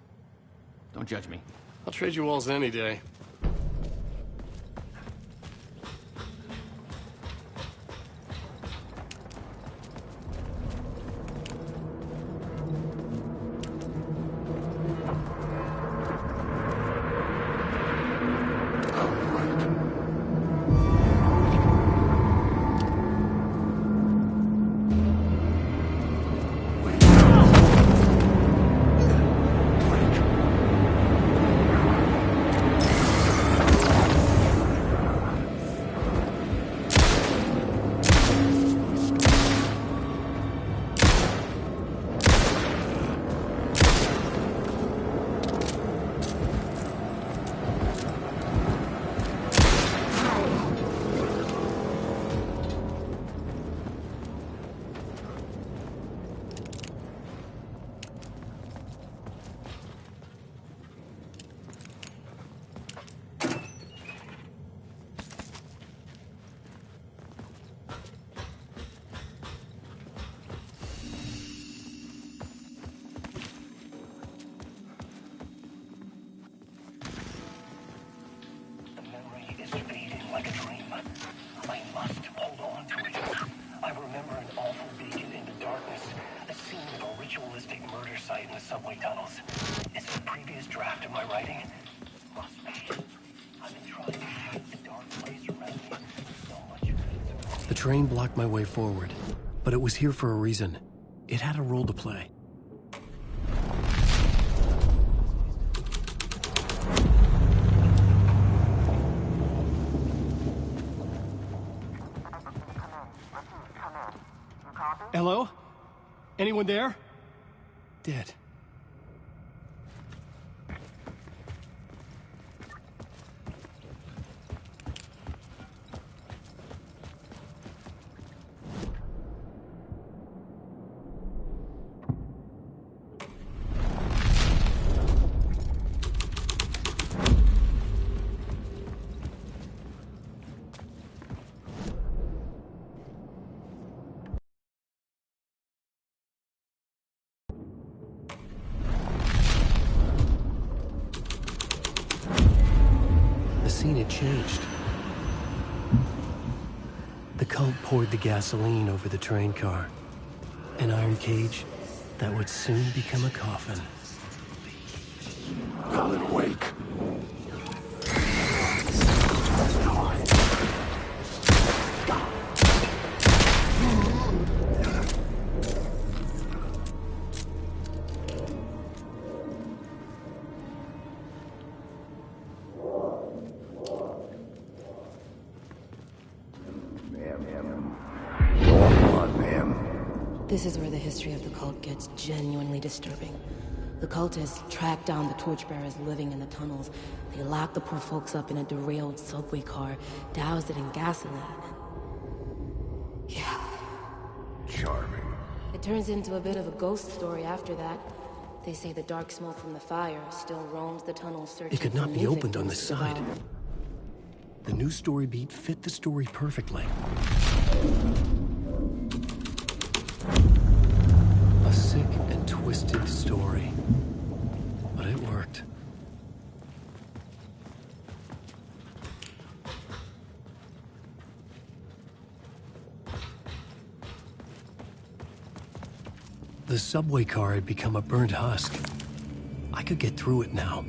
Don't judge me. I'll trade you walls any day. clear sight in the subway tunnels. Is it a previous draft of my writing? Must be. I've been trying to shoot the dark place around me. So much. The train blocked my way forward, but it was here for a reason. It had a role to play. Hello? Anyone there? Dead. The scene had changed. The cult poured the gasoline over the train car. An iron cage that would soon become a coffin. Alan Wake. This is where the history of the cult gets genuinely disturbing. The cultists tracked down the torchbearers living in the tunnels. They locked the poor folks up in a derailed subway car, doused it in gasoline. Yeah. Charming. It turns into a bit of a ghost story after that. They say the dark smoke from the fire still roams the tunnels searching It could not for be new opened on the victims to side. devour. The new story beat fit the story perfectly. A sick and twisted story. But it worked. The subway car had become a burnt husk. I could get through it now.